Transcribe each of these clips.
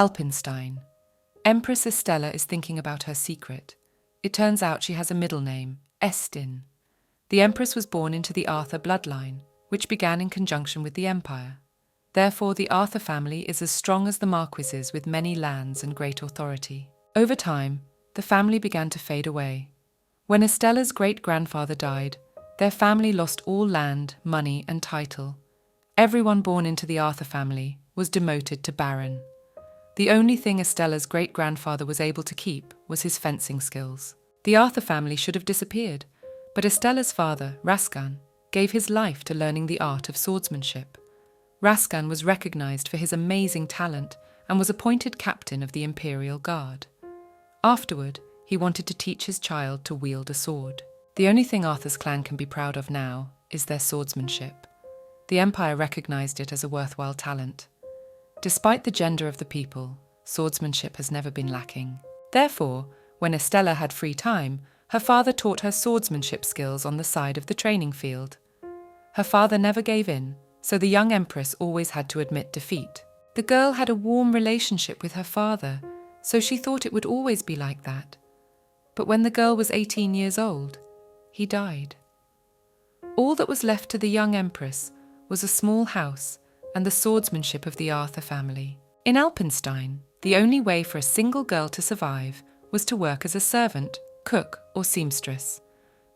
Alpenstein. Empress Estella is thinking about her secret. It turns out she has a middle name, Estin. The Empress was born into the Arthur bloodline, which began in conjunction with the Empire. Therefore, the Arthur family is as strong as the marquises with many lands and great authority. Over time, the family began to fade away. When Estella's great-grandfather died, their family lost all land, money, and title. Everyone born into the Arthur family was demoted to baron. The only thing Estella's great-grandfather was able to keep was his fencing skills. The Arthur family should have disappeared, but Estella's father, Raskan, gave his life to learning the art of swordsmanship. Raskan was recognized for his amazing talent and was appointed captain of the Imperial Guard. Afterward, he wanted to teach his child to wield a sword. The only thing Arthur's clan can be proud of now is their swordsmanship. The Empire recognized it as a worthwhile talent. Despite the gender of the people, swordsmanship has never been lacking. Therefore, when Estella had free time, her father taught her swordsmanship skills on the side of the training field. Her father never gave in, so the young Empress always had to admit defeat. The girl had a warm relationship with her father, so she thought it would always be like that. But when the girl was 18 years old, he died. All that was left to the young Empress was a small house and the swordsmanship of the Arthur family. In Alpenstein, the only way for a single girl to survive was to work as a servant, cook, or seamstress.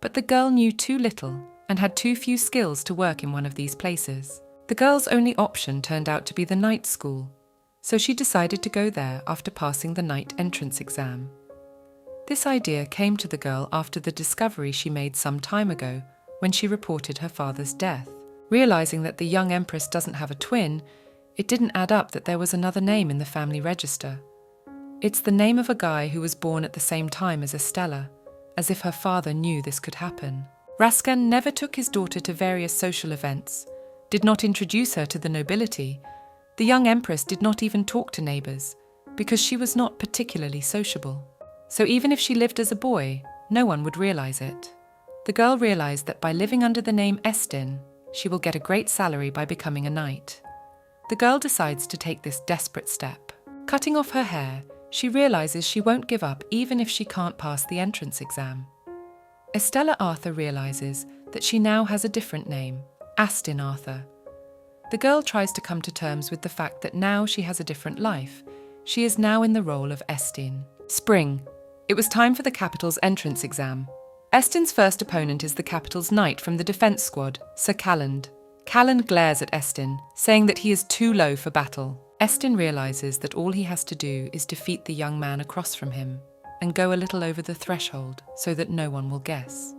But the girl knew too little and had too few skills to work in one of these places. The girl's only option turned out to be the night school, so she decided to go there after passing the night entrance exam. This idea came to the girl after the discovery she made some time ago when she reported her father's death. Realizing that the young Empress doesn't have a twin, it didn't add up that there was another name in the family register. It's the name of a guy who was born at the same time as Estella, as if her father knew this could happen. Raskan never took his daughter to various social events, did not introduce her to the nobility. The young Empress did not even talk to neighbors, because she was not particularly sociable. So even if she lived as a boy, no one would realize it. The girl realized that by living under the name Estin, she will get a great salary by becoming a knight. The girl decides to take this desperate step. Cutting off her hair, she realizes she won't give up even if she can't pass the entrance exam. Estella Arthur realizes that she now has a different name, Astin Arthur. The girl tries to come to terms with the fact that now she has a different life. She is now in the role of Estin. Spring. It was time for the capital's entrance exam. Estin's first opponent is the capital's knight from the defense squad, Sir Caden. Caden glares at Estin, saying that he is too low for battle. Estin realizes that all he has to do is defeat the young man across from him and go a little over the threshold so that no one will guess.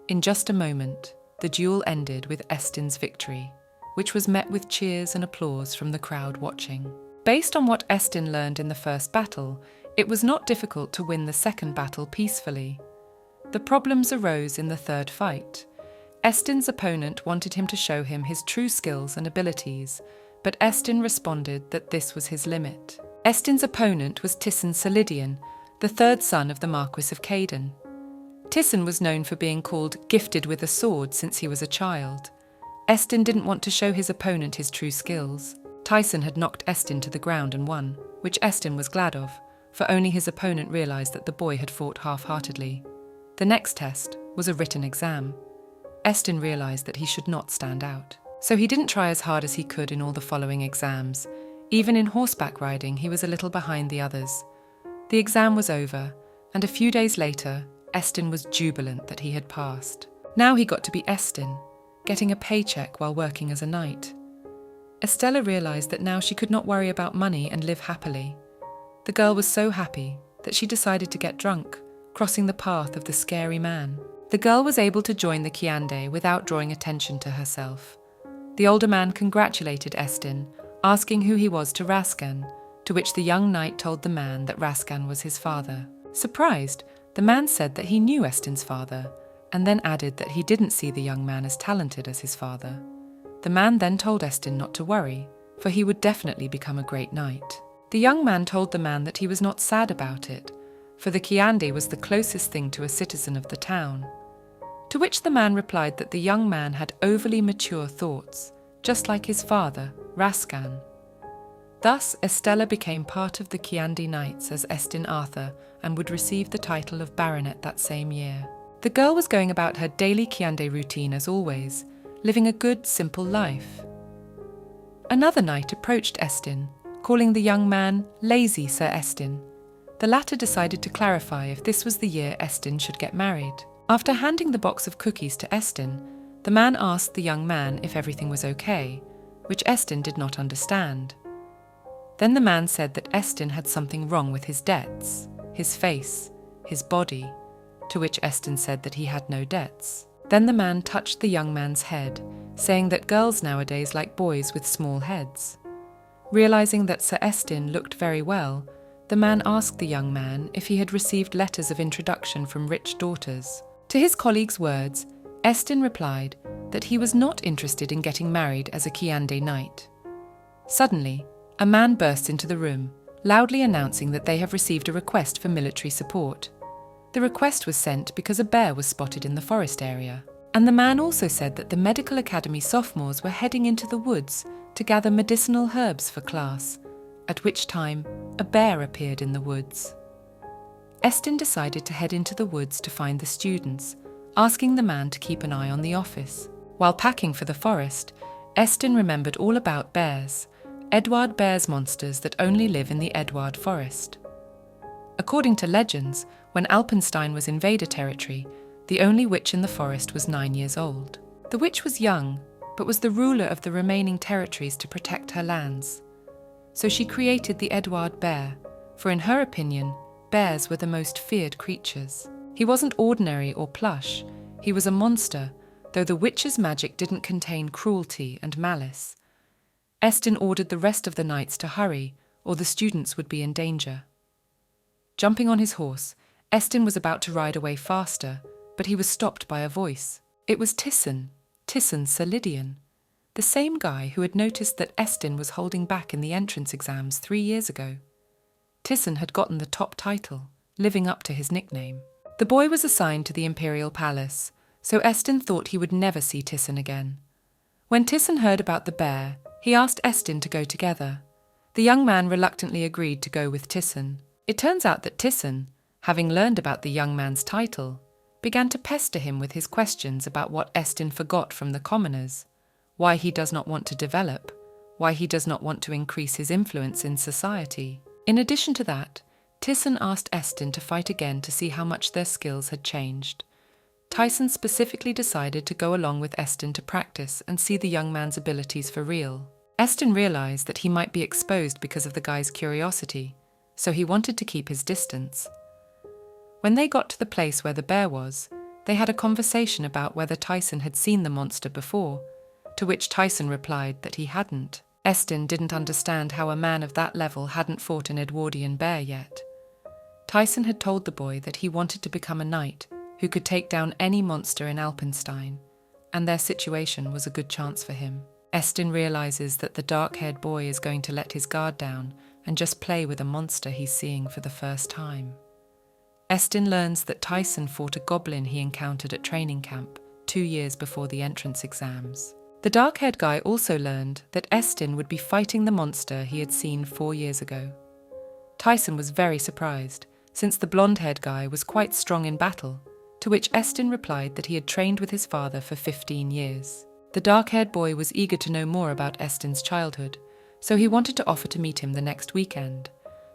In just a moment, the duel ended with Estin's victory, which was met with cheers and applause from the crowd watching. Based on what Estin learned in the first battle, it was not difficult to win the second battle peacefully. The problems arose in the third fight. Estin's opponent wanted him to show him his true skills and abilities, but Estin responded that this was his limit. Estin's opponent was Tisson Solidian, the third son of the Marquis of Caden. Tisson was known for being called gifted with a sword since he was a child. Estin didn't want to show his opponent his true skills. Tisson had knocked Estin to the ground and won, which Estin was glad of, for only his opponent realized that the boy had fought half-heartedly. The next test was a written exam. Estin realized that he should not stand out, so he didn't try as hard as he could in all the following exams. Even in horseback riding, he was a little behind the others. The exam was over, and a few days later, Estin was jubilant that he had passed. Now he got to be Estin, getting a paycheck while working as a knight. Estella realized that now she could not worry about money and live happily. The girl was so happy that she decided to get drunk, crossing the path of the scary man. The girl was able to join the Kiande without drawing attention to herself. The older man congratulated Estin, asking who he was to Raskan, to which the young knight told the man that Raskan was his father. Surprised, the man said that he knew Estin's father, and then added that he didn't see the young man as talented as his father. The man then told Estin not to worry, for he would definitely become a great knight. The young man told the man that he was not sad about it, for the Kiande was the closest thing to a citizen of the town. To which the man replied that the young man had overly mature thoughts, just like his father, Raskan. Thus, Estella became part of the Kiande Knights as Estin Arthur and would receive the title of baronet that same year. The girl was going about her daily Kiande routine as always, living a good, simple life. Another knight approached Estin, calling the young man lazy Sir Estin. The latter decided to clarify if this was the year Estin should get married. After handing the box of cookies to Estin, the man asked the young man if everything was okay, which Estin did not understand. Then the man said that Estin had something wrong with his debts, his face, his body, to which Estin said that he had no debts. Then the man touched the young man's head, saying that girls nowadays like boys with small heads. Realizing that Sir Estin looked very well, the man asked the young man if he had received letters of introduction from rich daughters. To his colleague's words, Estin replied that he was not interested in getting married as a Kiande knight. Suddenly, a man burst into the room, loudly announcing that they have received a request for military support. The request was sent because a bear was spotted in the forest area. And the man also said that the Medical Academy sophomores were heading into the woods to gather medicinal herbs for class, at which time a bear appeared in the woods. Estin decided to head into the woods to find the students, asking the man to keep an eye on the office. While packing for the forest, Estin remembered all about bears, Edward Bear's monsters that only live in the Edward Forest. According to legends, when Alpenstein was invader territory, the only witch in the forest was 9 years old. The witch was young, but was the ruler of the remaining territories to protect her lands. So she created the Edward Bear, for in her opinion, bears were the most feared creatures. He wasn't ordinary or plush, he was a monster, though the witch's magic didn't contain cruelty and malice. Estin ordered the rest of the knights to hurry, or the students would be in danger. Jumping on his horse, Estin was about to ride away faster, but he was stopped by a voice. It was Tisson Sir Lydian, the same guy who had noticed that Estin was holding back in the entrance exams 3 years ago. Tisson had gotten the top title, living up to his nickname. The boy was assigned to the Imperial Palace, so Estin thought he would never see Tisson again. When Tisson heard about the bear, he asked Estin to go together. The young man reluctantly agreed to go with Tisson. It turns out that Tisson, having learned about the young man's title, began to pester him with his questions about what Estin forgot from the commoners, why he does not want to develop, why he does not want to increase his influence in society. In addition to that, Tisson asked Estin to fight again to see how much their skills had changed. Tisson specifically decided to go along with Estin to practice and see the young man's abilities for real. Estin realized that he might be exposed because of the guy's curiosity, so he wanted to keep his distance. When they got to the place where the bear was, they had a conversation about whether Tisson had seen the monster before, to which Tisson replied that he hadn't. Estin didn't understand how a man of that level hadn't fought an Edwardian bear yet. Tisson had told the boy that he wanted to become a knight who could take down any monster in Alpenstein, and their situation was a good chance for him. Estin realizes that the dark-haired boy is going to let his guard down and just play with a monster he's seeing for the first time. Estin learns that Tisson fought a goblin he encountered at training camp 2 years before the entrance exams. The dark-haired guy also learned that Estin would be fighting the monster he had seen 4 years ago. Tisson was very surprised, since the blonde-haired guy was quite strong in battle, to which Estin replied that he had trained with his father for 15 years. The dark-haired boy was eager to know more about Estin's childhood, so he wanted to offer to meet him the next weekend.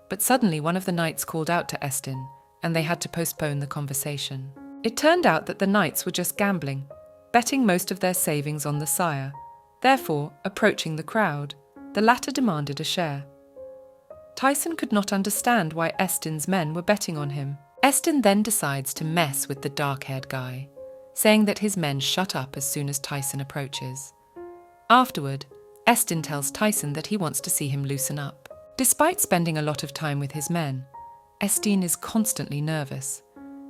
But suddenly one of the knights called out to Estin, and they had to postpone the conversation. It turned out that the knights were just gambling, betting most of their savings on the sire. Therefore, approaching the crowd, the latter demanded a share. Tisson could not understand why Estin's men were betting on him. Estin then decides to mess with the dark-haired guy, saying that his men shut up as soon as Tisson approaches. Afterward, Estin tells Tisson that he wants to see him loosen up. Despite spending a lot of time with his men, Estin is constantly nervous.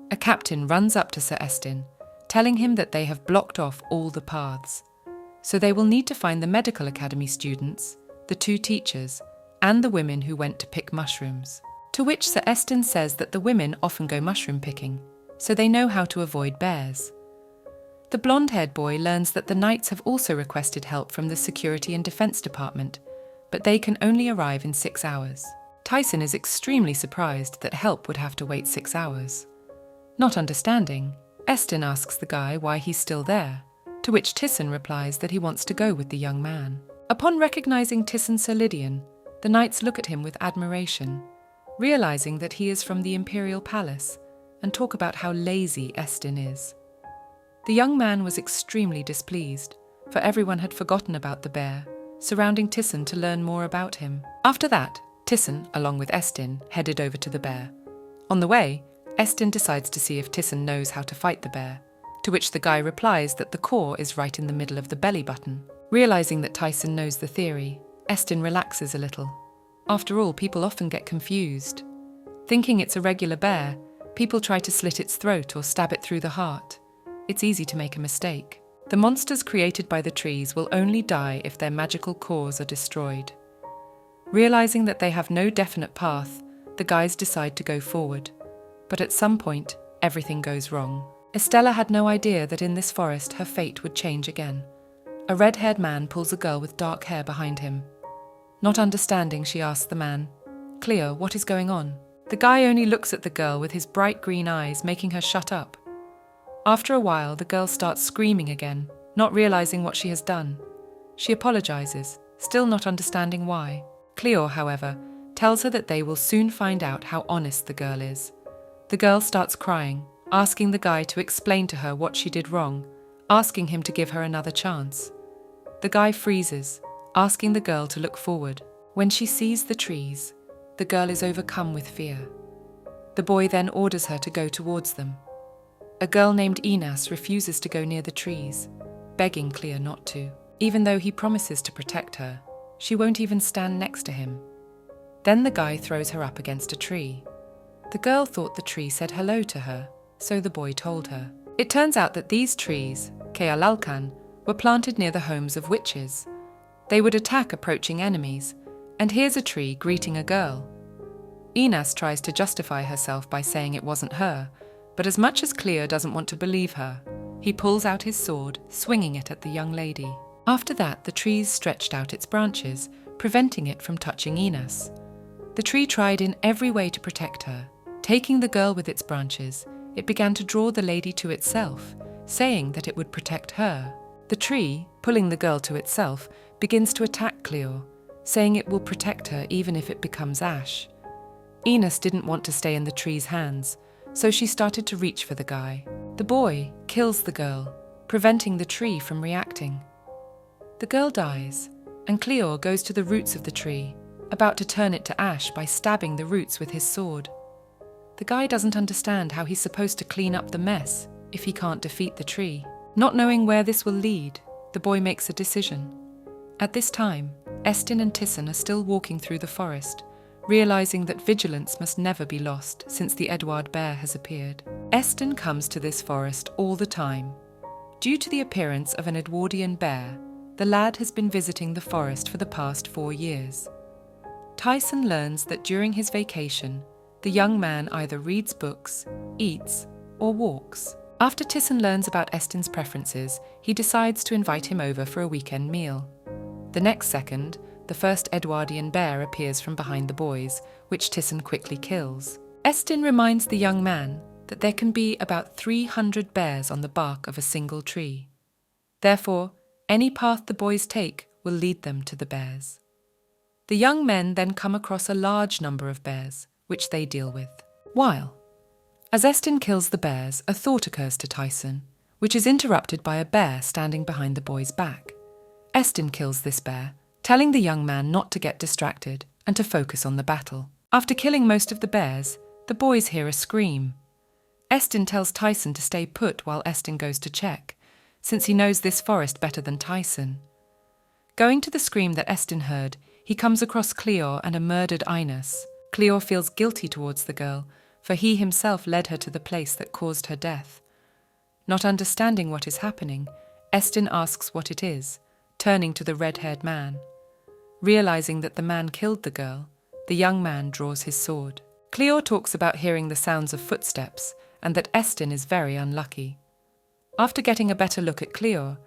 A captain runs up to Sir Estin, telling him that they have blocked off all the paths. So they will need to find the Medical Academy students, the 2 teachers, and the women who went to pick mushrooms. To which Sir Estin says that the women often go mushroom picking, so they know how to avoid bears. The blonde-haired boy learns that the knights have also requested help from the Security and Defence Department, but they can only arrive in 6 hours. Tisson is extremely surprised that help would have to wait 6 hours. Not understanding, Estelle asks the guy why he's still there, to which Tisson replies that he wants to go with the young man. Upon recognizing Tisson's Sir Lydian, the knights look at him with admiration, realizing that he is from the imperial palace, and talk about how lazy Estelle is. The young man was extremely displeased, for everyone had forgotten about the bear, surrounding Tisson to learn more about him. After that, Tisson, along with Estelle, headed over to the bear. On the way, Estelle decides to see if Tisson knows how to fight the bear, to which the guy replies that the core is right in the middle of the belly button. Realizing that Tisson knows the theory, Estelle relaxes a little. After all, people often get confused. Thinking it's a regular bear, people try to slit its throat or stab it through the heart. It's easy to make a mistake. The monsters created by the trees will only die if their magical cores are destroyed. Realizing that they have no definite path, the guys decide to go forward. But at some point, everything goes wrong. Estella had no idea that in this forest her fate would change again. A red-haired man pulls a girl with dark hair behind him. Not understanding, she asks the man, "Cleo, what is going on?" The guy only looks at the girl with his bright green eyes, making her shut up. After a while, the girl starts screaming again, not realizing what she has done. She apologizes, still not understanding why. Cleo, however, tells her that they will soon find out how honest the girl is. The girl starts crying, asking the guy to explain to her what she did wrong, asking him to give her another chance. The guy freezes, asking the girl to look forward. When she sees the trees, the girl is overcome with fear. The boy then orders her to go towards them. A girl named Inas refuses to go near the trees, begging Cleo not to. Even though he promises to protect her, she won't even stand next to him. Then the guy throws her up against a tree. The girl thought the tree said hello to her, so the boy told her. It turns out that these trees, Kealalkan, were planted near the homes of witches. They would attack approaching enemies, and here's a tree greeting a girl. Inas tries to justify herself by saying it wasn't her, but as much as Cleo doesn't want to believe her, he pulls out his sword, swinging it at the young lady. After that, the trees stretched out its branches, preventing it from touching Inas. The tree tried in every way to protect her. Taking the girl with its branches, it began to draw the lady to itself, saying that it would protect her. The tree, pulling the girl to itself, begins to attack Cleo, saying it will protect her even if it becomes ash. Inas didn't want to stay in the tree's hands, so she started to reach for the guy. The boy kills the girl, preventing the tree from reacting. The girl dies, and Cleo goes to the roots of the tree, about to turn it to ash by stabbing the roots with his sword. The guy doesn't understand how he's supposed to clean up the mess if he can't defeat the tree. Not knowing where this will lead, the boy makes a decision. At this time, Estelle and Tisson are still walking through the forest, realizing that vigilance must never be lost since the Edward bear has appeared. Estelle comes to this forest all the time. Due to the appearance of an Edwardian bear, the lad has been visiting the forest for the past 4 years. Tisson learns that during his vacation, the young man either reads books, eats, or walks. After Tisson learns about Estelle's preferences, he decides to invite him over for a weekend meal. The next second, the first Edwardian bear appears from behind the boys, which Tisson quickly kills. Estelle reminds the young man that there can be about 300 bears on the bark of a single tree. Therefore, any path the boys take will lead them to the bears. The young men then come across a large number of bears, which they deal with. As Estelle kills the bears, a thought occurs to Tisson, which is interrupted by a bear standing behind the boy's back. Estelle kills this bear, telling the young man not to get distracted and to focus on the battle. After killing most of the bears, the boys hear a scream. Estelle tells Tisson to stay put while Estelle goes to check, since he knows this forest better than Tisson. Going to the scream that Estelle heard, he comes across Cleo and a murdered Inas. Cleo feels guilty towards the girl, for he himself led her to the place that caused her death. Not understanding what is happening, Estelle asks what it is, turning to the red-haired man. Realizing that the man killed the girl, the young man draws his sword. Cleo talks about hearing the sounds of footsteps and that Estelle is very unlucky. After getting a better look at Cleo,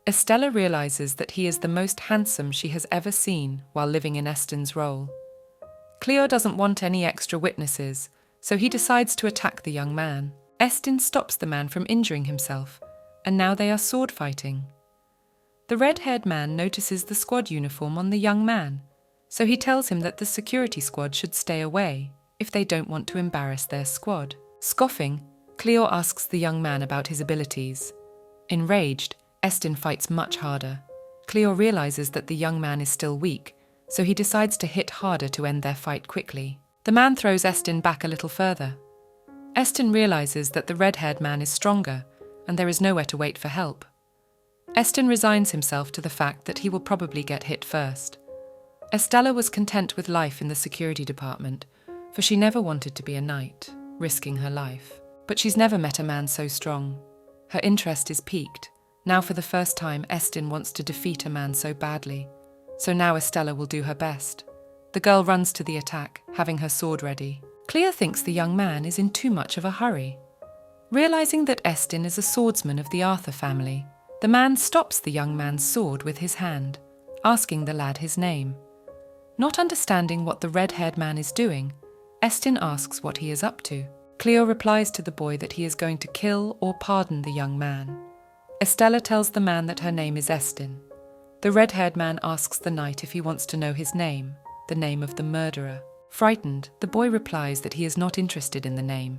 Estella realizes that he is the most handsome she has ever seen while living in Estin's role. Cleo doesn't want any extra witnesses, so he decides to attack the young man. Estin stops the man from injuring himself, and now they are sword fighting. The red-haired man notices the squad uniform on the young man, so he tells him that the security squad should stay away if they don't want to embarrass their squad. Scoffing, Cleo asks the young man about his abilities. Enraged, Estin fights much harder. Cleo realizes that the young man is still weak, so he decides to hit harder to end their fight quickly. The man throws Estin back a little further. Estin realizes that the red-haired man is stronger, and there is nowhere to wait for help. Estin resigns himself to the fact that he will probably get hit first. Estella was content with life in the security department, for she never wanted to be a knight, risking her life. But she's never met a man so strong. Her interest is piqued. Now for the first time, Estin wants to defeat a man so badly. So now Estella will do her best. The girl runs to the attack, having her sword ready. Cleo thinks the young man is in too much of a hurry. Realizing that Estin is a swordsman of the Arthur family, the man stops the young man's sword with his hand, asking the lad his name. Not understanding what the red-haired man is doing, Estin asks what he is up to. Cleo replies to the boy that he is going to kill or pardon the young man. Estella tells the man that her name is Estin. The red-haired man asks the knight if he wants to know his name, the name of the murderer. Frightened, the boy replies that he is not interested in the name.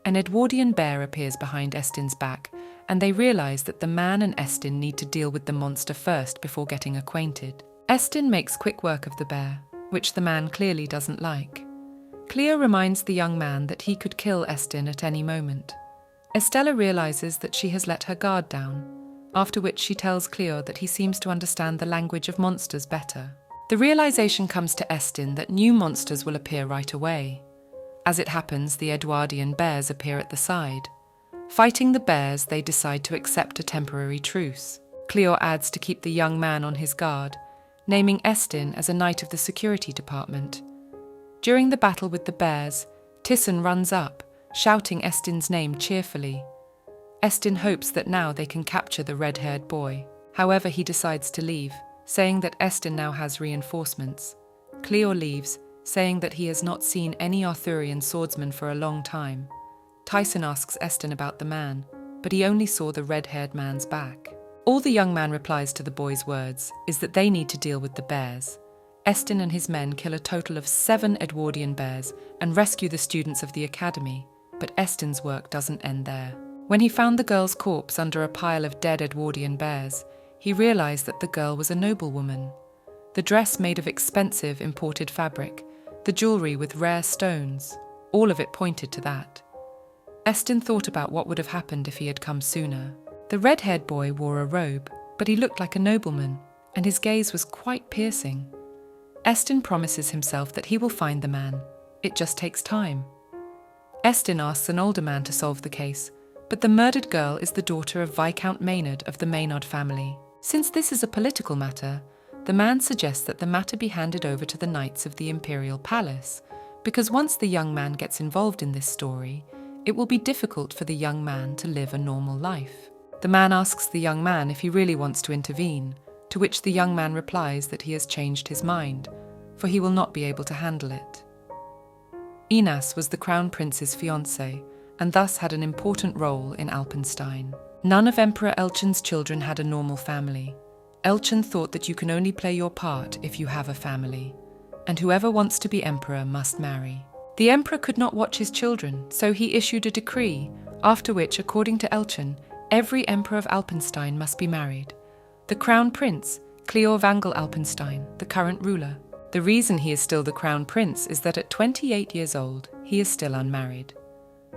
An Edwardian bear appears behind Estin's back, and they realize that the man and Estin need to deal with the monster first before getting acquainted. Estin makes quick work of the bear, which the man clearly doesn't like. Cleo reminds the young man that he could kill Estin at any moment. Estella realizes that she has let her guard down, after which she tells Cleo that he seems to understand the language of monsters better. The realization comes to Estin that new monsters will appear right away. As it happens, the Edwardian bears appear at the side. Fighting the bears, they decide to accept a temporary truce. Cleo adds to keep the young man on his guard, naming Estin as a knight of the security department. During the battle with the bears, Tisson runs up, shouting Estin's name cheerfully. Estin hopes that now they can capture the red-haired boy. However, he decides to leave, saying that Estin now has reinforcements. Cleo leaves, saying that he has not seen any Arthurian swordsman for a long time. Tisson asks Estin about the man, but he only saw the red-haired man's back. All the young man replies to the boy's words is that they need to deal with the bears. Estin and his men kill a total of 7 Edwardian bears and rescue the students of the academy, but Estin's work doesn't end there. When he found the girl's corpse under a pile of dead Edwardian bears, he realized that the girl was a noblewoman. The dress made of expensive imported fabric, the jewelry with rare stones, all of it pointed to that. Estin thought about what would have happened if he had come sooner. The red-haired boy wore a robe, but he looked like a nobleman, and his gaze was quite piercing. Estin promises himself that he will find the man. It just takes time. Estin asks an older man to solve the case, but the murdered girl is the daughter of Viscount Maynard of the Maynard family. Since this is a political matter, the man suggests that the matter be handed over to the knights of the Imperial Palace, because once the young man gets involved in this story, it will be difficult for the young man to live a normal life. The man asks the young man if he really wants to intervene, to which the young man replies that he has changed his mind, for he will not be able to handle it. Inas was the Crown Prince's fiancé, and thus had an important role in Alpenstein. None of Emperor Elchin's children had a normal family. Elchin thought that you can only play your part if you have a family, and whoever wants to be emperor must marry. The emperor could not watch his children, so he issued a decree, after which, according to Elchin, every emperor of Alpenstein must be married. The Crown Prince, Cleo Vangel Alpenstein, the current ruler. The reason he is still the Crown Prince is that at 28 years old, he is still unmarried.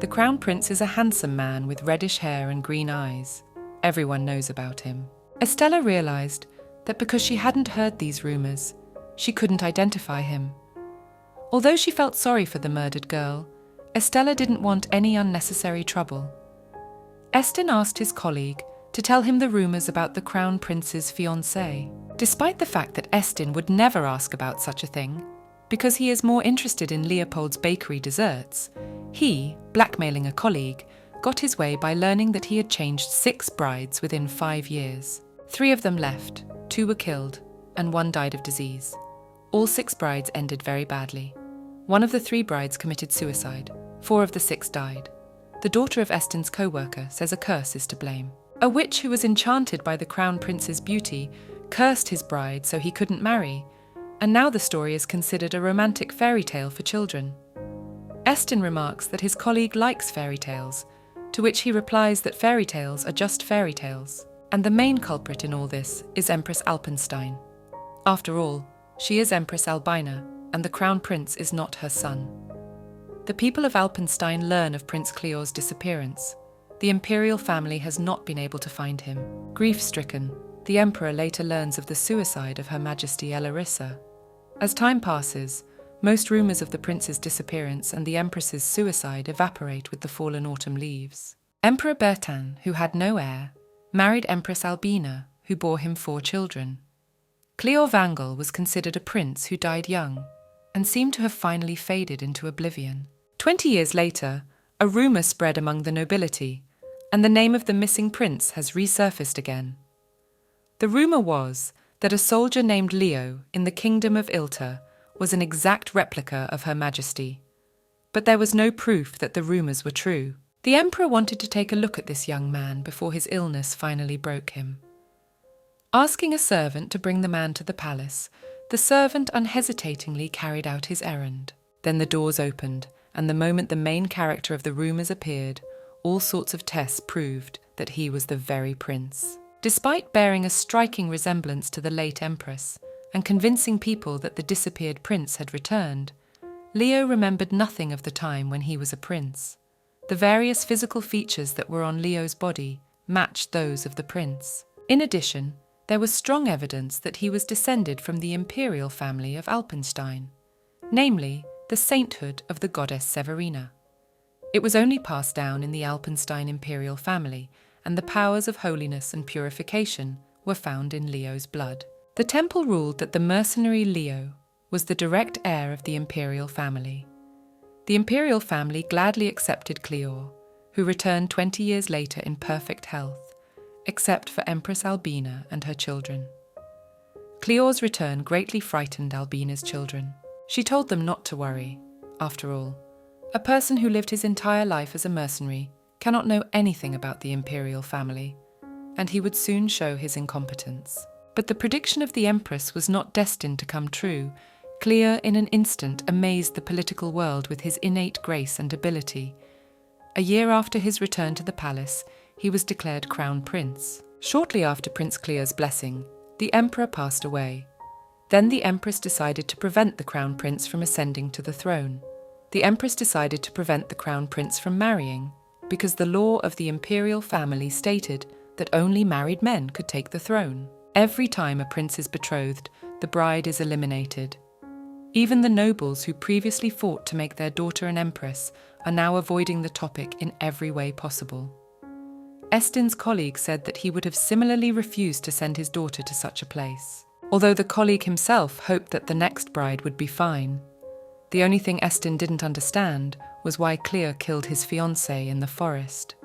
The Crown Prince is a handsome man with reddish hair and green eyes. Everyone knows about him. Estella realized that because she hadn't heard these rumors, she couldn't identify him. Although she felt sorry for the murdered girl, Estella didn't want any unnecessary trouble. Estin asked his colleague to tell him the rumors about the Crown Prince's fiancée. Despite the fact that Estin would never ask about such a thing, because he is more interested in Leopold's bakery desserts, he, blackmailing a colleague, got his way by learning that he had changed 6 brides within 5 years. 3 of them left, 2 were killed, and 1 died of disease. All 6 brides ended very badly. 1 of the 3 brides committed suicide. 4 of the 6 died. The daughter of Estin's co-worker says a curse is to blame. A witch who was enchanted by the crown prince's beauty cursed his bride so he couldn't marry, and now the story is considered a romantic fairy tale for children. Estin remarks that his colleague likes fairy tales, to which he replies that fairy tales are just fairy tales, and the main culprit in all this is Empress Alpenstein. After all, she is Empress Albina, and the crown prince is not her son. The people of Alpenstein learn of Prince Cleo's disappearance. The imperial family has not been able to find him. Grief-stricken, the emperor later learns of the suicide of Her Majesty Elarissa. As time passes, most rumours of the prince's disappearance and the empress's suicide evaporate with the fallen autumn leaves. Emperor Bertin, who had no heir, married Empress Albina, who bore him 4 children. Cleo Vangel was considered a prince who died young, and seemed to have finally faded into oblivion. 20 years later, a rumour spread among the nobility, and the name of the missing prince has resurfaced again. The rumour was that a soldier named Leo in the kingdom of Ilta was an exact replica of Her Majesty, but there was no proof that the rumours were true. The emperor wanted to take a look at this young man before his illness finally broke him. Asking a servant to bring the man to the palace, the servant unhesitatingly carried out his errand. Then the doors opened, and the moment the main character of the rumours appeared, all sorts of tests proved that he was the very prince. Despite bearing a striking resemblance to the late Empress, and convincing people that the disappeared prince had returned, Leo remembered nothing of the time when he was a prince. The various physical features that were on Leo's body matched those of the prince. In addition, there was strong evidence that he was descended from the imperial family of Alpenstein, namely, the sainthood of the goddess Severina. It was only passed down in the Alpenstein imperial family, and the powers of holiness and purification were found in Leo's blood. The temple ruled that the mercenary Leo was the direct heir of the imperial family. The imperial family gladly accepted Cleo, who returned 20 years later in perfect health, except for Empress Albina and her children. Cleo's return greatly frightened Albina's children. She told them not to worry. After all, a person who lived his entire life as a mercenary cannot know anything about the imperial family, and he would soon show his incompetence. But the prediction of the Empress was not destined to come true. Cleo in an instant amazed the political world with his innate grace and ability. A year after his return to the palace, he was declared crown prince. Shortly after Prince Cleo's blessing, the emperor passed away. Then the Empress decided to prevent the crown prince from ascending to the throne. The Empress decided to prevent the crown prince from marrying, because the law of the imperial family stated that only married men could take the throne. Every time a prince is betrothed, the bride is eliminated. Even the nobles who previously fought to make their daughter an empress are now avoiding the topic in every way possible. Estin's colleague said that he would have similarly refused to send his daughter to such a place, although the colleague himself hoped that the next bride would be fine. The only thing Estin didn't understand was why Cleo killed his fiancée in the forest.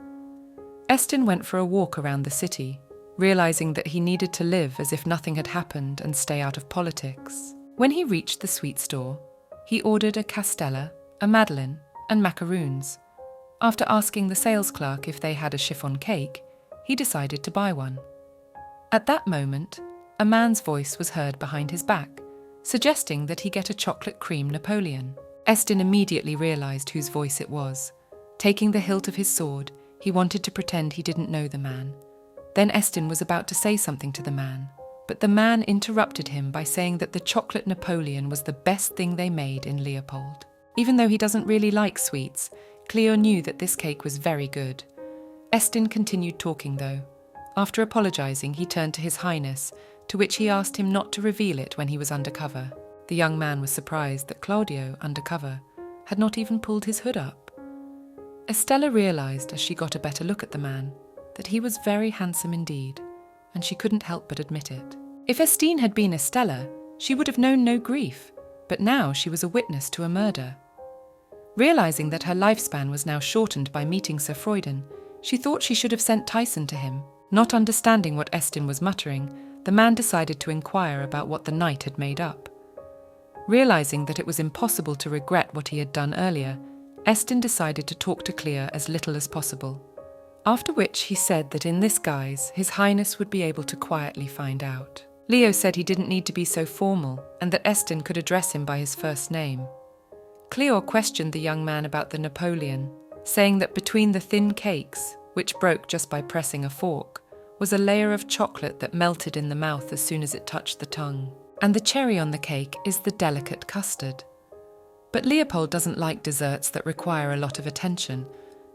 Estin went for a walk around the city, realizing that he needed to live as if nothing had happened and stay out of politics. When he reached the sweet store, he ordered a castella, a madeleine, and macaroons. After asking the sales clerk if they had a chiffon cake, he decided to buy one. At that moment, a man's voice was heard behind his back, suggesting that he get a chocolate cream Napoleon. Estin immediately realized whose voice it was. Taking the hilt of his sword, he wanted to pretend he didn't know the man. Then Estin was about to say something to the man, but the man interrupted him by saying that the chocolate Napoleon was the best thing they made in Leopold. Even though he doesn't really like sweets, Cleo knew that this cake was very good. Estin continued talking though. After apologizing, he turned to His Highness, to which he asked him not to reveal it when he was undercover. The young man was surprised that Claudio, undercover, had not even pulled his hood up. Estella realized, as she got a better look at the man, that he was very handsome indeed, and she couldn't help but admit it. If Estine had been Estella, she would have known no grief, but now she was a witness to a murder. Realizing that her lifespan was now shortened by meeting Sir Freuden, she thought she should have sent Tisson to him, Not understanding what Estin was muttering, the man decided to inquire about what the night had made up. Realizing that it was impossible to regret what he had done earlier, Estin decided to talk to Cleo as little as possible. After which he said that in this guise, His Highness would be able to quietly find out. Leo said he didn't need to be so formal and that Estin could address him by his first name. Cleo questioned the young man about the Napoleon, saying that between the thin cakes, which broke just by pressing a fork, was a layer of chocolate that melted in the mouth as soon as it touched the tongue. And the cherry on the cake is the delicate custard. But Leopold doesn't like desserts that require a lot of attention,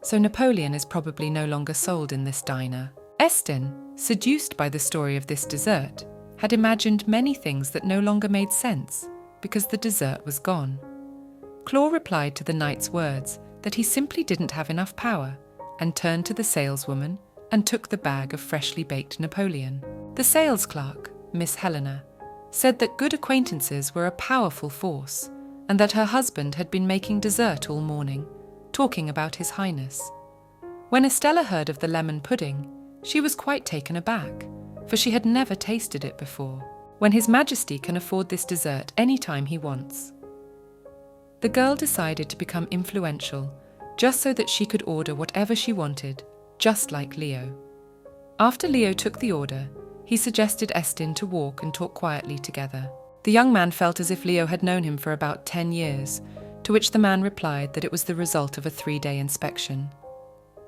so Napoleon is probably no longer sold in this diner. Estin, seduced by the story of this dessert, had imagined many things that no longer made sense because the dessert was gone. Cleo replied to the knight's words that he simply didn't have enough power and turned to the saleswoman and took the bag of freshly baked Napoleon. The sales clerk, Miss Helena, said that good acquaintances were a powerful force and that her husband had been making dessert all morning, talking about His Highness. When Estella heard of the lemon pudding, she was quite taken aback, for she had never tasted it before, when His Majesty can afford this dessert any time he wants. The girl decided to become influential, just so that she could order whatever she wanted, just like Leo. After Leo took the order, he suggested Estin to walk and talk quietly together. The young man felt as if Leo had known him for about 10 years, to which the man replied that it was the result of a 3-day inspection.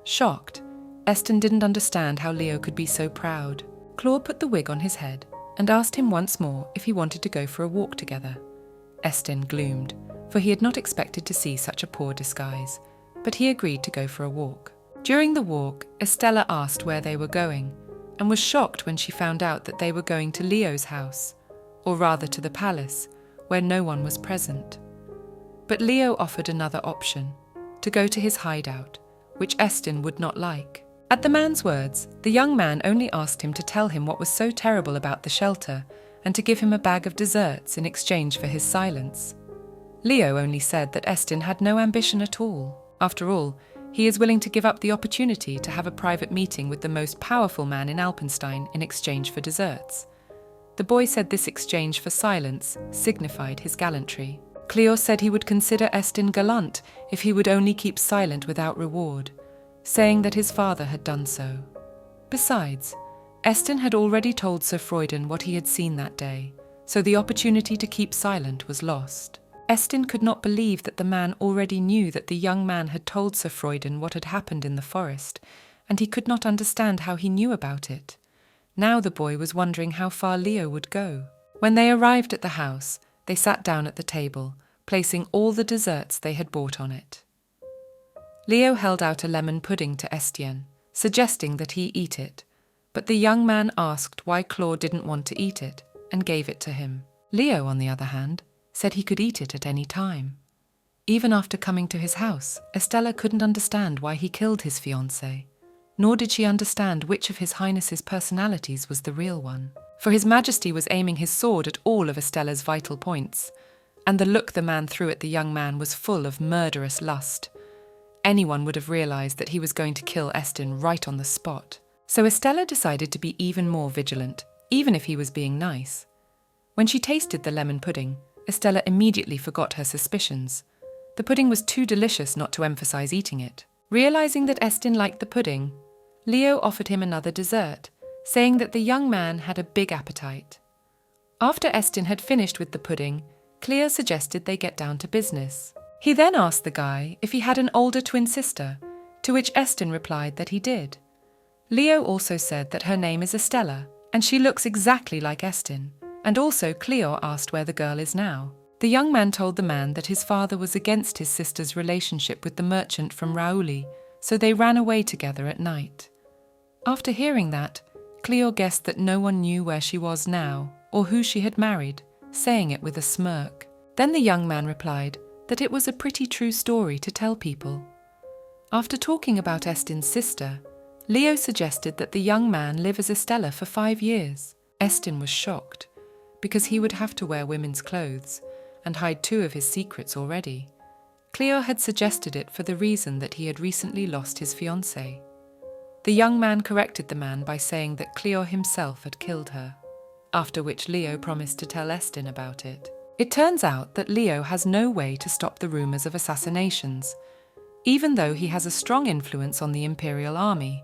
Shocked, Estin didn't understand how Leo could be so proud. Cleo put the wig on his head and asked him once more if he wanted to go for a walk together. Estin gloomed, for he had not expected to see such a poor disguise, but he agreed to go for a walk. During the walk, Estella asked where they were going, and was shocked when she found out that they were going to Leo's house, or rather to the palace, where no one was present. But Leo offered another option, to go to his hideout, which Estin would not like. At the man's words, the young man only asked him to tell him what was so terrible about the shelter and to give him a bag of desserts in exchange for his silence. Leo only said that Estin had no ambition at all. After all, he is willing to give up the opportunity to have a private meeting with the most powerful man in Alpenstein in exchange for desserts. The boy said this exchange for silence signified his gallantry. Cleo said he would consider Estin gallant if he would only keep silent without reward, saying that his father had done so. Besides, Estin had already told Sir Freuden what he had seen that day, so the opportunity to keep silent was lost. Estin could not believe that the man already knew that the young man had told Sir Freuden what had happened in the forest, and he could not understand how he knew about it. Now the boy was wondering how far Leo would go. When they arrived at the house, they sat down at the table, placing all the desserts they had bought on it. Leo held out a lemon pudding to Estienne, suggesting that he eat it, but the young man asked why Cleo didn't want to eat it, and gave it to him. Leo, on the other hand, said he could eat it at any time. Even after coming to his house, Estella couldn't understand why he killed his fiancée, nor did she understand which of His Highness's personalities was the real one. For His Majesty was aiming his sword at all of Estella's vital points, and the look the man threw at the young man was full of murderous lust. Anyone would have realized that he was going to kill Estin right on the spot. So Estella decided to be even more vigilant, even if he was being nice. When she tasted the lemon pudding, Estella immediately forgot her suspicions. The pudding was too delicious not to emphasize eating it. Realizing that Estin liked the pudding, Leo offered him another dessert, saying that the young man had a big appetite. After Estin had finished with the pudding, Cleo suggested they get down to business. He then asked the guy if he had an older twin sister, to which Estin replied that he did. Leo also said that her name is Estella, and she looks exactly like Estin, and also Cleo asked where the girl is now. The young man told the man that his father was against his sister's relationship with the merchant from Raouli, so they ran away together at night. After hearing that, Cleo guessed that no one knew where she was now, or who she had married, saying it with a smirk. Then the young man replied that it was a pretty true story to tell people. After talking about Estin's sister, Leo suggested that the young man live as Estella for 5 years. Estin was shocked, because he would have to wear women's clothes and hide 2 of his secrets already. Cleo had suggested it for the reason that he had recently lost his fiancée. The young man corrected the man by saying that Cleo himself had killed her, after which Leo promised to tell Estin about it. It turns out that Leo has no way to stop the rumors of assassinations. Even though he has a strong influence on the imperial army,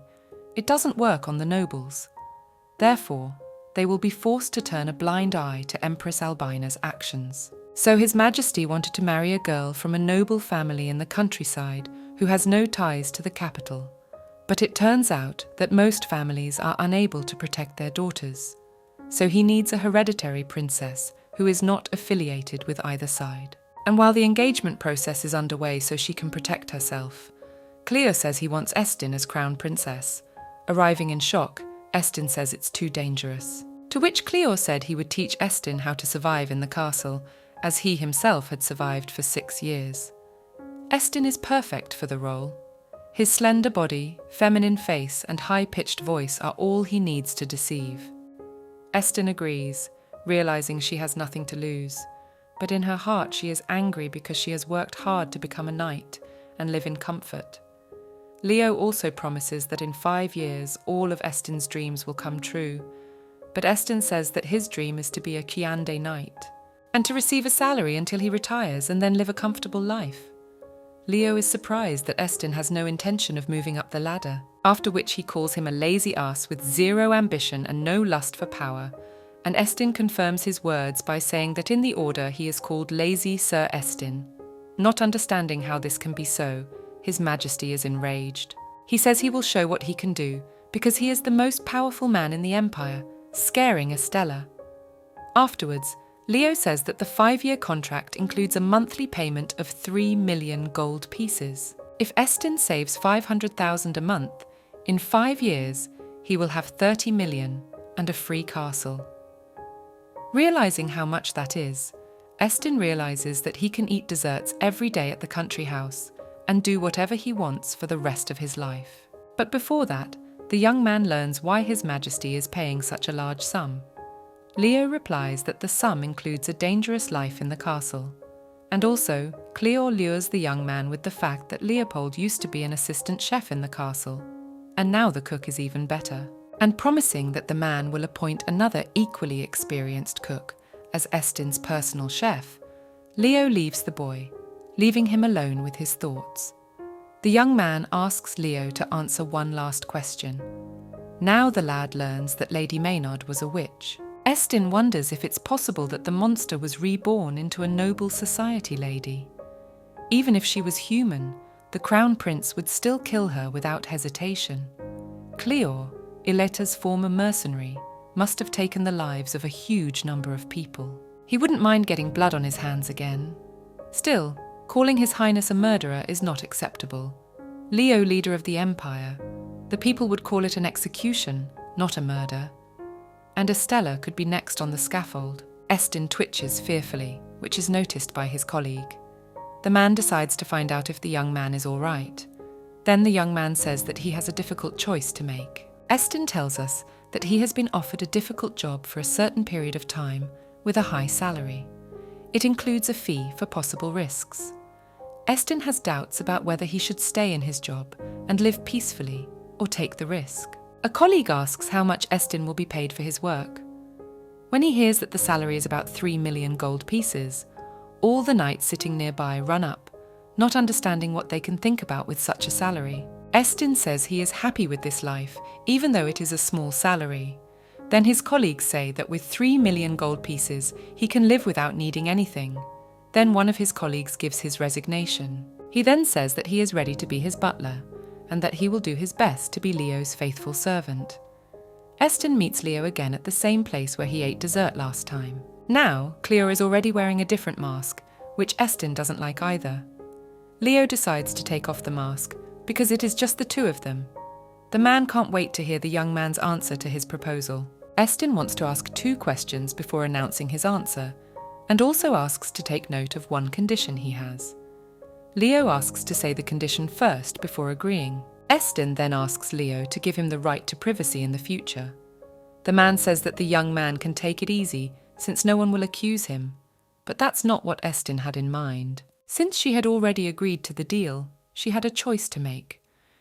it doesn't work on the nobles. Therefore, they will be forced to turn a blind eye to Empress Albina's actions. So His Majesty wanted to marry a girl from a noble family in the countryside who has no ties to the capital. But it turns out that most families are unable to protect their daughters. So he needs a hereditary princess who is not affiliated with either side. And while the engagement process is underway so she can protect herself, Cleo says he wants Estin as crown princess. Arriving in shock, Estin says it's too dangerous. To which Cleo said he would teach Estin how to survive in the castle, as he himself had survived for 6 years. Estin is perfect for the role. His slender body, feminine face, and high-pitched voice are all he needs to deceive. Estin agrees, realizing she has nothing to lose. But in her heart she is angry because she has worked hard to become a knight and live in comfort. Leo also promises that in 5 years all of Estin's dreams will come true, but Estin says that his dream is to be a Kiande knight, and to receive a salary until he retires and then live a comfortable life. Leo is surprised that Estin has no intention of moving up the ladder, after which he calls him a lazy ass with zero ambition and no lust for power, and Estin confirms his words by saying that in the order he is called Lazy Sir Estin. Not understanding how this can be so, His Majesty is enraged. He says he will show what he can do, because he is the most powerful man in the Empire, scaring Estella. Afterwards, Leo says that the 5-year contract includes a monthly payment of 3 million gold pieces. If Estin saves 500,000 a month, in 5 years he will have 30 million and a free castle. Realizing how much that is, Estin realizes that he can eat desserts every day at the country house and do whatever he wants for the rest of his life. But before that, the young man learns why His Majesty is paying such a large sum. Leo replies that the sum includes a dangerous life in the castle. And also, Cleo lures the young man with the fact that Leopold used to be an assistant chef in the castle, and now the cook is even better. And promising that the man will appoint another equally experienced cook as Estin's personal chef, Leo leaves the boy, leaving him alone with his thoughts. The young man asks Leo to answer one last question. Now the lad learns that Lady Maynard was a witch. Estin wonders if it's possible that the monster was reborn into a noble society lady. Even if she was human, the crown prince would still kill her without hesitation. Cleo, Iletta's former mercenary, must have taken the lives of a huge number of people. He wouldn't mind getting blood on his hands again. Still, calling His Highness a murderer is not acceptable. Leo, leader of the Empire, the people would call it an execution, not a murder. And Estella could be next on the scaffold. Estin twitches fearfully, which is noticed by his colleague. The man decides to find out if the young man is all right. Then the young man says that he has a difficult choice to make. Estin tells us that he has been offered a difficult job for a certain period of time with a high salary. It includes a fee for possible risks. Estin has doubts about whether he should stay in his job and live peacefully or take the risk. A colleague asks how much Estin will be paid for his work. When he hears that the salary is about 3 million gold pieces, all the knights sitting nearby run up, not understanding what they can think about with such a salary. Estin says he is happy with this life, even though it is a small salary. Then his colleagues say that with 3 million gold pieces, he can live without needing anything. Then one of his colleagues gives his resignation. He then says that he is ready to be his butler, and that he will do his best to be Leo's faithful servant. Estin meets Leo again at the same place where he ate dessert last time. Now, Cleo is already wearing a different mask, which Estin doesn't like either. Leo decides to take off the mask, because it is just the two of them. The man can't wait to hear the young man's answer to his proposal. Estin wants to ask 2 questions before announcing his answer, and also asks to take note of one condition he has. Leo asks to say the condition first before agreeing. Estin then asks Leo to give him the right to privacy in the future. The man says that the young man can take it easy since no one will accuse him, but that's not what Estin had in mind. Since she had already agreed to the deal, she had a choice to make.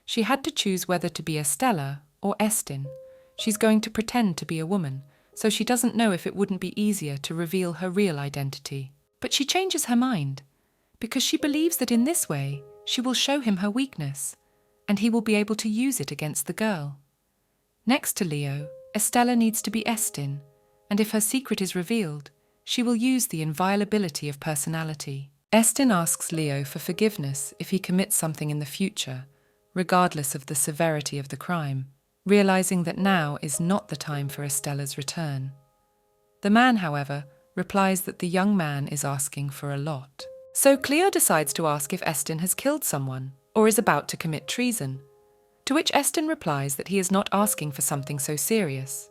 She had to choose whether to be Estella or Estin. She's going to pretend to be a woman, so she doesn't know if it wouldn't be easier to reveal her real identity. But she changes her mind, because she believes that in this way she will show him her weakness, and he will be able to use it against the girl. Next to Leo, Estella needs to be Estin, and if her secret is revealed, she will use the inviolability of personality. Estin asks Leo for forgiveness if he commits something in the future, regardless of the severity of the crime, realizing that now is not the time for Estella's return. The man, however, replies that the young man is asking for a lot. So Cleo decides to ask if Estin has killed someone or is about to commit treason, to which Estin replies that he is not asking for something so serious.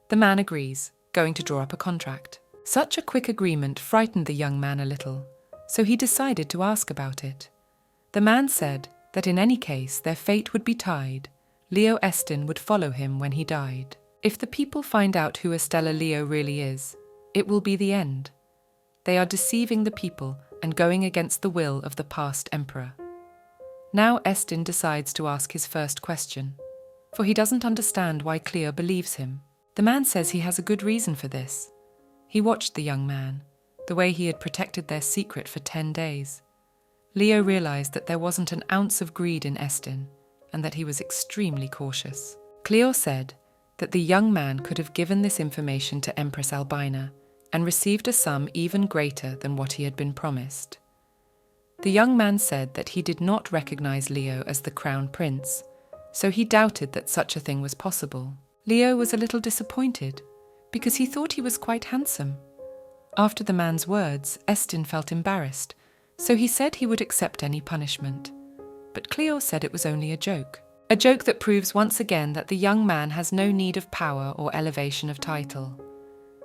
The man agrees, going to draw up a contract. Such a quick agreement frightened the young man a little, so he decided to ask about it. The man said that in any case their fate would be tied. Leo Estin would follow him when he died. If the people find out who Estella Leo really is, it will be the end. They are deceiving the people and going against the will of the past emperor. Now Estin decides to ask his first question, for he doesn't understand why Cleo believes him. The man says he has a good reason for this. He watched the young man, the way he had protected their secret for 10 days. Leo realized that there wasn't an ounce of greed in Estin, and that he was extremely cautious. Cleo said that the young man could have given this information to Empress Albina and received a sum even greater than what he had been promised. The young man said that he did not recognize Leo as the crown prince, so he doubted that such a thing was possible. Leo was a little disappointed, because he thought he was quite handsome. After the man's words, Estin felt embarrassed, so he said he would accept any punishment. But Cleo said it was only a joke that proves once again that the young man has no need of power or elevation of title.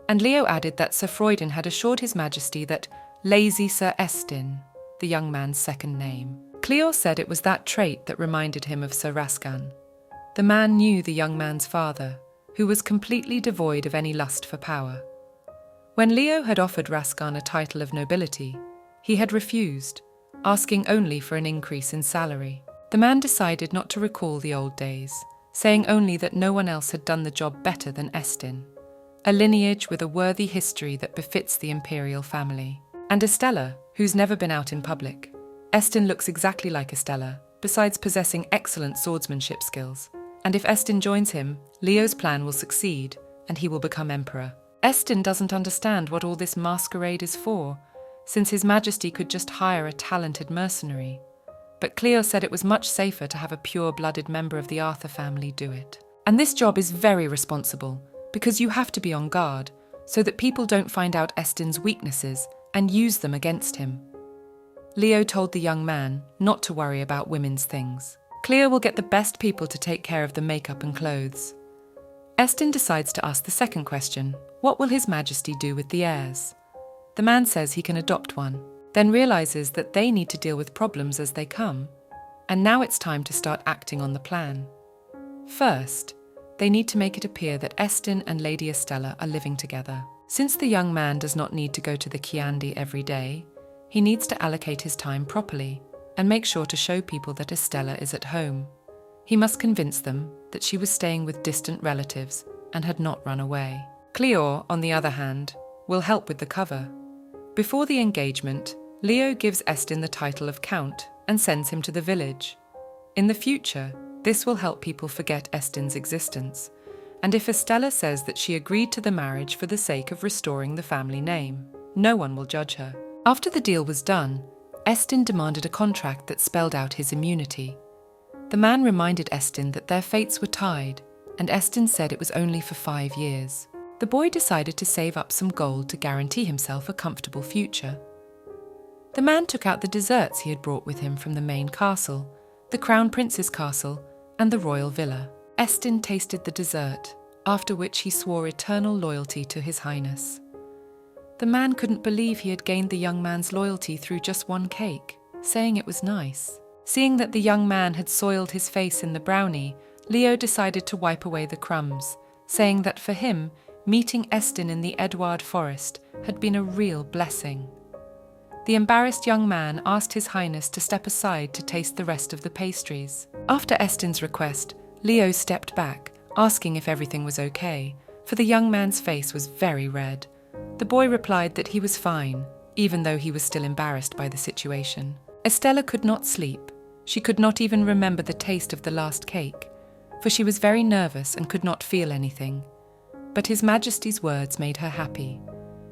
And Leo added that Sir Freuden had assured His Majesty that lazy Sir Estin, the young man's second name. Cleo said it was that trait that reminded him of Sir Raskan. The man knew the young man's father, who was completely devoid of any lust for power. When Leo had offered Raskan a title of nobility, he had refused, asking only for an increase in salary. The man decided not to recall the old days, saying only that no one else had done the job better than Estin, a lineage with a worthy history that befits the imperial family. And Estella, who's never been out in public. Estin looks exactly like Estella, besides possessing excellent swordsmanship skills. And if Estin joins him, Leo's plan will succeed, and he will become emperor. Estin doesn't understand what all this masquerade is for, since His Majesty could just hire a talented mercenary. But Cleo said it was much safer to have a pure-blooded member of the Arthur family do it. And this job is very responsible, because you have to be on guard, so that people don't find out Estin's weaknesses and use them against him. Leo told the young man not to worry about women's things. Cleo will get the best people to take care of the makeup and clothes. Estin decides to ask the second question, what will His Majesty do with the heirs? The man says he can adopt one, then realizes that they need to deal with problems as they come, and now it's time to start acting on the plan. First, they need to make it appear that Estin and Lady Estella are living together. Since the young man does not need to go to the Kiandi every day, he needs to allocate his time properly and make sure to show people that Estella is at home. He must convince them that she was staying with distant relatives and had not run away. Cleo, on the other hand, will help with the cover. Before the engagement, Leo gives Estin the title of Count and sends him to the village. In the future, this will help people forget Estin's existence, and if Estella says that she agreed to the marriage for the sake of restoring the family name, no one will judge her. After the deal was done, Estin demanded a contract that spelled out his immunity. The man reminded Estin that their fates were tied, and Estin said it was only for 5 years. The boy decided to save up some gold to guarantee himself a comfortable future. The man took out the desserts he had brought with him from the main castle, the Crown Prince's castle, and the royal villa. Estin tasted the dessert, after which he swore eternal loyalty to His Highness. The man couldn't believe he had gained the young man's loyalty through just one cake, saying it was nice. Seeing that the young man had soiled his face in the brownie, Leo decided to wipe away the crumbs, saying that for him, meeting Estin in the Edward Forest had been a real blessing. the embarrassed young man asked His Highness to step aside to taste the rest of the pastries. After Estin's request, Leo stepped back, asking if everything was okay, for the young man's face was very red. The boy replied that he was fine, even though he was still embarrassed by the situation. Estella could not sleep. She could not even remember the taste of the last cake, for she was very nervous and could not feel anything. But His Majesty's words made her happy.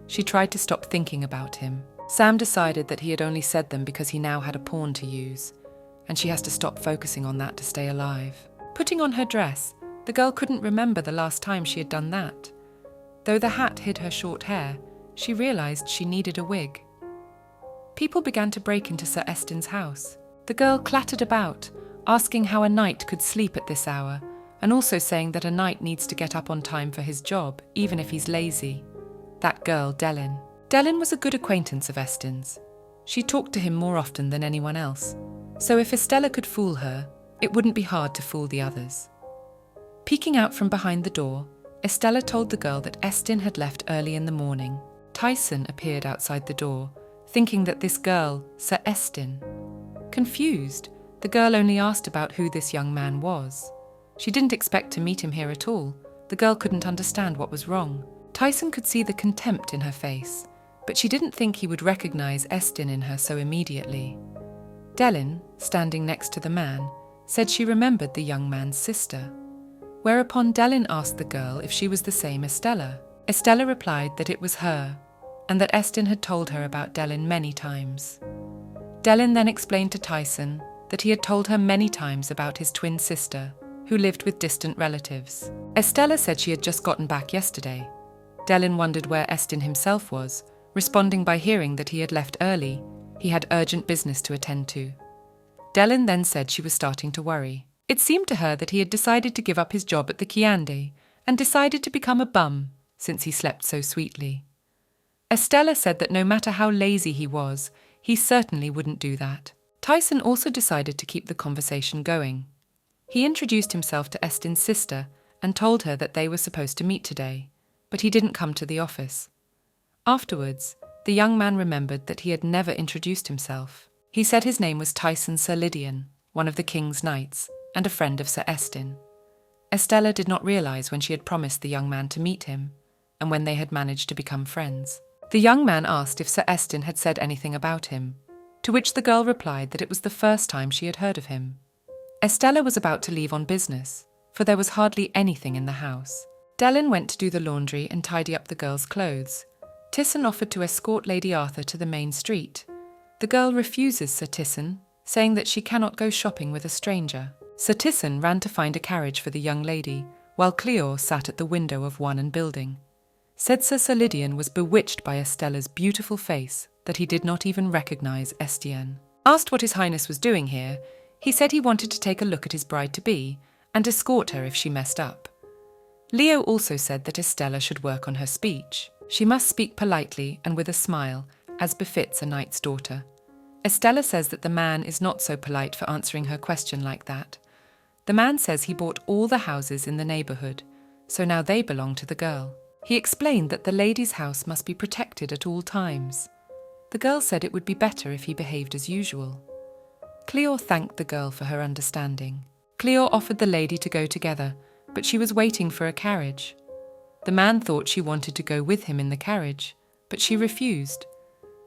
She tried to stop thinking about him. Sam decided that he had only said them because he now had a pawn to use, and she has to stop focusing on that to stay alive. Putting on her dress, the girl couldn't remember the last time she had done that. Though the hat hid her short hair, she realized she needed a wig. People began to break into Sir Estin's house. The girl clattered about, asking how a knight could sleep at this hour, and also saying that a knight needs to get up on time for his job, even if he's lazy. That girl, Delin. Delin was a good acquaintance of Estin's. She talked to him more often than anyone else, so if Estella could fool her, it wouldn't be hard to fool the others. Peeking out from behind the door, Estella told the girl that Estin had left early in the morning. Tisson appeared outside the door, thinking that this girl, Sir Estin. Confused, the girl only asked about who this young man was. She didn't expect to meet him here at all. The girl couldn't understand what was wrong. Tisson could see the contempt in her face, but she didn't think he would recognize Estin in her so immediately. Delin, standing next to the man, said she remembered the young man's sister. Whereupon Delin asked the girl if she was the same Estella. Estella replied that it was her, and that Estin had told her about Delin many times. Delin then explained to Tisson that he had told her many times about his twin sister, who lived with distant relatives. Estella said she had just gotten back yesterday. Delin wondered where Estin himself was, responding by hearing that he had left early. He had urgent business to attend to. Delin then said she was starting to worry. It seemed to her that he had decided to give up his job at the Kiande and decided to become a bum, since he slept so sweetly. Estella said that no matter how lazy he was, he certainly wouldn't do that. Tisson also decided to keep the conversation going. He introduced himself to Estin's sister and told her that they were supposed to meet today, but he didn't come to the office. Afterwards, the young man remembered that he had never introduced himself. He said his name was Tisson Sir Lydian, one of the king's knights, and a friend of Sir Estin. Estella did not realize when she had promised the young man to meet him, and when they had managed to become friends. The young man asked if Sir Estin had said anything about him, to which the girl replied that it was the first time she had heard of him. Estella was about to leave on business, for there was hardly anything in the house. Delin went to do the laundry and tidy up the girl's clothes. Tisson offered to escort Lady Arthur to the main street. The girl refuses Sir Tisson, saying that she cannot go shopping with a stranger. Sir Tisson ran to find a carriage for the young lady, while Cleo sat at the window of one and building. Said Sir Lydian was bewitched by Estella's beautiful face that he did not even recognize Estienne. Asked what His Highness was doing here, he said he wanted to take a look at his bride-to-be and escort her if she messed up. Leo also said that Estella should work on her speech. She must speak politely and with a smile, as befits a knight's daughter. Estella says that the man is not so polite for answering her question like that. The man says he bought all the houses in the neighborhood, so now they belong to the girl. He explained that the lady's house must be protected at all times. The girl said it would be better if he behaved as usual. Cleo thanked the girl for her understanding. Cleo offered the lady to go together, but she was waiting for a carriage. The man thought she wanted to go with him in the carriage, but she refused.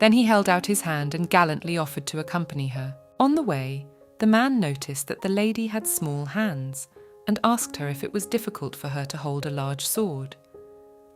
Then he held out his hand and gallantly offered to accompany her. On the way, the man noticed that the lady had small hands and asked her if it was difficult for her to hold a large sword.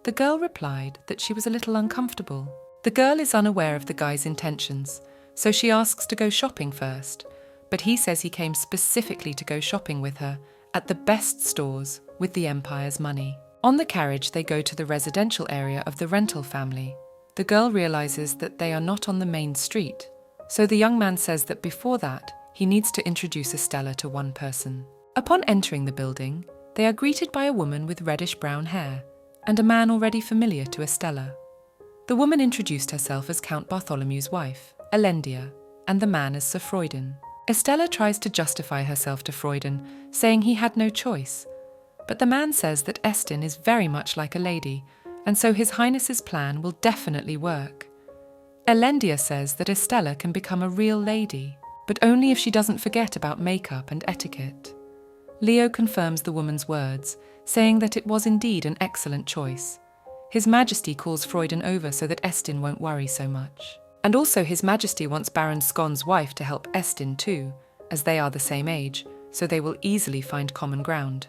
The girl replied that she was a little uncomfortable. The girl is unaware of the guy's intentions, so she asks to go shopping first, but he says he came specifically to go shopping with her at the best stores with the Empire's money. On the carriage, they go to the residential area of the rental family. The girl realizes that they are not on the main street, so the young man says that before that, he needs to introduce Estella to one person. Upon entering the building, they are greeted by a woman with reddish-brown hair and a man already familiar to Estella. The woman introduced herself as Count Bartholomew's wife, Elendia, and the man as Sir Freuden. Estella tries to justify herself to Freuden, saying he had no choice, but the man says that Estin is very much like a lady, and so His Highness's plan will definitely work. Elendia says that Estella can become a real lady, but only if she doesn't forget about makeup and etiquette. Leo confirms the woman's words, saying that it was indeed an excellent choice. His Majesty calls Freuden over so that Estin won't worry so much. And also His Majesty wants Baron Scon's wife to help Estin too, as they are the same age, so they will easily find common ground.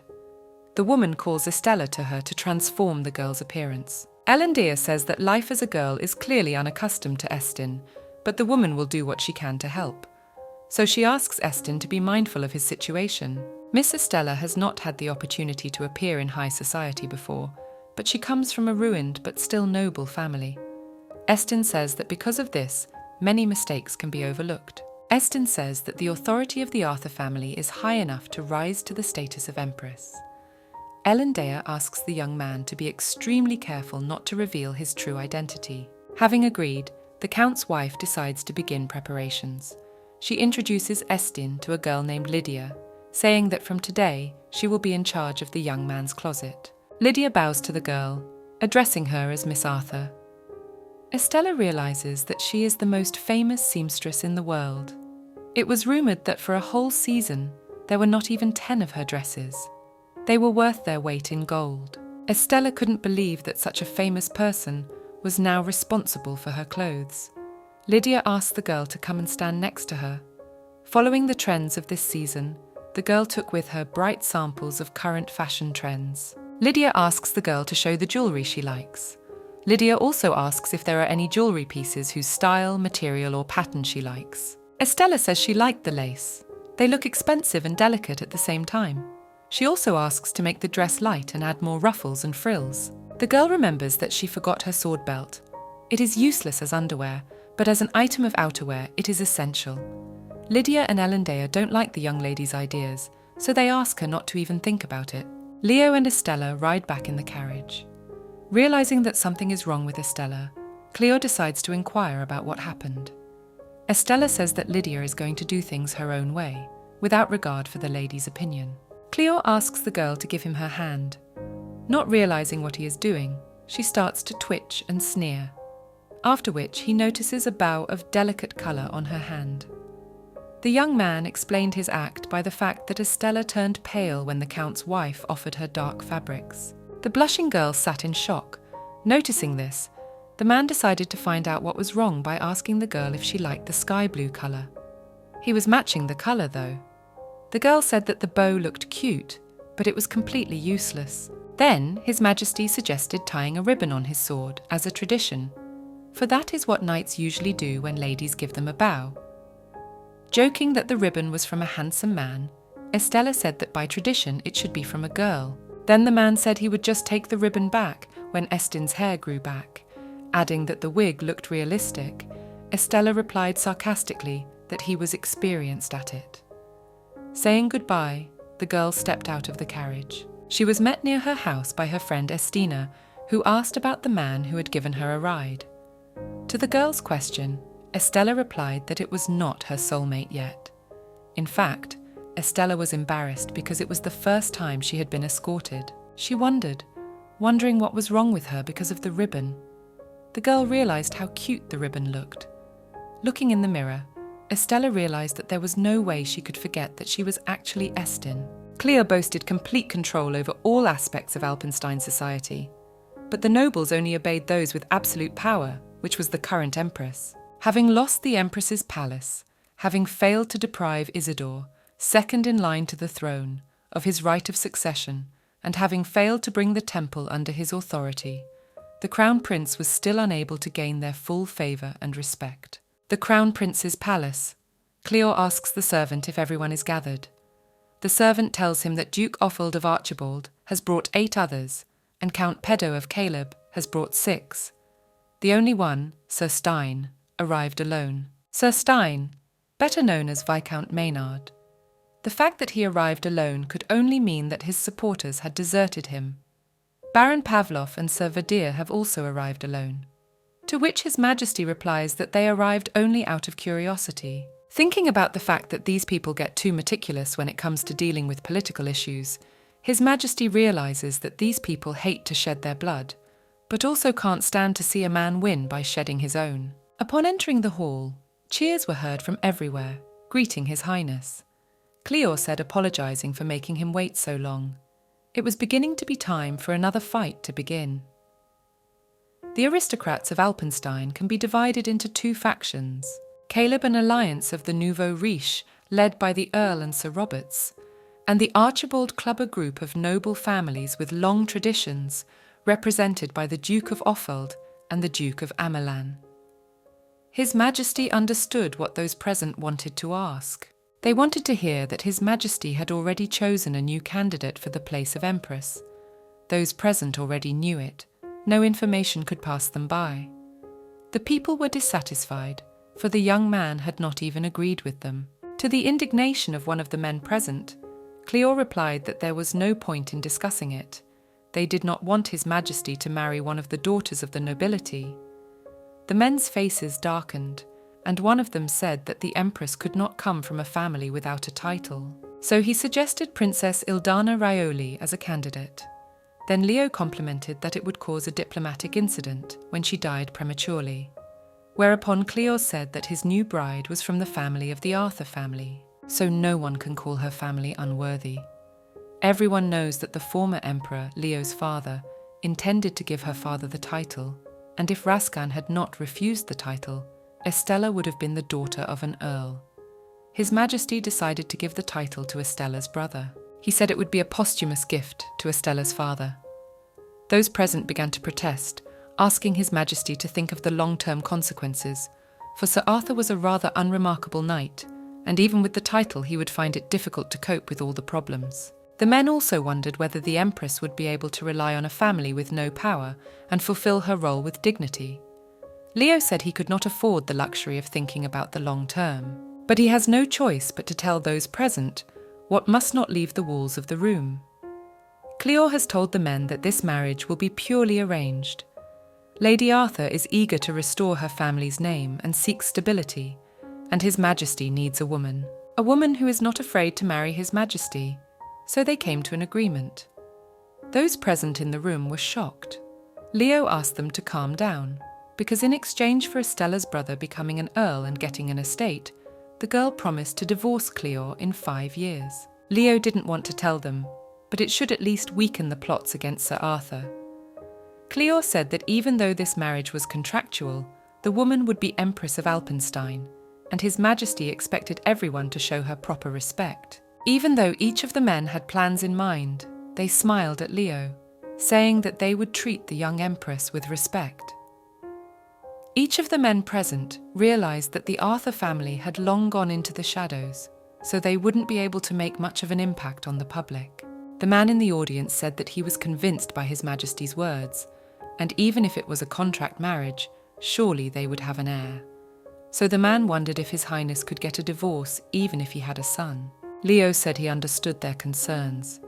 The woman calls Estella to her to transform the girl's appearance. Elendia says that life as a girl is clearly unaccustomed to Estin, but the woman will do what she can to help. So she asks Estin to be mindful of his situation. Miss Estella has not had the opportunity to appear in high society before, but she comes from a ruined but still noble family. Estin says that because of this, many mistakes can be overlooked. Estin says that the authority of the Arthur family is high enough to rise to the status of Empress. Elendia asks the young man to be extremely careful not to reveal his true identity. Having agreed, the Count's wife decides to begin preparations. She introduces Estin to a girl named Lydia, saying that from today she will be in charge of the young man's closet. Lydia bows to the girl, addressing her as Miss Arthur. Estella realizes that she is the most famous seamstress in the world. It was rumored that for a whole season, there were not even 10 of her dresses. They were worth their weight in gold. Estella couldn't believe that such a famous person was now responsible for her clothes. Lydia asked the girl to come and stand next to her. Following the trends of this season, the girl took with her bright samples of current fashion trends. Lydia asks the girl to show the jewelry she likes. Lydia also asks if there are any jewelry pieces whose style, material or pattern she likes. Estella says she liked the lace. They look expensive and delicate at the same time. She also asks to make the dress light and add more ruffles and frills. The girl remembers that she forgot her sword belt. It is useless as underwear, but as an item of outerwear, it is essential. Lydia and Elendia don't like the young lady's ideas, so they ask her not to even think about it. Leo and Estella ride back in the carriage. Realizing that something is wrong with Estella, Cleo decides to inquire about what happened. Estella says that Lydia is going to do things her own way, without regard for the lady's opinion. Cleo asks the girl to give him her hand. Not realizing what he is doing, she starts to twitch and sneer, after which he notices a bow of delicate colour on her hand. The young man explained his act by the fact that Estella turned pale when the Count's wife offered her dark fabrics. The blushing girl sat in shock. Noticing this, the man decided to find out what was wrong by asking the girl if she liked the sky blue colour. He was matching the colour though. The girl said that the bow looked cute, but it was completely useless. Then His Majesty suggested tying a ribbon on his sword as a tradition, for that is what knights usually do when ladies give them a bow. Joking that the ribbon was from a handsome man, Estella said that by tradition it should be from a girl. Then the man said he would just take the ribbon back when Estin's hair grew back. Adding that the wig looked realistic, Estella replied sarcastically that he was experienced at it. Saying goodbye, the girl stepped out of the carriage. She was met near her house by her friend Estina, who asked about the man who had given her a ride. To the girl's question, Estella replied that it was not her soulmate yet. In fact, Estella was embarrassed because it was the first time she had been escorted. She wondering what was wrong with her because of the ribbon. The girl realized how cute the ribbon looked. Looking in the mirror, Estella realized that there was no way she could forget that she was actually Estin. Cleo boasted complete control over all aspects of Alpenstein society, but the nobles only obeyed those with absolute power, which was the current Empress. Having lost the Empress's palace, having failed to deprive Isidore, second in line to the throne, of his right of succession, and having failed to bring the temple under his authority, the Crown Prince was still unable to gain their full favour and respect. The Crown Prince's palace. Cleo asks the servant if everyone is gathered. The servant tells him that Duke Offold of Archibald has brought 8 others, and Count Pedo of Caleb has brought 6. The only one, Sir Stein, arrived alone. Sir Stein, better known as Viscount Maynard. The fact that he arrived alone could only mean that his supporters had deserted him. Baron Pavlov and Sir Vadir have also arrived alone. To which His Majesty replies that they arrived only out of curiosity. Thinking about the fact that these people get too meticulous when it comes to dealing with political issues, His Majesty realizes that these people hate to shed their blood, but also can't stand to see a man win by shedding his own. Upon entering the hall, cheers were heard from everywhere, greeting His Highness. Cleo said, apologizing for making him wait so long. It was beginning to be time for another fight to begin. The aristocrats of Alpenstein can be divided into two factions. Caleb, an alliance of the nouveau riche, led by the Earl and Sir Roberts, and the Archibald Clubber group of noble families with long traditions, represented by the Duke of Offeld and the Duke of Amelan. His Majesty understood what those present wanted to ask. They wanted to hear that His Majesty had already chosen a new candidate for the place of Empress. Those present already knew it. No information could pass them by. The people were dissatisfied, for the young man had not even agreed with them. To the indignation of one of the men present, Cleo replied that there was no point in discussing it. They did not want His Majesty to marry one of the daughters of the nobility. The men's faces darkened, and one of them said that the Empress could not come from a family without a title. So he suggested Princess Ildana Raioli as a candidate. Then Leo complimented that it would cause a diplomatic incident when she died prematurely, whereupon Cleo said that his new bride was from the family of the Arthur family, so no one can call her family unworthy. Everyone knows that the former emperor, Leo's father, intended to give her father the title, and if Raskan had not refused the title, Estella would have been the daughter of an earl. His Majesty decided to give the title to Estella's brother. He said it would be a posthumous gift to Estella's father. Those present began to protest, asking His Majesty to think of the long-term consequences, for Sir Arthur was a rather unremarkable knight, and even with the title he would find it difficult to cope with all the problems. The men also wondered whether the Empress would be able to rely on a family with no power and fulfill her role with dignity. Leo said he could not afford the luxury of thinking about the long term, but he has no choice but to tell those present what must not leave the walls of the room. Cleo has told the men that this marriage will be purely arranged. Lady Arthur is eager to restore her family's name and seek stability, and His Majesty needs a woman who is not afraid to marry His Majesty, so they came to an agreement. Those present in the room were shocked. Leo asked them to calm down, because in exchange for Estella's brother becoming an earl and getting an estate, the girl promised to divorce Cleo in 5 years. Leo didn't want to tell them, but it should at least weaken the plots against Sir Arthur. Cleo said that even though this marriage was contractual, the woman would be Empress of Alpenstein, and His Majesty expected everyone to show her proper respect. Even though each of the men had plans in mind, they smiled at Leo, saying that they would treat the young Empress with respect. Each of the men present realized that the Arthur family had long gone into the shadows, so they wouldn't be able to make much of an impact on the public. The man in the audience said that he was convinced by His Majesty's words, and even if it was a contract marriage, surely they would have an heir. So the man wondered if His Highness could get a divorce even if he had a son. Leo said he understood their concerns,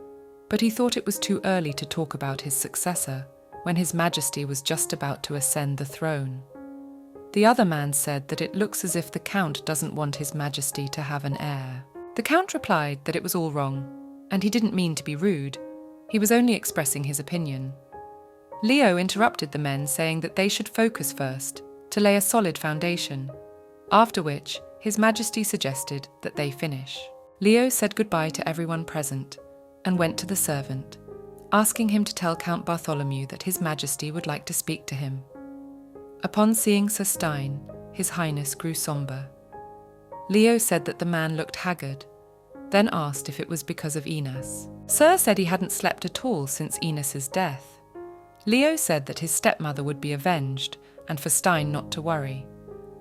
but he thought it was too early to talk about his successor when His Majesty was just about to ascend the throne. The other man said that it looks as if the Count doesn't want His Majesty to have an heir. The Count replied that it was all wrong, and he didn't mean to be rude. He was only expressing his opinion. Leo interrupted the men, saying that they should focus first, to lay a solid foundation, after which His Majesty suggested that they finish. Leo said goodbye to everyone present and went to the servant, asking him to tell Count Bartholomew that His Majesty would like to speak to him. Upon seeing Sir Stein, His Highness grew sombre. Leo said that the man looked haggard, then asked if it was because of Ines. Sir said he hadn't slept at all since Ines's death. Leo said that his stepmother would be avenged, and for Stein not to worry.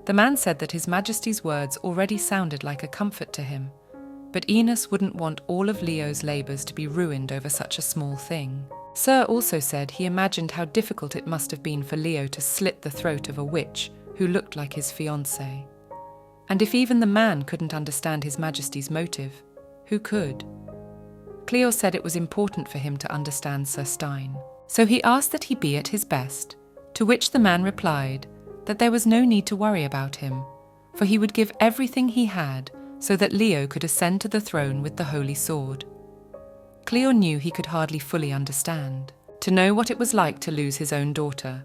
The man said that His Majesty's words already sounded like a comfort to him, but Ines wouldn't want all of Leo's labours to be ruined over such a small thing. Sir also said he imagined how difficult it must have been for Leo to slit the throat of a witch who looked like his fiancée. And if even the man couldn't understand His Majesty's motive, who could? Cleo said it was important for him to understand Sir Stein, so he asked that he be at his best, to which the man replied that there was no need to worry about him, for he would give everything he had so that Leo could ascend to the throne with the holy sword. Cleo knew he could hardly fully understand, to know what it was like to lose his own daughter.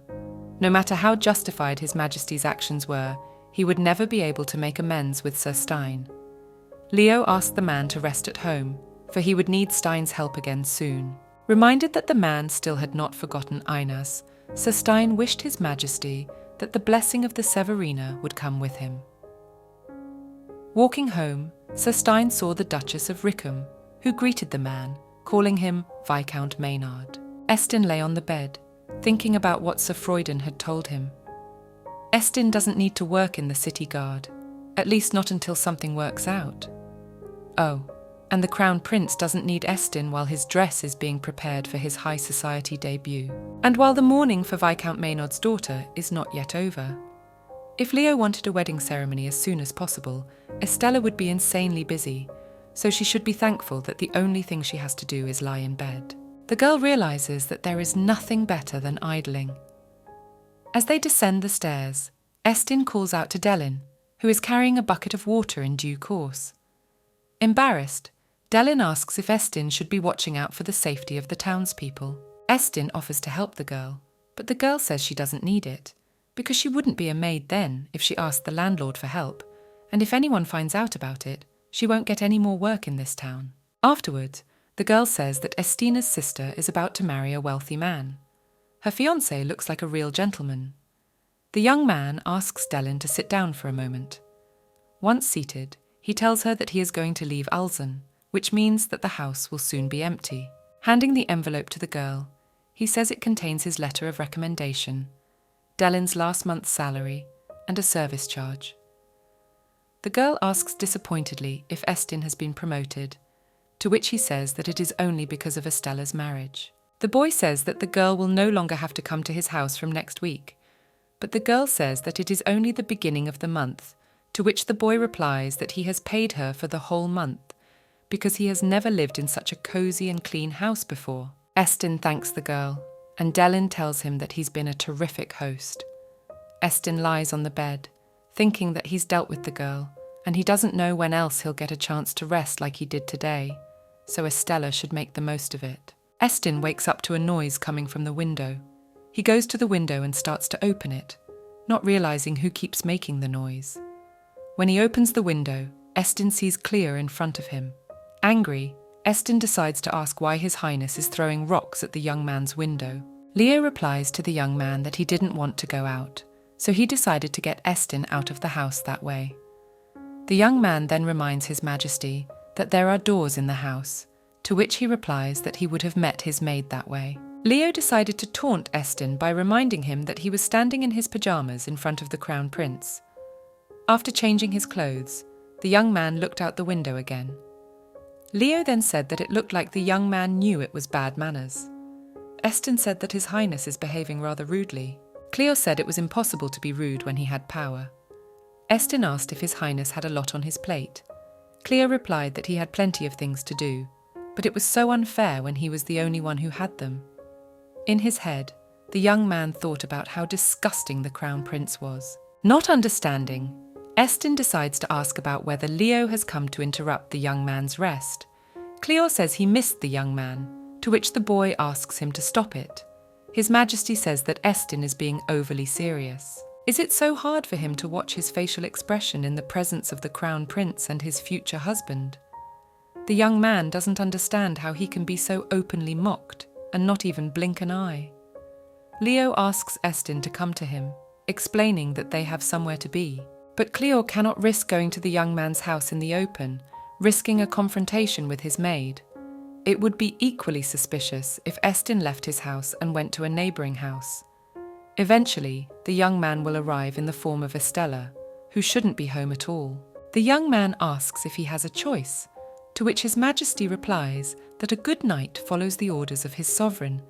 No matter how justified His Majesty's actions were, he would never be able to make amends with Sir Stein. Leo asked the man to rest at home, for he would need Stein's help again soon. Reminded that the man still had not forgotten Einas, Sir Stein wished His Majesty that the blessing of the Severina would come with him. Walking home, Sir Stein saw the Duchess of Rickham, who greeted the man, calling him Viscount Maynard. Estin lay on the bed, thinking about what Sir Freuden had told him. Estin doesn't need to work in the city guard, at least not until something works out. Oh, and the Crown Prince doesn't need Estin while his dress is being prepared for his high society debut, and while the mourning for Viscount Maynard's daughter is not yet over. If Leo wanted a wedding ceremony as soon as possible, Estella would be insanely busy, so she should be thankful that the only thing she has to do is lie in bed. The girl realizes that there is nothing better than idling. As they descend the stairs, Estin calls out to Delin, who is carrying a bucket of water in due course. Embarrassed, Delin asks if Estin should be watching out for the safety of the townspeople. Estin offers to help the girl, but the girl says she doesn't need it, because she wouldn't be a maid then if she asked the landlord for help, and if anyone finds out about it, she won't get any more work in this town. Afterwards, the girl says that Estina's sister is about to marry a wealthy man. Her fiancé looks like a real gentleman. The young man asks Delin to sit down for a moment. Once seated, he tells her that he is going to leave Alzon, which means that the house will soon be empty. Handing the envelope to the girl, he says it contains his letter of recommendation, Delin's last month's salary, and a service charge. The girl asks disappointedly if Estin has been promoted, to which he says that it is only because of Estella's marriage. The boy says that the girl will no longer have to come to his house from next week, but the girl says that it is only the beginning of the month, to which the boy replies that he has paid her for the whole month, because he has never lived in such a cosy and clean house before. Estin thanks the girl, and Delin tells him that he's been a terrific host. Estin lies on the bed, thinking that he's dealt with the girl, and he doesn't know when else he'll get a chance to rest like he did today, so Estella should make the most of it. Estin wakes up to a noise coming from the window. He goes to the window and starts to open it, not realizing who keeps making the noise. When he opens the window, Estin sees Cleo in front of him. Angry, Estin decides to ask why His Highness is throwing rocks at the young man's window. Leo replies to the young man that he didn't want to go out, so he decided to get Estin out of the house that way. The young man then reminds His Majesty that there are doors in the house, to which he replies that he would have met his maid that way. Leo decided to taunt Estin by reminding him that he was standing in his pyjamas in front of the Crown Prince. After changing his clothes, the young man looked out the window again. Leo then said that it looked like the young man knew it was bad manners. Estin said that His Highness is behaving rather rudely. Cleo said it was impossible to be rude when he had power. Estin asked if His Highness had a lot on his plate. Cleo replied that he had plenty of things to do, but it was so unfair when he was the only one who had them. In his head, the young man thought about how disgusting the Crown Prince was. Not understanding, Estin decides to ask about whether Leo has come to interrupt the young man's rest. Cleo says he missed the young man, to which the boy asks him to stop it. His Majesty says that Estin is being overly serious. Is it so hard for him to watch his facial expression in the presence of the Crown Prince and his future husband? The young man doesn't understand how he can be so openly mocked and not even blink an eye. Leo asks Estin to come to him, explaining that they have somewhere to be. But Cleo cannot risk going to the young man's house in the open, risking a confrontation with his maid. It would be equally suspicious if Estin left his house and went to a neighbouring house. Eventually, the young man will arrive in the form of Estella, who shouldn't be home at all. The young man asks if he has a choice, to which His Majesty replies that a good knight follows the orders of his sovereign,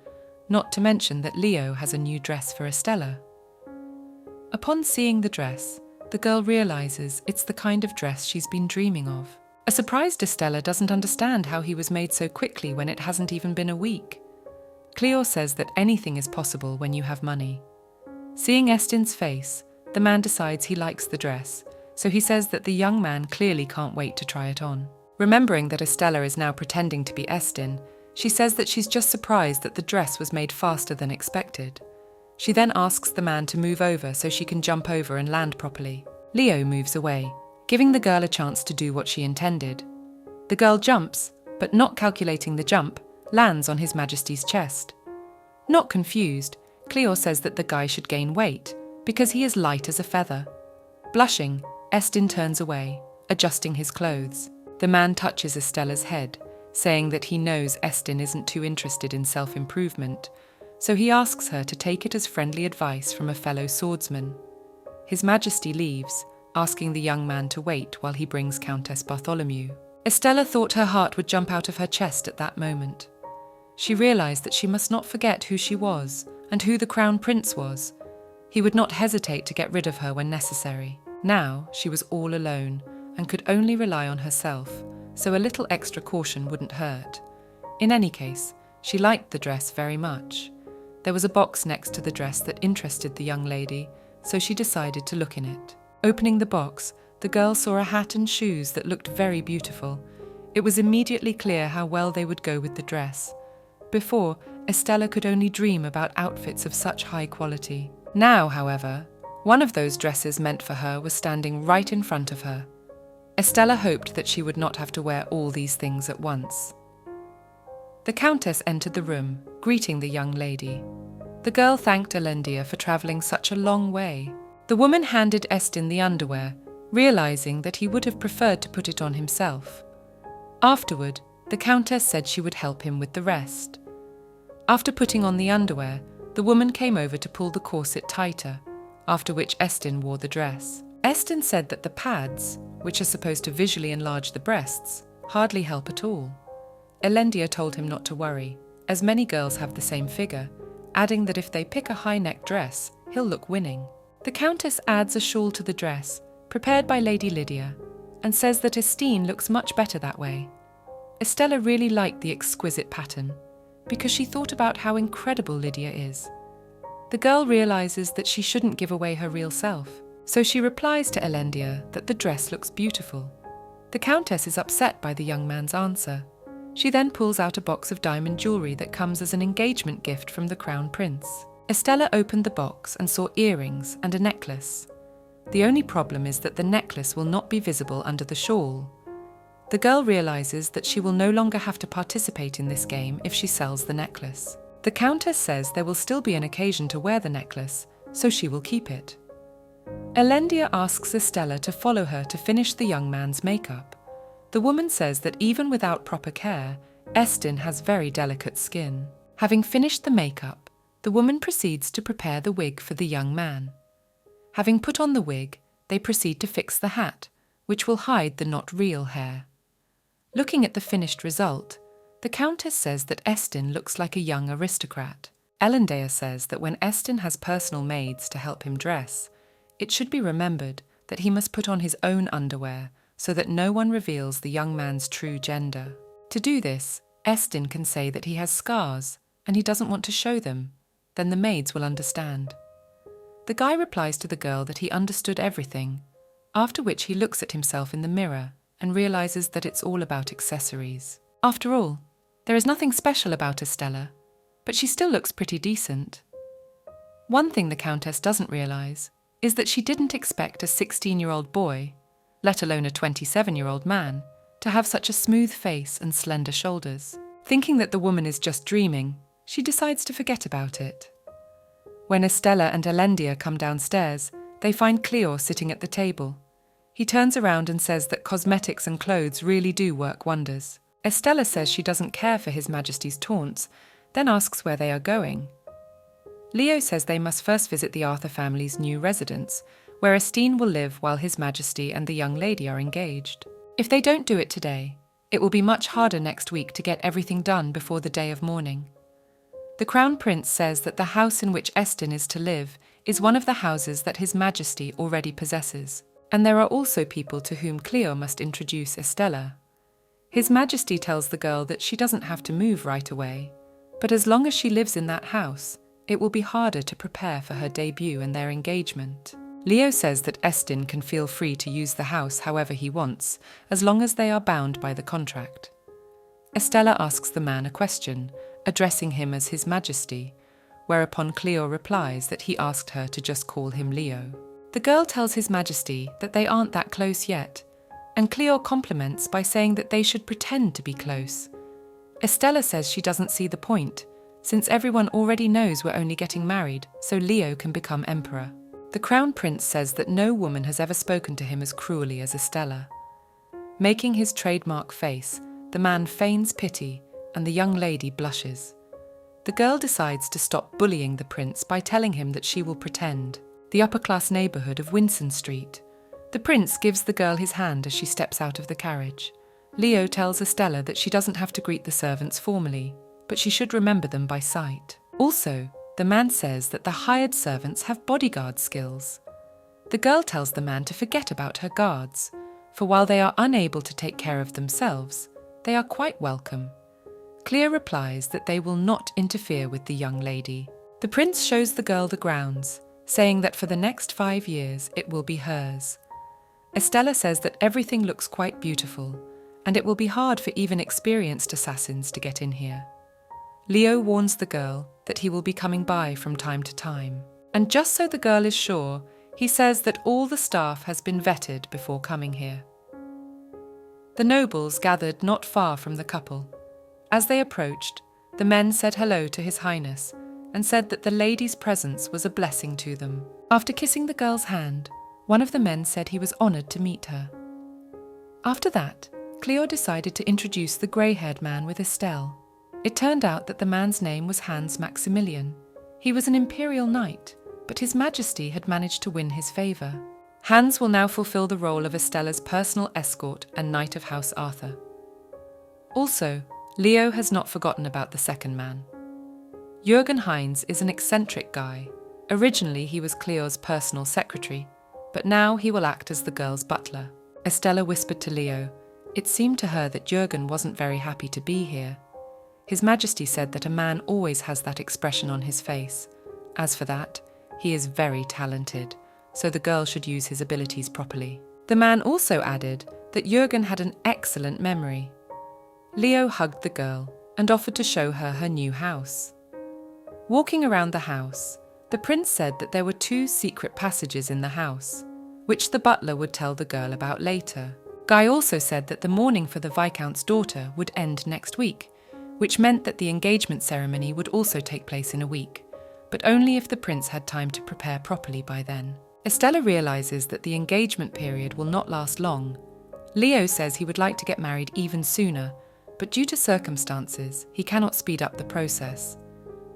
not to mention that Leo has a new dress for Estella. Upon seeing the dress, the girl realizes it's the kind of dress she's been dreaming of. A surprised Estella doesn't understand how he was made so quickly when it hasn't even been a week. Cleo says that anything is possible when you have money. Seeing Estin's face, the man decides he likes the dress, so he says that the young man clearly can't wait to try it on. Remembering that Estella is now pretending to be Estin, she says that she's just surprised that the dress was made faster than expected. She then asks the man to move over so she can jump over and land properly. Leo moves away, giving the girl a chance to do what she intended. The girl jumps, but not calculating the jump, lands on His Majesty's chest. Not confused, Cleo says that the guy should gain weight, because he is light as a feather. Blushing, Estin turns away, adjusting his clothes. The man touches Estella's head, saying that he knows Estin isn't too interested in self-improvement, so he asks her to take it as friendly advice from a fellow swordsman. His Majesty leaves, asking the young man to wait while he brings Countess Bartholomew. Estella thought her heart would jump out of her chest at that moment. She realized that she must not forget who she was and who the Crown Prince was. He would not hesitate to get rid of her when necessary. Now she was all alone and could only rely on herself, so a little extra caution wouldn't hurt. In any case, she liked the dress very much. There was a box next to the dress that interested the young lady, so she decided to look in it. Opening the box, the girl saw a hat and shoes that looked very beautiful. It was immediately clear how well they would go with the dress. Before, Estella could only dream about outfits of such high quality. Now, however, one of those dresses meant for her was standing right in front of her. Estella hoped that she would not have to wear all these things at once. The Countess entered the room, greeting the young lady. The girl thanked Elendia for travelling such a long way. The woman handed Estin the underwear, realising that he would have preferred to put it on himself. Afterward, the Countess said she would help him with the rest. After putting on the underwear, the woman came over to pull the corset tighter, after which Estin wore the dress. Estin said that the pads, which are supposed to visually enlarge the breasts, hardly help at all. Elendia told him not to worry, as many girls have the same figure, adding that if they pick a high-neck dress, he'll look winning. The Countess adds a shawl to the dress, prepared by Lady Lydia, and says that Estine looks much better that way. Estella really liked the exquisite pattern, because she thought about how incredible Lydia is. The girl realizes that she shouldn't give away her real self, so she replies to Elendia that the dress looks beautiful. The Countess is upset by the young man's answer. She then pulls out a box of diamond jewellery that comes as an engagement gift from the Crown Prince. Estella opened the box and saw earrings and a necklace. The only problem is that the necklace will not be visible under the shawl. The girl realizes that she will no longer have to participate in this game if she sells the necklace. The Countess says there will still be an occasion to wear the necklace, so she will keep it. Elendia asks Estella to follow her to finish the young man's makeup. The woman says that even without proper care, Estin has very delicate skin. Having finished the makeup, the woman proceeds to prepare the wig for the young man. Having put on the wig, they proceed to fix the hat, which will hide the not real hair. Looking at the finished result, the Countess says that Estin looks like a young aristocrat. Elendia says that when Estin has personal maids to help him dress, it should be remembered that he must put on his own underwear so that no one reveals the young man's true gender. To do this, Estin can say that he has scars and he doesn't want to show them. Then the maids will understand. The guy replies to the girl that he understood everything, after which he looks at himself in the mirror and realizes that it's all about accessories. After all, there is nothing special about Estella, but she still looks pretty decent. One thing the Countess doesn't realize is that she didn't expect a 16-year-old boy, let alone a 27-year-old man, to have such a smooth face and slender shoulders. Thinking that the woman is just dreaming, she decides to forget about it. When Estella and Elendia come downstairs, they find Cleo sitting at the table. He turns around and says that cosmetics and clothes really do work wonders. Estella says she doesn't care for His Majesty's taunts, then asks where they are going. Leo says they must first visit the Arthur family's new residence, where Estine will live while His Majesty and the young lady are engaged. If they don't do it today, it will be much harder next week to get everything done before the day of mourning. The Crown Prince says that the house in which Estin is to live is one of the houses that His Majesty already possesses, and there are also people to whom Cleo must introduce Estella. His Majesty tells the girl that she doesn't have to move right away, but as long as she lives in that house, it will be harder to prepare for her debut and their engagement. Leo says that Estin can feel free to use the house however he wants, as long as they are bound by the contract. Estella asks the man a question, addressing him as His Majesty, whereupon Cleo replies that he asked her to just call him Leo. The girl tells His Majesty that they aren't that close yet, and Cleo compliments by saying that they should pretend to be close. Estella says she doesn't see the point, since everyone already knows we're only getting married, so Leo can become emperor. The Crown Prince says that no woman has ever spoken to him as cruelly as Estella. Making his trademark face, the man feigns pity, and the young lady blushes. The girl decides to stop bullying the prince by telling him that she will pretend. The upper-class neighborhood of Winson Street. The prince gives the girl his hand as she steps out of the carriage. Leo tells Estella that she doesn't have to greet the servants formally, but she should remember them by sight. Also, the man says that the hired servants have bodyguard skills. The girl tells the man to forget about her guards, for while they are unable to take care of themselves, they are quite welcome. Cleo replies that they will not interfere with the young lady. The prince shows the girl the grounds, saying that for the next 5 years it will be hers. Estella says that everything looks quite beautiful, and it will be hard for even experienced assassins to get in here. Leo warns the girl that he will be coming by from time to time. And just so the girl is sure, he says that all the staff has been vetted before coming here. The nobles gathered not far from the couple. As they approached, the men said hello to His Highness and said that the lady's presence was a blessing to them. After kissing the girl's hand, one of the men said he was honored to meet her. After that, Cleo decided to introduce the grey-haired man with Estelle. It turned out that the man's name was Hans Maximilian. He was an imperial knight, but His Majesty had managed to win his favour. Hans will now fulfill the role of Estella's personal escort and Knight of House Arthur. Also, Leo has not forgotten about the second man. Jürgen Heinz is an eccentric guy. Originally he was Cleo's personal secretary, but now he will act as the girl's butler. Estella whispered to Leo. It seemed to her that Jürgen wasn't very happy to be here. His Majesty said that a man always has that expression on his face. As for that, he is very talented, so the girl should use his abilities properly. The man also added that Jürgen had an excellent memory. Leo hugged the girl and offered to show her her new house. Walking around the house, the prince said that there were 2 secret passages in the house, which the butler would tell the girl about later. Guy also said that the mourning for the Viscount's daughter would end next week, which meant that the engagement ceremony would also take place in a week, but only if the prince had time to prepare properly by then. Estella realizes that the engagement period will not last long. Leo says he would like to get married even sooner, but due to circumstances, he cannot speed up the process.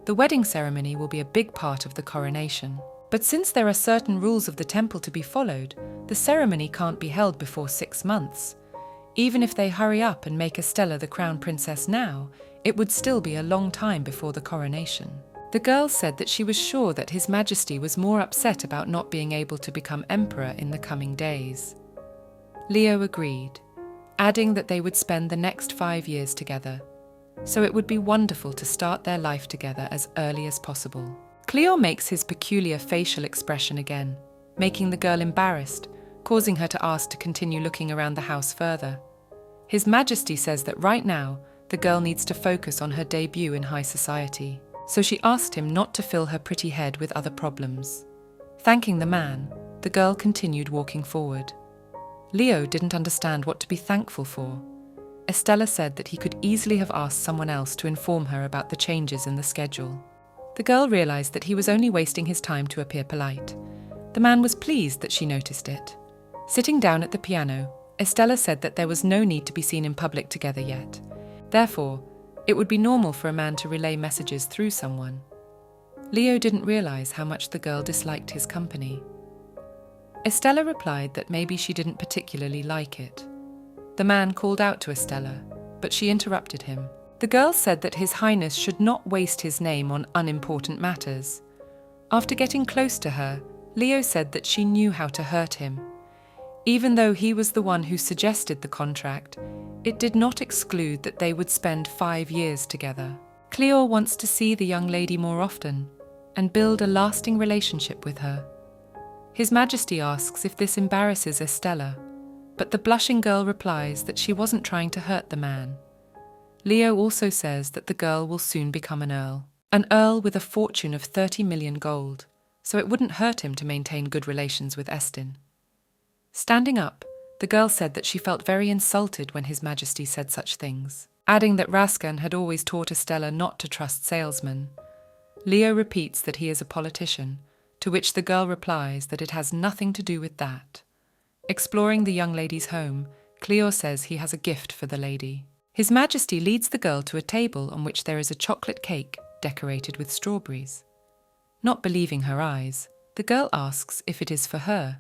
The wedding ceremony will be a big part of the coronation. But since there are certain rules of the temple to be followed, the ceremony can't be held before 6 months. Even if they hurry up and make Estella the crown princess now, it would still be a long time before the coronation. The girl said that she was sure that His Majesty was more upset about not being able to become emperor in the coming days. Leo agreed, adding that they would spend the next 5 years together, so it would be wonderful to start their life together as early as possible. Cleo makes his peculiar facial expression again, making the girl embarrassed, causing her to ask to continue looking around the house further. His Majesty says that right now, the girl needs to focus on her debut in high society, so she asked him not to fill her pretty head with other problems. Thanking the man, the girl continued walking forward. Leo didn't understand what to be thankful for. Estella said that he could easily have asked someone else to inform her about the changes in the schedule. The girl realized that he was only wasting his time to appear polite. The man was pleased that she noticed it. Sitting down at the piano, Estella said that there was no need to be seen in public together yet. Therefore, it would be normal for a man to relay messages through someone. Leo didn't realize how much the girl disliked his company. Estella replied that maybe she didn't particularly like it. The man called out to Estella, but she interrupted him. The girl said that His Highness should not waste his name on unimportant matters. After getting close to her, Leo said that she knew how to hurt him. Even though he was the one who suggested the contract, it did not exclude that they would spend 5 years together. Cleo wants to see the young lady more often and build a lasting relationship with her. His Majesty asks if this embarrasses Estella, but the blushing girl replies that she wasn't trying to hurt the man. Leo also says that the girl will soon become an earl. an earl with a fortune of 30 million gold, so it wouldn't hurt him to maintain good relations with Estin. Standing up, the girl said that she felt very insulted when His Majesty said such things, adding that Raskan had always taught Estella not to trust salesmen. Leo repeats that he is a politician, to which the girl replies that it has nothing to do with that. Exploring the young lady's home, Cleo says he has a gift for the lady. His Majesty leads the girl to a table on which there is a chocolate cake decorated with strawberries. Not believing her eyes, the girl asks if it is for her.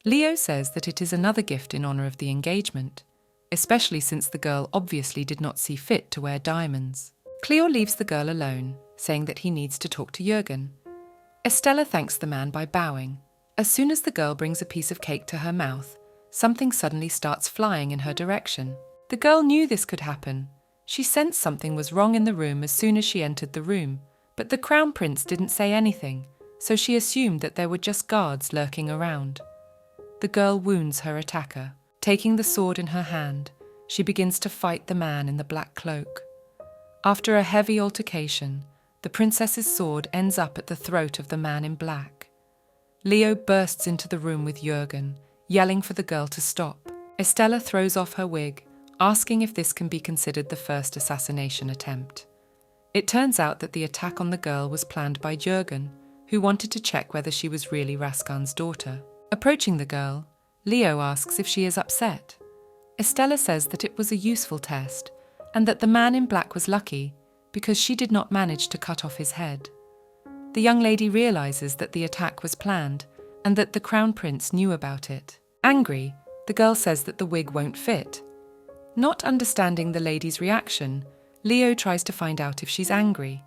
Leo says that it is another gift in honor of the engagement, especially since the girl obviously did not see fit to wear diamonds. Cleo leaves the girl alone, saying that he needs to talk to Jürgen. Estella thanks the man by bowing. As soon as the girl brings a piece of cake to her mouth, something suddenly starts flying in her direction. The girl knew this could happen. She sensed something was wrong in the room as soon as she entered the room, but the Crown Prince didn't say anything, so she assumed that there were just guards lurking around. The girl wounds her attacker. Taking the sword in her hand, she begins to fight the man in the black cloak. After a heavy altercation, the princess's sword ends up at the throat of the man in black. Leo bursts into the room with Jürgen, yelling for the girl to stop. Estella throws off her wig, asking if this can be considered the first assassination attempt. It turns out that the attack on the girl was planned by Jürgen, who wanted to check whether she was really Raskan's daughter. Approaching the girl, Leo asks if she is upset. Estella says that it was a useful test, and that the man in black was lucky because she did not manage to cut off his head. The young lady realizes that the attack was planned and that the Crown Prince knew about it. Angry, the girl says that the wig won't fit. Not understanding the lady's reaction, Leo tries to find out if she's angry.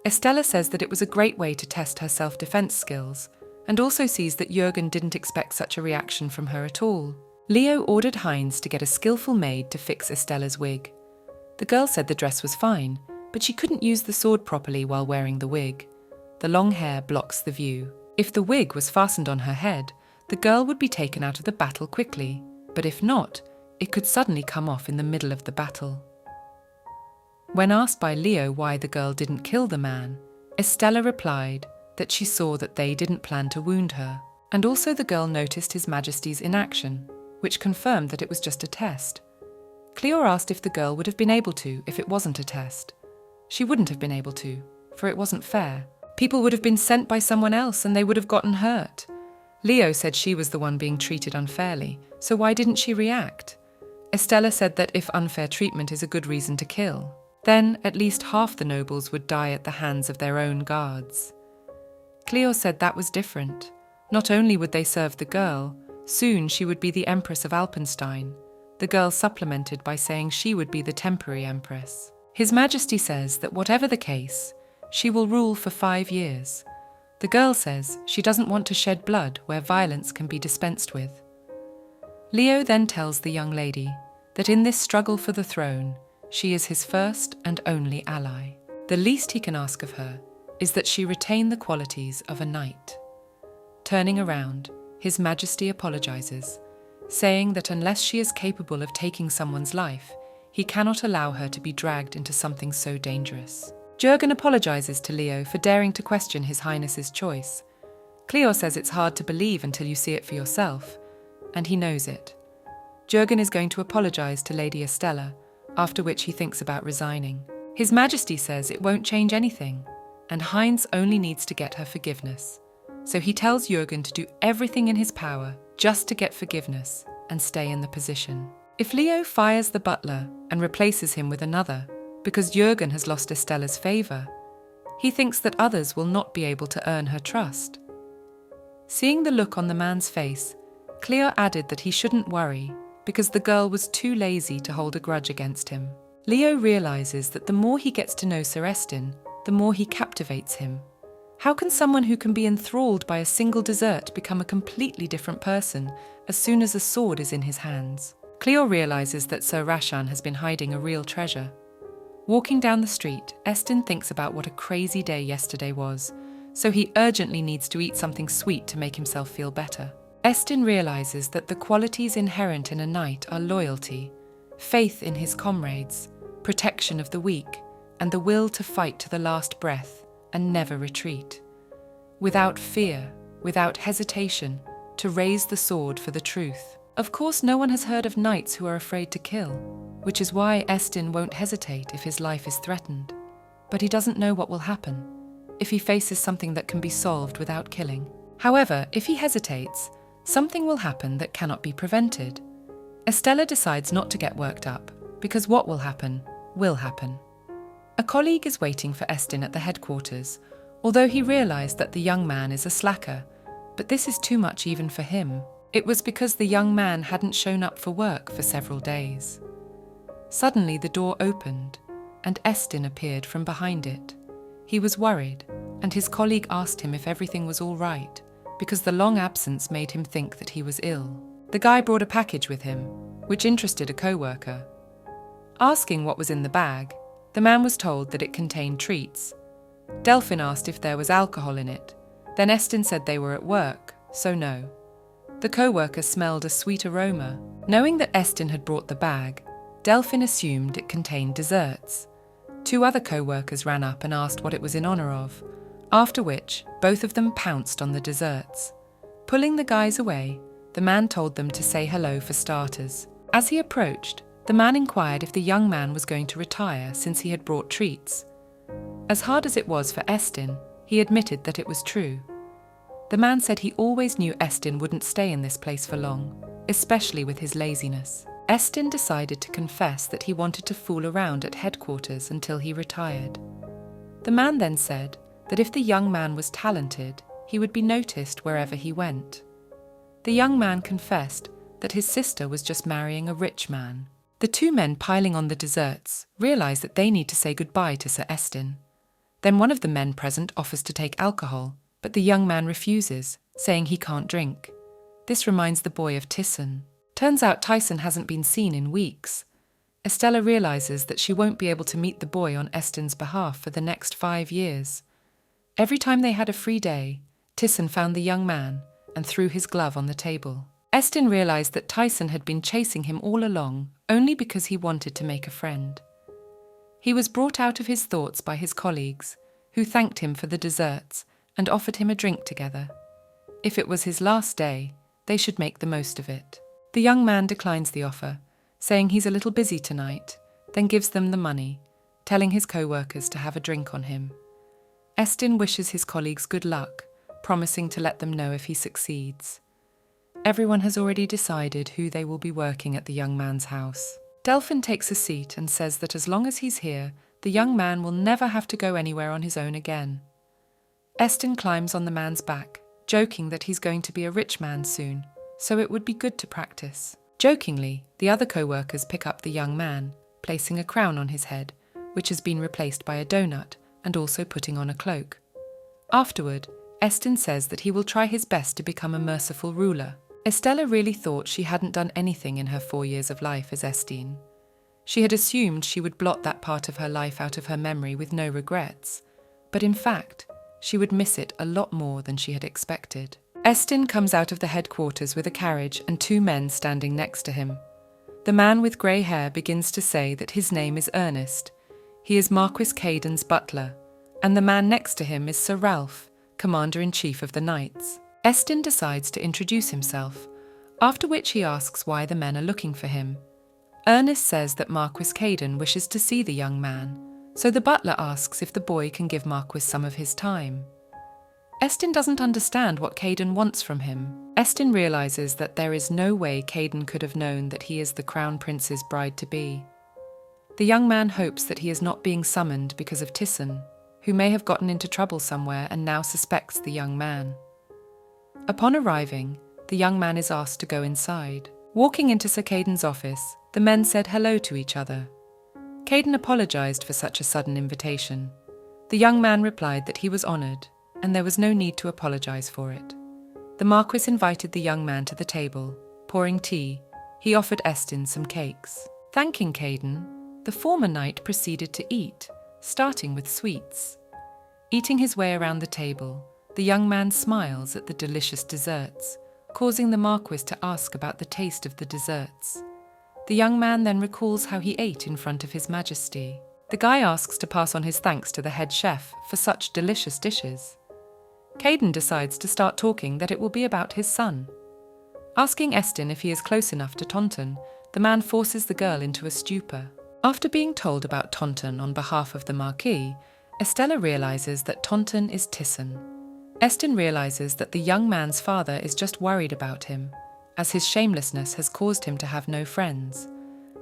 Estella says that it was a great way to test her self-defense skills, and also sees that Jürgen didn't expect such a reaction from her at all. Leo ordered Heinz to get a skillful maid to fix Estella's wig. The girl said the dress was fine, but she couldn't use the sword properly while wearing the wig. The long hair blocks the view. If the wig was fastened on her head, the girl would be taken out of the battle quickly, but if not, it could suddenly come off in the middle of the battle. When asked by Leo why the girl didn't kill the man, Estella replied that she saw that they didn't plan to wound her, and also the girl noticed His Majesty's inaction, which confirmed that it was just a test. Cleo asked if the girl would have been able to if it wasn't a test. She wouldn't have been able to, for it wasn't fair. People would have been sent by someone else and they would have gotten hurt. Leo said she was the one being treated unfairly, so why didn't she react? Estella said that if unfair treatment is a good reason to kill, then at least half the nobles would die at the hands of their own guards. Cleo said that was different. Not only would they serve the girl, soon she would be the Empress of Alpenstein. The girl supplemented by saying she would be the temporary Empress. His Majesty says that whatever the case, she will rule for 5 years. The girl says she doesn't want to shed blood where violence can be dispensed with. Leo then tells the young lady that in this struggle for the throne, she is his first and only ally. The least he can ask of her is that she retain the qualities of a knight. Turning around, His Majesty apologizes, saying that unless she is capable of taking someone's life, he cannot allow her to be dragged into something so dangerous. Jürgen apologizes to Leo for daring to question His Highness's choice. Cleo says it's hard to believe until you see it for yourself, and he knows it. Jürgen is going to apologize to Lady Estella, after which he thinks about resigning. His Majesty says it won't change anything, and Heinz only needs to get her forgiveness. So he tells Jürgen to do everything in his power just to get forgiveness and stay in the position. If Leo fires the butler and replaces him with another, because Jürgen has lost Estella's favor, he thinks that others will not be able to earn her trust. Seeing the look on the man's face, Cleo added that he shouldn't worry because the girl was too lazy to hold a grudge against him. Leo realizes that the more he gets to know Sir Estin, the more he captivates him. How can someone who can be enthralled by a single dessert become a completely different person as soon as a sword is in his hands? Cleo realizes that Sir Rashan has been hiding a real treasure. Walking down the street, Estin thinks about what a crazy day yesterday was, so he urgently needs to eat something sweet to make himself feel better. Estin realizes that the qualities inherent in a knight are loyalty, faith in his comrades, protection of the weak, and the will to fight to the last breath and never retreat. Without fear, without hesitation, to raise the sword for the truth. Of course, no one has heard of knights who are afraid to kill, which is why Estelle won't hesitate if his life is threatened. But he doesn't know what will happen if he faces something that can be solved without killing. However, if he hesitates, something will happen that cannot be prevented. Estella decides not to get worked up, because what will happen, will happen. A colleague is waiting for Estelle at the headquarters, although he realized that the young man is a slacker, but this is too much even for him. It was because the young man hadn't shown up for work for several days. Suddenly the door opened, and Estelle appeared from behind it. He was worried, and his colleague asked him if everything was all right, because the long absence made him think that he was ill. The guy brought a package with him, which interested a co-worker. Asking what was in the bag, the man was told that it contained treats. Delphine asked if there was alcohol in it. Then Estelle said they were at work, so no. The co-worker smelled a sweet aroma. Knowing that Estelle had brought the bag, Delphine assumed it contained desserts. Two other co-workers ran up and asked what it was in honor of, after which both of them pounced on the desserts. Pulling the guys away, the man told them to say hello for starters. As he approached, the man inquired if the young man was going to retire since he had brought treats. As hard as it was for Estelle, he admitted that it was true. The man said he always knew Estelle wouldn't stay in this place for long, especially with his laziness. Estelle decided to confess that he wanted to fool around at headquarters until he retired. The man then said that if the young man was talented, he would be noticed wherever he went. The young man confessed that his sister was just marrying a rich man. The two men piling on the desserts realize that they need to say goodbye to Sir Estelle. Then one of the men present offers to take alcohol, but the young man refuses, saying he can't drink. This reminds the boy of Tisson. Turns out Tisson hasn't been seen in weeks. Estella realizes that she won't be able to meet the boy on Estelle's behalf for the next 5 years. Every time they had a free day, Tisson found the young man and threw his glove on the table. Estelle realized that Tisson had been chasing him all along only because he wanted to make a friend. He was brought out of his thoughts by his colleagues, who thanked him for the desserts and offered him a drink together. If it was his last day, they should make the most of it. The young man declines the offer, saying he's a little busy tonight, then gives them the money, telling his co-workers to have a drink on him. Estelle wishes his colleagues good luck, promising to let them know if he succeeds. Everyone has already decided who they will be working at the young man's house. Delphine takes a seat and says that as long as he's here, the young man will never have to go anywhere on his own again. Estelle climbs on the man's back, joking that he's going to be a rich man soon, so it would be good to practice. Jokingly, the other co-workers pick up the young man, placing a crown on his head, which has been replaced by a donut, and also putting on a cloak. Afterward, Estelle says that he will try his best to become a merciful ruler. Estella really thought she hadn't done anything in her 4 years of life as Estelle. She had assumed she would blot that part of her life out of her memory with no regrets, but in fact, she would miss it a lot more than she had expected. Estelle comes out of the headquarters with a carriage and 2 men standing next to him. The man with grey hair begins to say that his name is Ernest. He is Marquis Caden's butler, and the man next to him is Sir Ralph, Commander-in-Chief of the Knights. Estelle decides to introduce himself, after which he asks why the men are looking for him. Ernest says that Marquis Caden wishes to see the young man, so the butler asks if the boy can give Marquis some of his time. Estelle doesn't understand what Caden wants from him. Estelle realizes that there is no way Caden could have known that he is the Crown Prince's bride-to-be. The young man hopes that he is not being summoned because of Tisson, who may have gotten into trouble somewhere and now suspects the young man. Upon arriving, the young man is asked to go inside. Walking into Sir Caden's office, the men said hello to each other. Caden apologized for such a sudden invitation. The young man replied that he was honored, and there was no need to apologize for it. The Marquis invited the young man to the table. Pouring tea, he offered Estelle some cakes. Thanking Caden, the former knight proceeded to eat, starting with sweets. Eating his way around the table, the young man smiles at the delicious desserts, causing the Marquis to ask about the taste of the desserts. The young man then recalls how he ate in front of His Majesty. The guy asks to pass on his thanks to the head chef for such delicious dishes. Caden decides to start talking that it will be about his son. Asking Estin if he is close enough to Tonton, the man forces the girl into a stupor. After being told about Tonton on behalf of the Marquis, Estella realizes that Tonton is Tisson. Estin realizes that the young man's father is just worried about him, as his shamelessness has caused him to have no friends.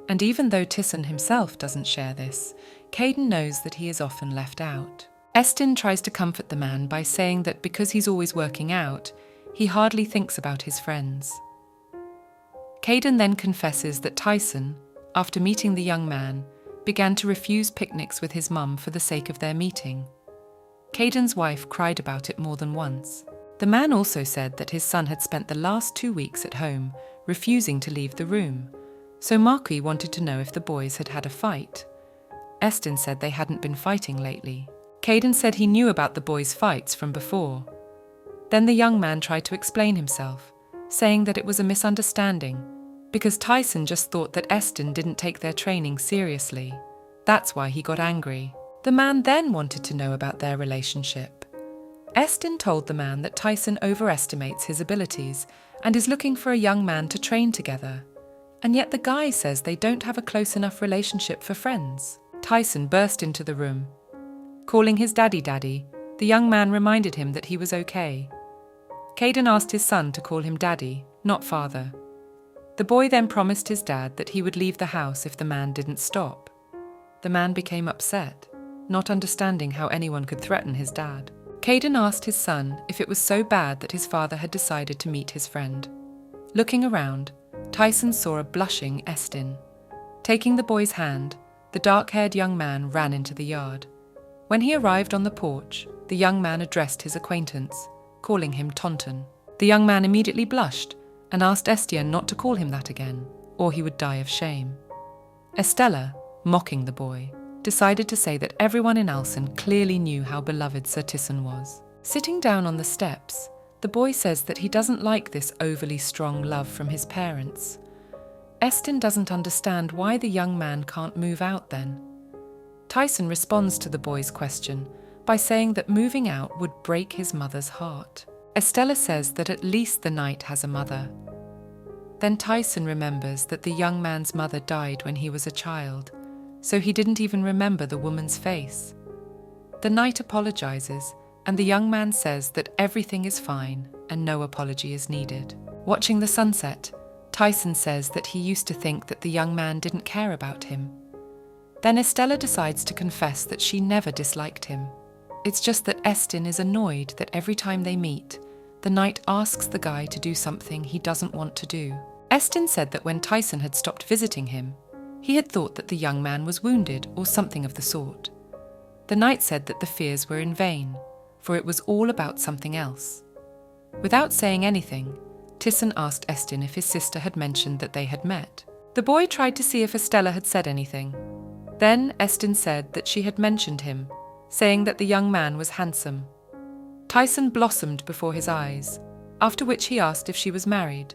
And even though Tisson himself doesn't share this, Caden knows that he is often left out. Estin tries to comfort the man by saying that because he's always working out, he hardly thinks about his friends. Caden then confesses that Tisson, after meeting the young man, began to refuse picnics with his mum for the sake of their meeting. Caden's wife cried about it more than once. The man also said that his son had spent the last 2 weeks at home, refusing to leave the room, so Marquis wanted to know if the boys had had a fight. Estin said they hadn't been fighting lately. Caden said he knew about the boys' fights from before. Then the young man tried to explain himself, saying that it was a misunderstanding, because Tisson just thought that Estin didn't take their training seriously. That's why he got angry. The man then wanted to know about their relationship. Estin told the man that Tisson overestimates his abilities and is looking for a young man to train together. And yet the guy says they don't have a close enough relationship for friends. Tisson burst into the room. Calling his daddy, the young man reminded him that he was okay. Caden asked his son to call him daddy, not father. The boy then promised his dad that he would leave the house if the man didn't stop. The man became upset, not understanding how anyone could threaten his dad. Caden asked his son if it was so bad that his father had decided to meet his friend. Looking around, Tisson saw a blushing Estin. Taking the boy's hand, the dark-haired young man ran into the yard. When he arrived on the porch, the young man addressed his acquaintance, calling him Tonton. The young man immediately blushed and asked Estella not to call him that again, or he would die of shame. Estella, mocking the boy, decided to say that everyone in Alson clearly knew how beloved Sir Tisson was. Sitting down on the steps, the boy says that he doesn't like this overly strong love from his parents. Estin doesn't understand why the young man can't move out then. Tisson responds to the boy's question by saying that moving out would break his mother's heart. Estella says that at least the knight has a mother. Then Tisson remembers that the young man's mother died when he was a child, so he didn't even remember the woman's face. The knight apologizes, and the young man says that everything is fine and no apology is needed. Watching the sunset, Tisson says that he used to think that the young man didn't care about him. Then Estella decides to confess that she never disliked him. It's just that Estin is annoyed that every time they meet, the knight asks the guy to do something he doesn't want to do. Estin said that when Tisson had stopped visiting him, he had thought that the young man was wounded or something of the sort. The knight said that the fears were in vain, for it was all about something else. Without saying anything, Tisson asked Estin if his sister had mentioned that they had met. The boy tried to see if Estella had said anything. Then Estin said that she had mentioned him, saying that the young man was handsome. Tisson blossomed before his eyes, after which he asked if she was married,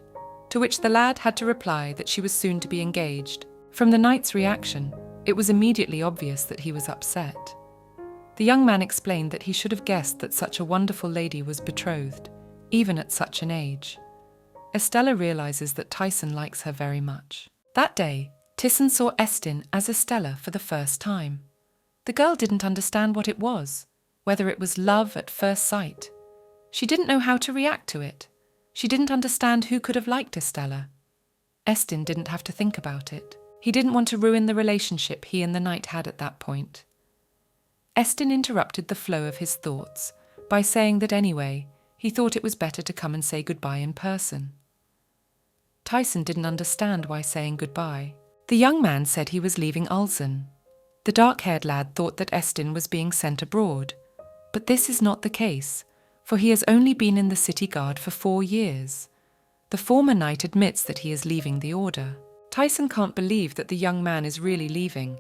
to which the lad had to reply that she was soon to be engaged. From the knight's reaction, it was immediately obvious that he was upset. The young man explained that he should have guessed that such a wonderful lady was betrothed, even at such an age. Estella realizes that Tisson likes her very much. That day, Tisson saw Estin as Estella for the first time. The girl didn't understand what it was, whether it was love at first sight. She didn't know how to react to it. She didn't understand who could have liked Estella. Estin didn't have to think about it. He didn't want to ruin the relationship he and the knight had at that point. Estin interrupted the flow of his thoughts by saying that anyway, he thought it was better to come and say goodbye in person. Tisson didn't understand why saying goodbye. The young man said he was leaving Alson. The dark-haired lad thought that Estin was being sent abroad, but this is not the case, for he has only been in the city guard for 4 years. The former knight admits that he is leaving the order. Tisson can't believe that the young man is really leaving.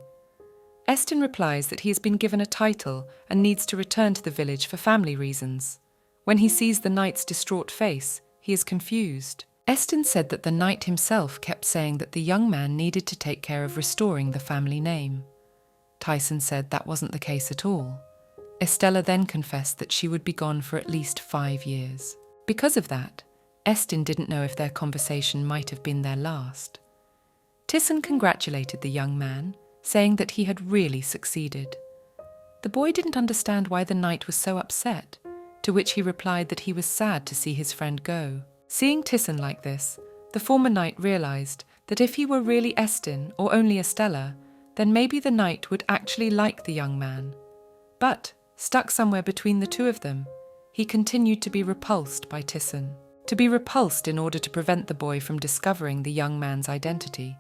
Estin replies that he has been given a title and needs to return to the village for family reasons. When he sees the knight's distraught face, he is confused. Estin said that the knight himself kept saying that the young man needed to take care of restoring the family name. Tisson said that wasn't the case at all. Estella then confessed that she would be gone for at least 5 years. Because of that, Estin didn't know if their conversation might have been their last. Tisson congratulated the young man, saying that he had really succeeded. The boy didn't understand why the knight was so upset, to which he replied that he was sad to see his friend go. Seeing Tisson like this, the former knight realized that if he were really Estin or only Estella, then maybe the knight would actually like the young man. But, stuck somewhere between the two of them, he continued to be repulsed by Tisson. To be repulsed in order to prevent the boy from discovering the young man's identity.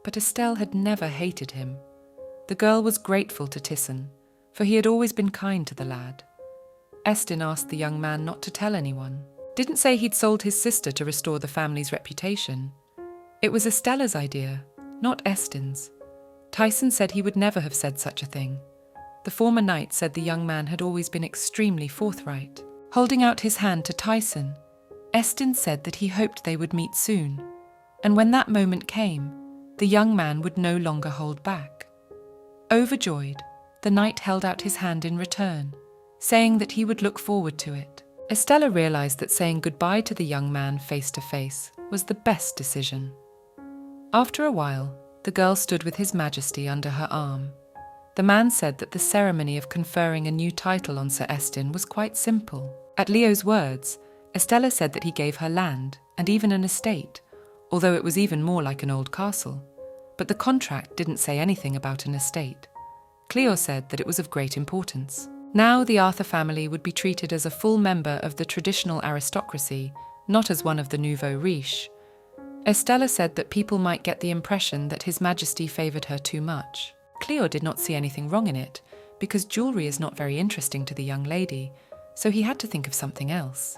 But Estelle had never hated him. The girl was grateful to Tisson, for he had always been kind to the lad. Estin asked the young man not to tell anyone. Didn't say he'd sold his sister to restore the family's reputation. It was Estella's idea, not Estin's. Tisson said he would never have said such a thing. The former knight said the young man had always been extremely forthright. Holding out his hand to Tisson, Estin said that he hoped they would meet soon, and when that moment came, the young man would no longer hold back. Overjoyed, the knight held out his hand in return, saying that he would look forward to it. Estella realized that saying goodbye to the young man face to face was the best decision. After a while, the girl stood with His Majesty under her arm. The man said that the ceremony of conferring a new title on Sir Estin was quite simple. At Leo's words, Estella said that he gave her land and even an estate, although it was even more like an old castle. But the contract didn't say anything about an estate. Cleo said that it was of great importance. Now the Arthur family would be treated as a full member of the traditional aristocracy, not as one of the nouveau riche. Estella said that people might get the impression that His Majesty favoured her too much. Cleo did not see anything wrong in it, because jewellery is not very interesting to the young lady, so he had to think of something else.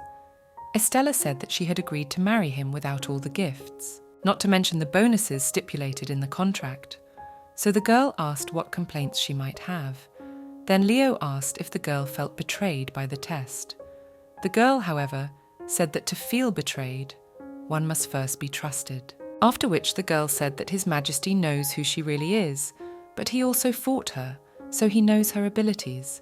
Estella said that she had agreed to marry him without all the gifts, not to mention the bonuses stipulated in the contract. So the girl asked what complaints she might have. Then Leo asked if the girl felt betrayed by the test. The girl, however, said that to feel betrayed, one must first be trusted. After which the girl said that His Majesty knows who she really is, but he also fought her, so he knows her abilities.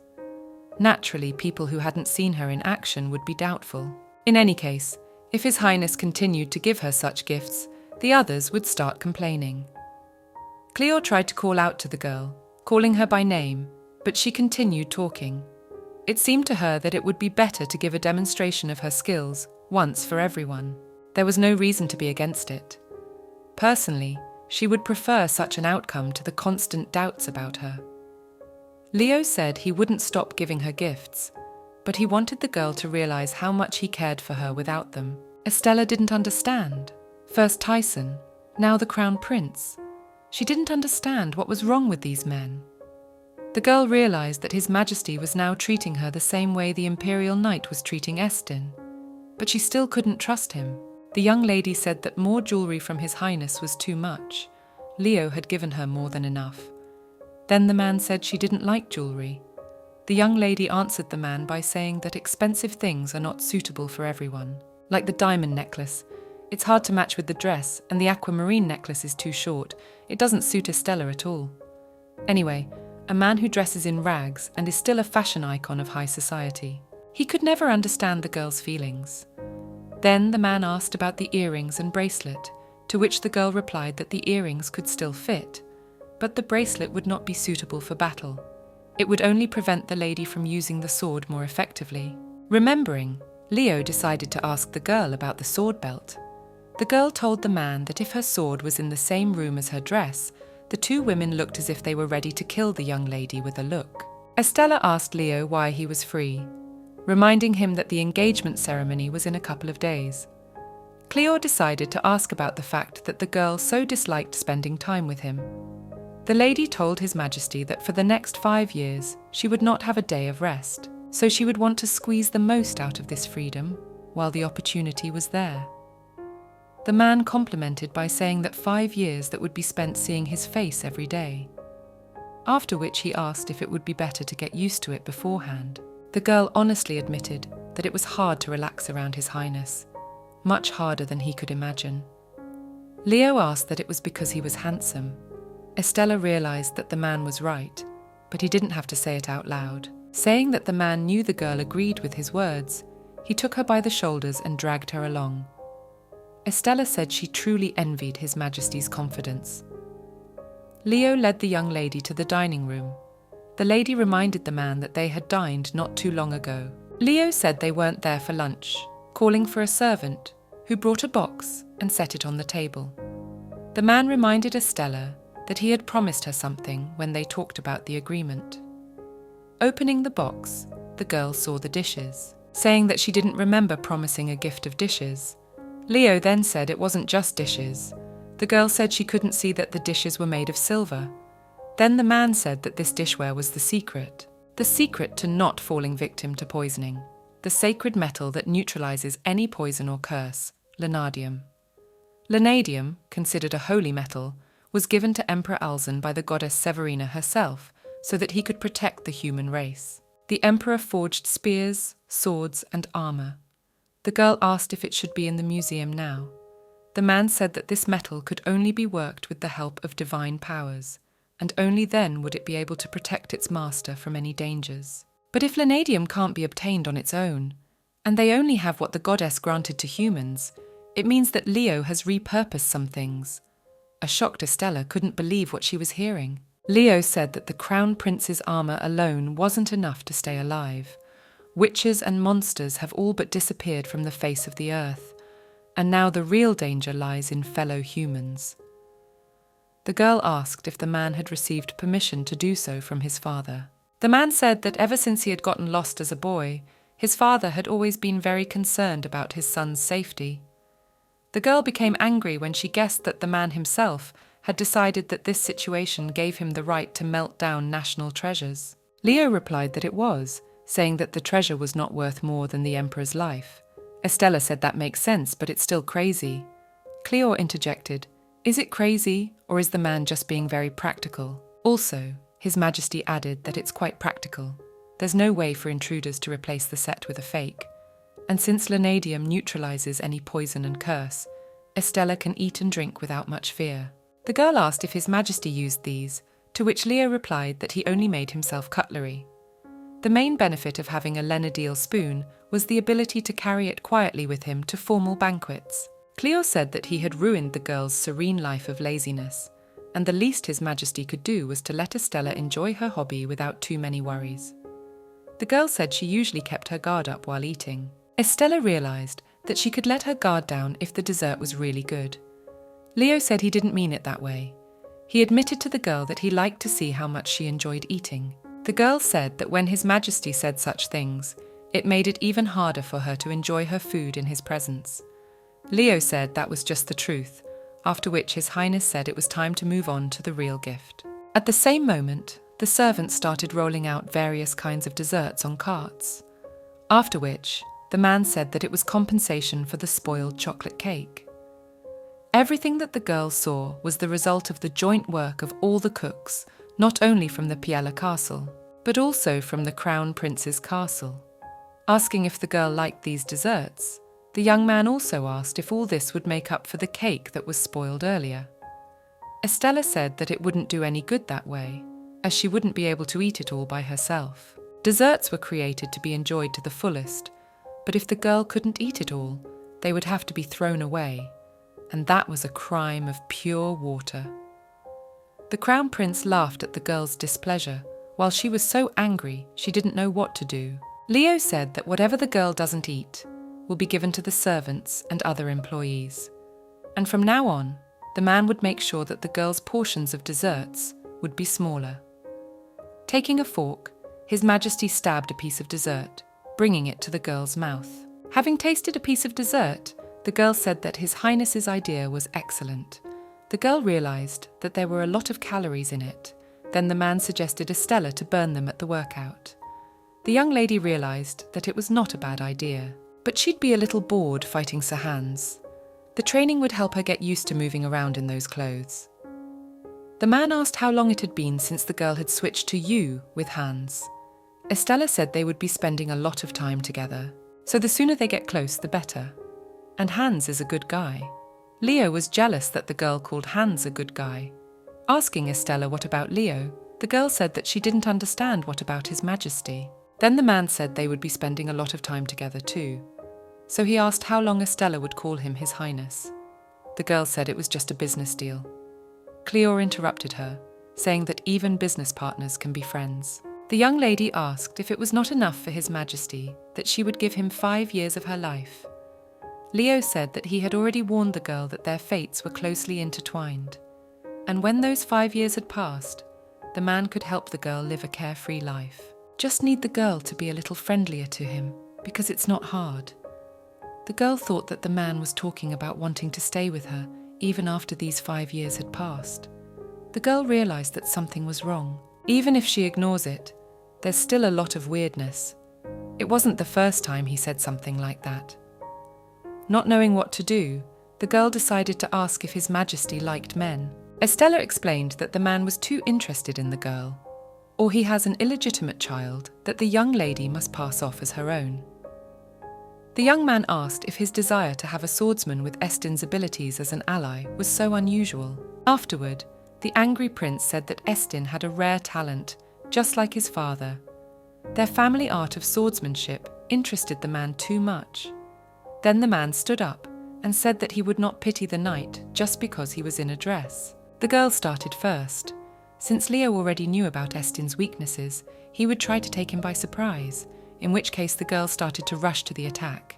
Naturally, people who hadn't seen her in action would be doubtful. In any case, if His Highness continued to give her such gifts, the others would start complaining. Cleo tried to call out to the girl, calling her by name, but she continued talking. It seemed to her that it would be better to give a demonstration of her skills, once for everyone. There was no reason to be against it. Personally, she would prefer such an outcome to the constant doubts about her. Leo said he wouldn't stop giving her gifts, but he wanted the girl to realize how much he cared for her without them. Estella didn't understand. First Tisson, now the Crown Prince. She didn't understand what was wrong with these men. The girl realized that His Majesty was now treating her the same way the Imperial Knight was treating Estin, but she still couldn't trust him. The young lady said that more jewellery from His Highness was too much. Leo had given her more than enough. Then the man said she didn't like jewellery. The young lady answered the man by saying that expensive things are not suitable for everyone. Like the diamond necklace. It's hard to match with the dress, and the aquamarine necklace is too short. It doesn't suit Estella at all. Anyway, a man who dresses in rags and is still a fashion icon of high society. He could never understand the girl's feelings. Then the man asked about the earrings and bracelet, to which the girl replied that the earrings could still fit, but the bracelet would not be suitable for battle. It would only prevent the lady from using the sword more effectively. Remembering, Leo decided to ask the girl about the sword belt. The girl told the man that if her sword was in the same room as her dress, the two women looked as if they were ready to kill the young lady with a look. Estella asked Leo why he was free, reminding him that the engagement ceremony was in a couple of days. Cleo decided to ask about the fact that the girl so disliked spending time with him. The lady told His Majesty that for the next 5 years she would not have a day of rest, so she would want to squeeze the most out of this freedom while the opportunity was there. The man complimented by saying that 5 years that would be spent seeing his face every day. After which he asked if it would be better to get used to it beforehand. The girl honestly admitted that it was hard to relax around His Highness, much harder than he could imagine. Leo asked that it was because he was handsome. Estella realized that the man was right, but he didn't have to say it out loud. Saying that the man knew the girl agreed with his words, he took her by the shoulders and dragged her along. Estella said she truly envied His Majesty's confidence. Leo led the young lady to the dining room. The lady reminded the man that they had dined not too long ago. Leo said they weren't there for lunch, calling for a servant, who brought a box and set it on the table. The man reminded Estella that he had promised her something when they talked about the agreement. Opening the box, the girl saw the dishes, saying that she didn't remember promising a gift of dishes. Leo then said it wasn't just dishes. The girl said she couldn't see that the dishes were made of silver. Then the man said that this dishware was the secret to not falling victim to poisoning, the sacred metal that neutralizes any poison or curse, Lenadium. Lenadium, considered a holy metal, was given to Emperor Alzan by the goddess Severina herself, so that he could protect the human race. The emperor forged spears, swords, and armor. The girl asked if it should be in the museum now. The man said that this metal could only be worked with the help of divine powers, and only then would it be able to protect its master from any dangers. But if Lenadium can't be obtained on its own, and they only have what the goddess granted to humans, it means that Leo has repurposed some things. A shocked Estella couldn't believe what she was hearing. Leo said that the Crown Prince's armor alone wasn't enough to stay alive. Witches and monsters have all but disappeared from the face of the earth, and now the real danger lies in fellow humans. The girl asked if the man had received permission to do so from his father. The man said that ever since he had gotten lost as a boy, his father had always been very concerned about his son's safety. The girl became angry when she guessed that the man himself had decided that this situation gave him the right to melt down national treasures. Leo replied that it was, saying that the treasure was not worth more than the emperor's life. Estella said that makes sense, but it's still crazy. Cleo interjected, "Is it crazy, or is the man just being very practical?" Also, His Majesty added that it's quite practical. There's no way for intruders to replace the set with a fake. And since Lenadium neutralizes any poison and curse, Estella can eat and drink without much fear. The girl asked if His Majesty used these, to which Leo replied that he only made himself cutlery. The main benefit of having a Lenadil spoon was the ability to carry it quietly with him to formal banquets. Cleo said that he had ruined the girl's serene life of laziness, and the least His Majesty could do was to let Estella enjoy her hobby without too many worries. The girl said she usually kept her guard up while eating. Estella realized that she could let her guard down if the dessert was really good. Leo said he didn't mean it that way. He admitted to the girl that he liked to see how much she enjoyed eating. The girl said that when His Majesty said such things, it made it even harder for her to enjoy her food in his presence. Leo said that was just the truth, after which His Highness said it was time to move on to the real gift. At the same moment, the servants started rolling out various kinds of desserts on carts. After which, the man said that it was compensation for the spoiled chocolate cake. Everything that the girls saw was the result of the joint work of all the cooks, not only from the Piella castle, but also from the Crown Prince's castle. Asking if the girl liked these desserts, the young man also asked if all this would make up for the cake that was spoiled earlier. Estella said that it wouldn't do any good that way, as she wouldn't be able to eat it all by herself. Desserts were created to be enjoyed to the fullest, but if the girl couldn't eat it all, they would have to be thrown away, and that was a crime of pure water. The Crown Prince laughed at the girl's displeasure, while she was so angry she didn't know what to do. Leo said that whatever the girl doesn't eat will be given to the servants and other employees, and from now on, the man would make sure that the girl's portions of desserts would be smaller. Taking a fork, His Majesty stabbed a piece of dessert, bringing it to the girl's mouth. Having tasted a piece of dessert, the girl said that His Highness's idea was excellent. The girl realized that there were a lot of calories in it. Then the man suggested Estella to burn them at the workout. The young lady realized that it was not a bad idea, but she'd be a little bored fighting Sir Hans. The training would help her get used to moving around in those clothes. The man asked how long it had been since the girl had switched to you with Hans. Estella said they would be spending a lot of time together, so the sooner they get close, the better. And Hans is a good guy. Leo was jealous that the girl called Hans a good guy. Asking Estella what about Leo, the girl said that she didn't understand what about His Majesty. Then the man said they would be spending a lot of time together too. So he asked how long Estella would call him His Highness. The girl said it was just a business deal. Cleo interrupted her, saying that even business partners can be friends. The young lady asked if it was not enough for His Majesty that she would give him 5 years of her life. Leo said that he had already warned the girl that their fates were closely intertwined, and when those 5 years had passed, the man could help the girl live a carefree life. Just need the girl to be a little friendlier to him, because it's not hard. The girl thought that the man was talking about wanting to stay with her even after these 5 years had passed. The girl realized that something was wrong. Even if she ignores it, there's still a lot of weirdness. It wasn't the first time he said something like that. Not knowing what to do, the girl decided to ask if His Majesty liked men. Estella explained that the man was too interested in the girl, or he has an illegitimate child that the young lady must pass off as her own. The young man asked if his desire to have a swordsman with Estin's abilities as an ally was so unusual. Afterward, the angry prince said that Estin had a rare talent, just like his father. Their family art of swordsmanship interested the man too much. Then the man stood up and said that he would not pity the knight just because he was in a dress. The girl started first. Since Leo already knew about Estin's weaknesses, he would try to take him by surprise, in which case the girl started to rush to the attack.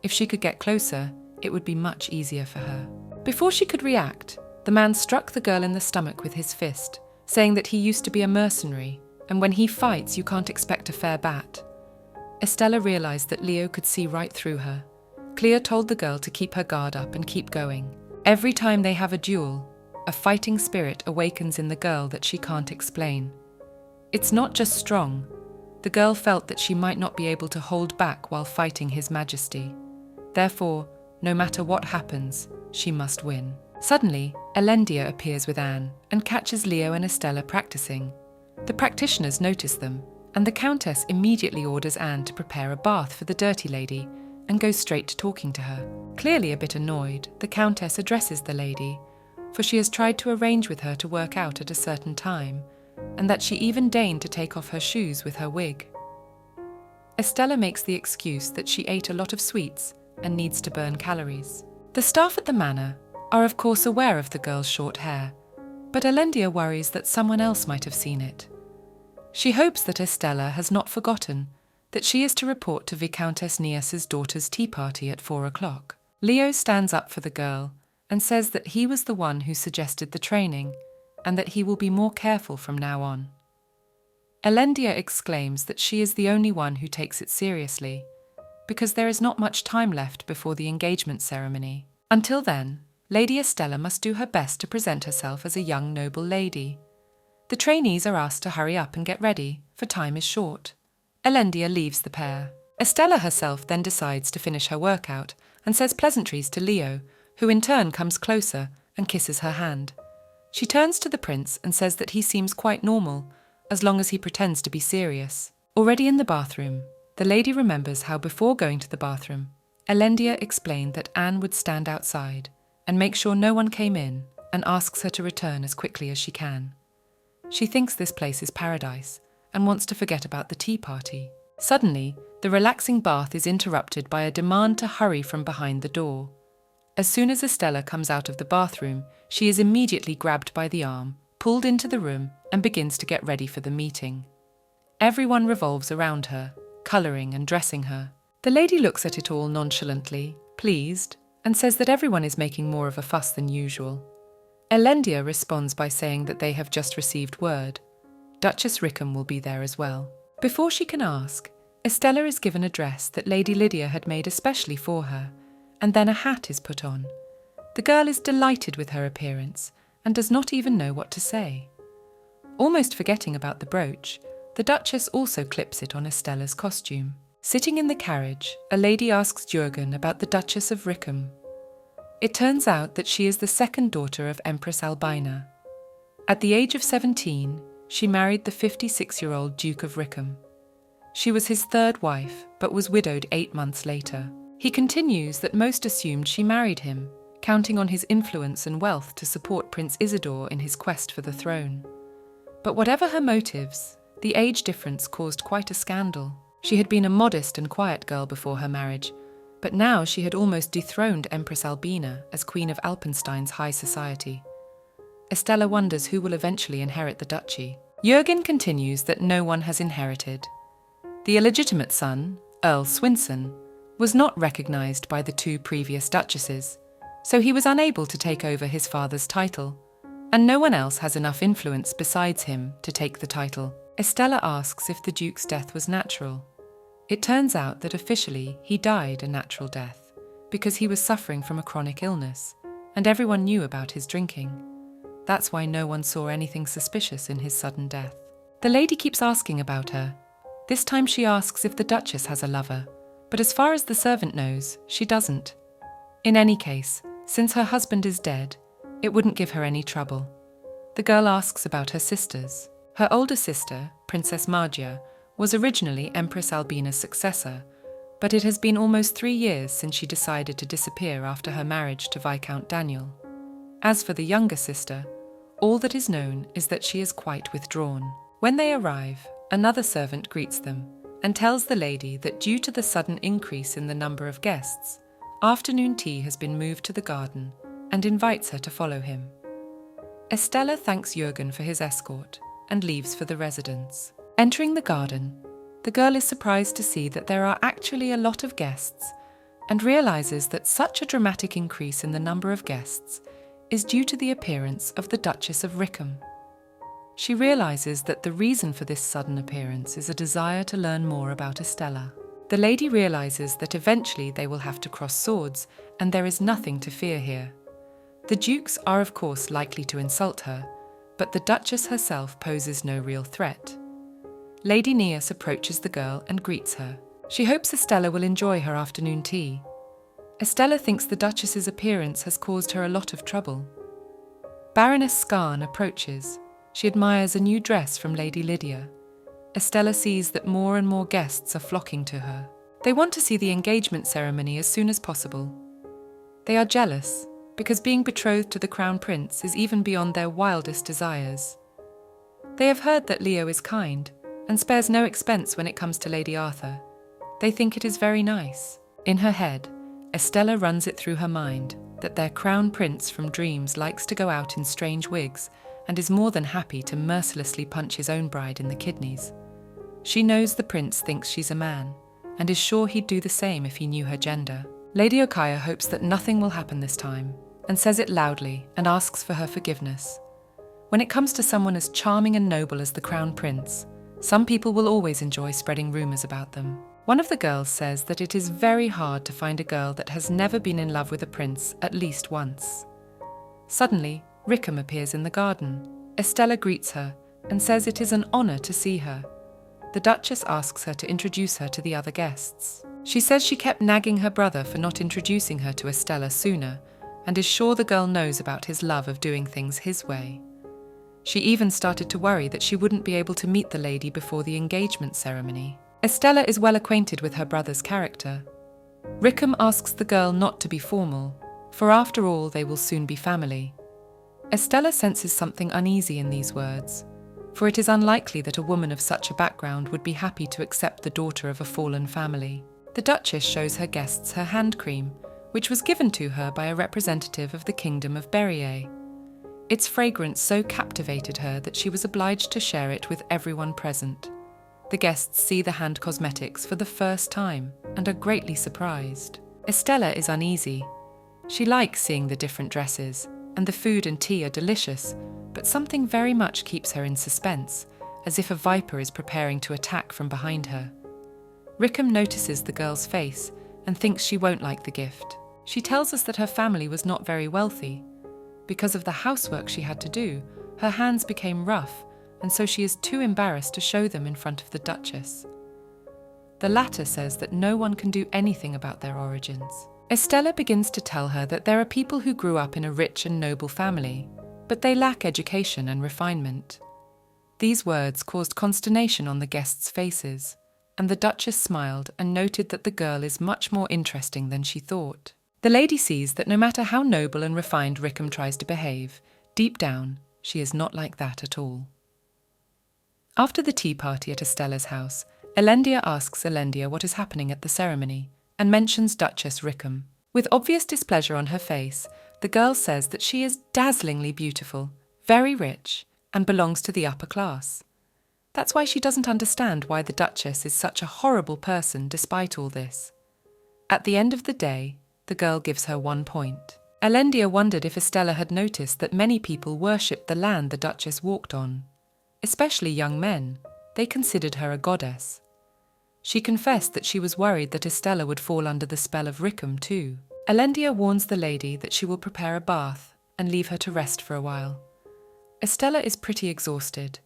If she could get closer, it would be much easier for her. Before she could react, the man struck the girl in the stomach with his fist, saying that he used to be a mercenary, and when he fights you can't expect a fair bat. Estella realized that Leo could see right through her. Cleo told the girl to keep her guard up and keep going. Every time they have a duel, a fighting spirit awakens in the girl that she can't explain. It's not just strong. The girl felt that she might not be able to hold back while fighting His Majesty. Therefore, no matter what happens, she must win. Suddenly, Elendia appears with Anne and catches Leo and Estella practicing. The practitioners notice them, and the Countess immediately orders Anne to prepare a bath for the dirty lady and goes straight to talking to her. Clearly a bit annoyed, the Countess addresses the lady, for she has tried to arrange with her to work out at a certain time, and that she even deigned to take off her shoes with her wig. Estella makes the excuse that she ate a lot of sweets and needs to burn calories. The staff at the manor are of course aware of the girl's short hair, but Elendia worries that someone else might have seen it. She hopes that Estella has not forgotten that she is to report to Viscountess Nias's daughter's tea party at 4 o'clock. Leo stands up for the girl and says that he was the one who suggested the training and that he will be more careful from now on. Elendia exclaims that she is the only one who takes it seriously, because there is not much time left before the engagement ceremony. Until then, Lady Estella must do her best to present herself as a young noble lady. The trainees are asked to hurry up and get ready, for time is short. Elendia leaves the pair. Estella herself then decides to finish her workout and says pleasantries to Leo, who in turn comes closer and kisses her hand. She turns to the prince and says that he seems quite normal, as long as he pretends to be serious. Already in the bathroom, the lady remembers how before going to the bathroom, Elendia explained that Anne would stand outside and make sure no one came in, and asks her to return as quickly as she can. She thinks this place is paradise and wants to forget about the tea party. Suddenly, the relaxing bath is interrupted by a demand to hurry from behind the door. As soon as Estella comes out of the bathroom, she is immediately grabbed by the arm, pulled into the room, and begins to get ready for the meeting. Everyone revolves around her, colouring and dressing her. The lady looks at it all nonchalantly, pleased, and says that everyone is making more of a fuss than usual. Elendia responds by saying that they have just received word. Duchess Rickham will be there as well. Before she can ask, Estella is given a dress that Lady Lydia had made especially for her, and then a hat is put on. The girl is delighted with her appearance and does not even know what to say. Almost forgetting about the brooch, the Duchess also clips it on Estella's costume. Sitting in the carriage, a lady asks Jurgen about the Duchess of Rickham. It turns out that she is the second daughter of Empress Albina. At the age of 17, she married the 56-year-old Duke of Rickham. She was his third wife, but was widowed 8 months later. He continues that most assumed she married him, counting on his influence and wealth to support Prince Isidore in his quest for the throne. But whatever her motives, the age difference caused quite a scandal. She had been a modest and quiet girl before her marriage, but now she had almost dethroned Empress Albina as Queen of Alpenstein's high society. Estella wonders who will eventually inherit the duchy. Jürgen continues that no one has inherited. The illegitimate son, Earl Swinson, was not recognised by the two previous duchesses, so he was unable to take over his father's title, and no one else has enough influence besides him to take the title. Estella asks if the Duke's death was natural. It turns out that officially he died a natural death because he was suffering from a chronic illness, and everyone knew about his drinking. That's why no one saw anything suspicious in his sudden death. The lady keeps asking about her. This time she asks if the Duchess has a lover, but as far as the servant knows, she doesn't. In any case, since her husband is dead, it wouldn't give her any trouble. The girl asks about her sisters. Her older sister, Princess Magia, was originally Empress Albina's successor, but it has been almost 3 years since she decided to disappear after her marriage to Viscount Daniel. As for the younger sister, all that is known is that she is quite withdrawn. When they arrive, another servant greets them and tells the lady that due to the sudden increase in the number of guests, afternoon tea has been moved to the garden and invites her to follow him. Estella thanks Jürgen for his escort and leaves for the residence. Entering the garden, the girl is surprised to see that there are actually a lot of guests and realizes that such a dramatic increase in the number of guests is due to the appearance of the Duchess of Rickham. She realizes that the reason for this sudden appearance is a desire to learn more about Estella. The lady realizes that eventually they will have to cross swords, and there is nothing to fear here. The dukes are of course likely to insult her, but the Duchess herself poses no real threat. Lady Neas approaches the girl and greets her. She hopes Estella will enjoy her afternoon tea. Estella thinks the Duchess's appearance has caused her a lot of trouble. Baroness Scarn approaches. She admires a new dress from Lady Lydia. Estella sees that more and more guests are flocking to her. They want to see the engagement ceremony as soon as possible. They are jealous, because being betrothed to the Crown Prince is even beyond their wildest desires. They have heard that Leo is kind, and spares no expense when it comes to Lady Arthur. They think it is very nice. In her head, Estella runs it through her mind that their Crown Prince from dreams likes to go out in strange wigs and is more than happy to mercilessly punch his own bride in the kidneys. She knows the prince thinks she's a man, and is sure he'd do the same if he knew her gender. Lady Okaya hopes that nothing will happen this time, and says it loudly and asks for her forgiveness. When it comes to someone as charming and noble as the Crown Prince, some people will always enjoy spreading rumours about them. One of the girls says that it is very hard to find a girl that has never been in love with a prince at least once. Suddenly, Rickham appears in the garden. Estella greets her and says it is an honour to see her. The Duchess asks her to introduce her to the other guests. She says she kept nagging her brother for not introducing her to Estella sooner, and is sure the girl knows about his love of doing things his way. She even started to worry that she wouldn't be able to meet the lady before the engagement ceremony. Estella is well acquainted with her brother's character. Rickham asks the girl not to be formal, for after all they will soon be family. Estella senses something uneasy in these words, for it is unlikely that a woman of such a background would be happy to accept the daughter of a fallen family. The Duchess shows her guests her hand cream, which was given to her by a representative of the Kingdom of Berrier. Its fragrance so captivated her that she was obliged to share it with everyone present. The guests see the hand cosmetics for the first time and are greatly surprised. Estella is uneasy. She likes seeing the different dresses, and the food and tea are delicious, but something very much keeps her in suspense, as if a viper is preparing to attack from behind her. Rickham notices the girl's face and thinks she won't like the gift. She tells us that her family was not very wealthy. Because of the housework she had to do, her hands became rough, and so she is too embarrassed to show them in front of the Duchess. The latter says that no one can do anything about their origins. Estella begins to tell her that there are people who grew up in a rich and noble family, but they lack education and refinement. These words caused consternation on the guests' faces, and the Duchess smiled and noted that the girl is much more interesting than she thought. The lady sees that no matter how noble and refined Rickham tries to behave, deep down, she is not like that at all. After the tea party at Estella's house, Elendia asks Elendia what is happening at the ceremony and mentions Duchess Rickham. With obvious displeasure on her face, the girl says that she is dazzlingly beautiful, very rich, and belongs to the upper class. That's why she doesn't understand why the Duchess is such a horrible person despite all this. At the end of the day, the girl gives her 1 point. Elendia wondered if Estella had noticed that many people worshipped the land the Duchess walked on. Especially young men, they considered her a goddess. She confessed that she was worried that Estella would fall under the spell of Rickham too. Elendia warns the lady that she will prepare a bath and leave her to rest for a while. Estella is pretty exhausted.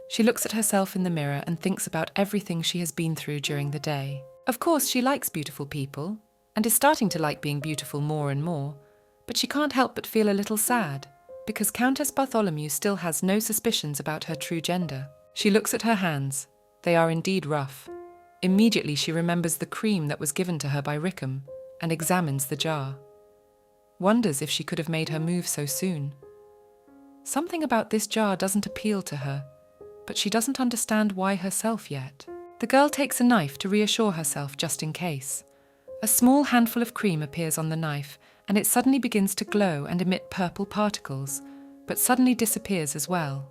She looks at herself in the mirror and thinks about everything she has been through during the day. Of course, she likes beautiful people, and is starting to like being beautiful more and more, but she can't help but feel a little sad, because Countess Bartholomew still has no suspicions about her true gender. She looks at her hands. They are indeed rough. Immediately she remembers the cream that was given to her by Rickham, and examines the jar. Wonders if she could have made her move so soon. Something about this jar doesn't appeal to her, but she doesn't understand why herself yet. The girl takes a knife to reassure herself just in case. A small handful of cream appears on the knife, and it suddenly begins to glow and emit purple particles, but suddenly disappears as well.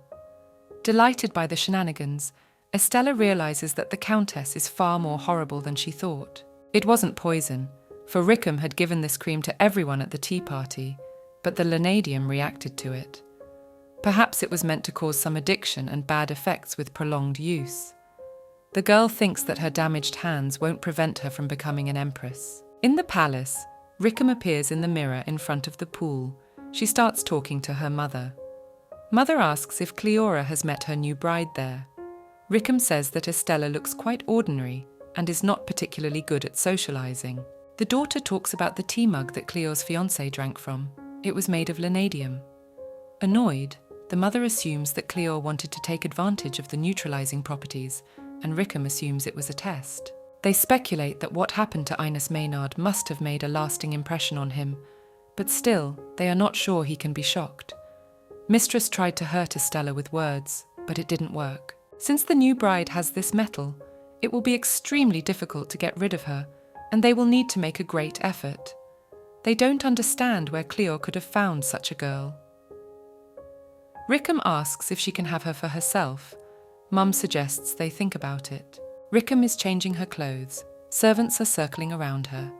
Delighted by the shenanigans, Estella realizes that the Countess is far more horrible than she thought. It wasn't poison, for Rickham had given this cream to everyone at the tea party, but the Lanadium reacted to it. Perhaps it was meant to cause some addiction and bad effects with prolonged use. The girl thinks that her damaged hands won't prevent her from becoming an empress. In the palace, Rickham appears in the mirror in front of the pool. She starts talking to her mother. Mother asks if Cleora has met her new bride there. Rickham says that Estella looks quite ordinary and is not particularly good at socializing. The daughter talks about the tea mug that Cleo's fiancé drank from. It was made of Lanadium. Annoyed, the mother assumes that Cleo wanted to take advantage of the neutralizing properties, and Rickham assumes it was a test. They speculate that what happened to Ines Maynard must have made a lasting impression on him, but still, they are not sure he can be shocked. Mistress tried to hurt Estella with words, but it didn't work. Since the new bride has this metal, it will be extremely difficult to get rid of her, and they will need to make a great effort. They don't understand where Cleo could have found such a girl. Rickham asks if she can have her for herself. Mum suggests they think about it. Rickham is changing her clothes. Servants are circling around her.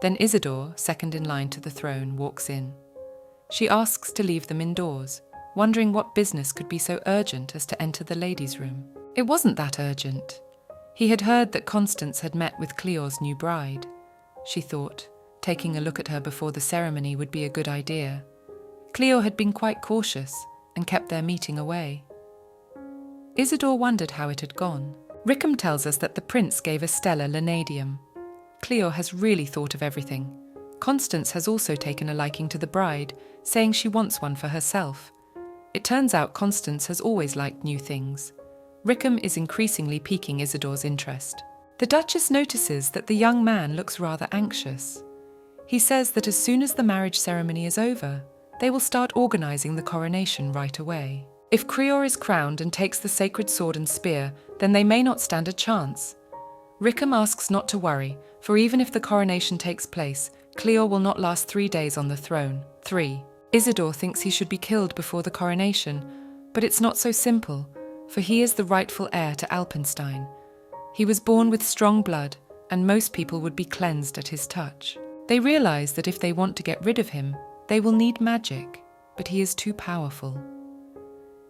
Then Isidore, second in line to the throne, walks in. She asks to leave them indoors, wondering what business could be so urgent as to enter the ladies' room. It wasn't that urgent. He had heard that Constance had met with Cleo's new bride. She thought taking a look at her before the ceremony would be a good idea. Cleo had been quite cautious and kept their meeting away. Isidore wondered how it had gone. Rickham tells us that the prince gave Estella Lanadium. Cleo has really thought of everything. Constance has also taken a liking to the bride, saying she wants one for herself. It turns out Constance has always liked new things. Rickham is increasingly piquing Isidore's interest. The Duchess notices that the young man looks rather anxious. He says that as soon as the marriage ceremony is over, they will start organising the coronation right away. If Cleo is crowned and takes the sacred sword and spear, then they may not stand a chance. Rickham asks not to worry, for even if the coronation takes place, Cleo will not last 3 days on the throne. 3. Isidore thinks he should be killed before the coronation, but it's not so simple, for he is the rightful heir to Alpenstein. He was born with strong blood, and most people would be cleansed at his touch. They realize that if they want to get rid of him, they will need magic, but he is too powerful.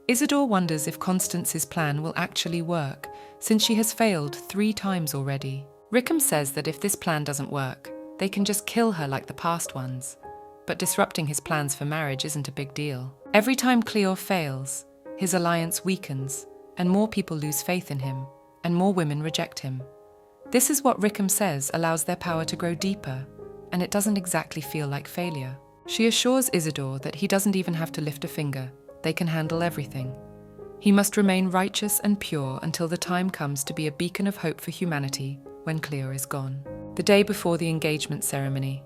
Isidore wonders if Constance's plan will actually work, since she has failed 3 times already. Rickham says that if this plan doesn't work, they can just kill her like the past ones. But disrupting his plans for marriage isn't a big deal. Every time Cleo fails, his alliance weakens, and more people lose faith in him, and more women reject him. This is what Rickham says allows their power to grow deeper, and it doesn't exactly feel like failure. She assures Isidore that he doesn't even have to lift a finger. They can handle everything. He must remain righteous and pure until the time comes to be a beacon of hope for humanity when Cleo is gone. The day before the engagement ceremony,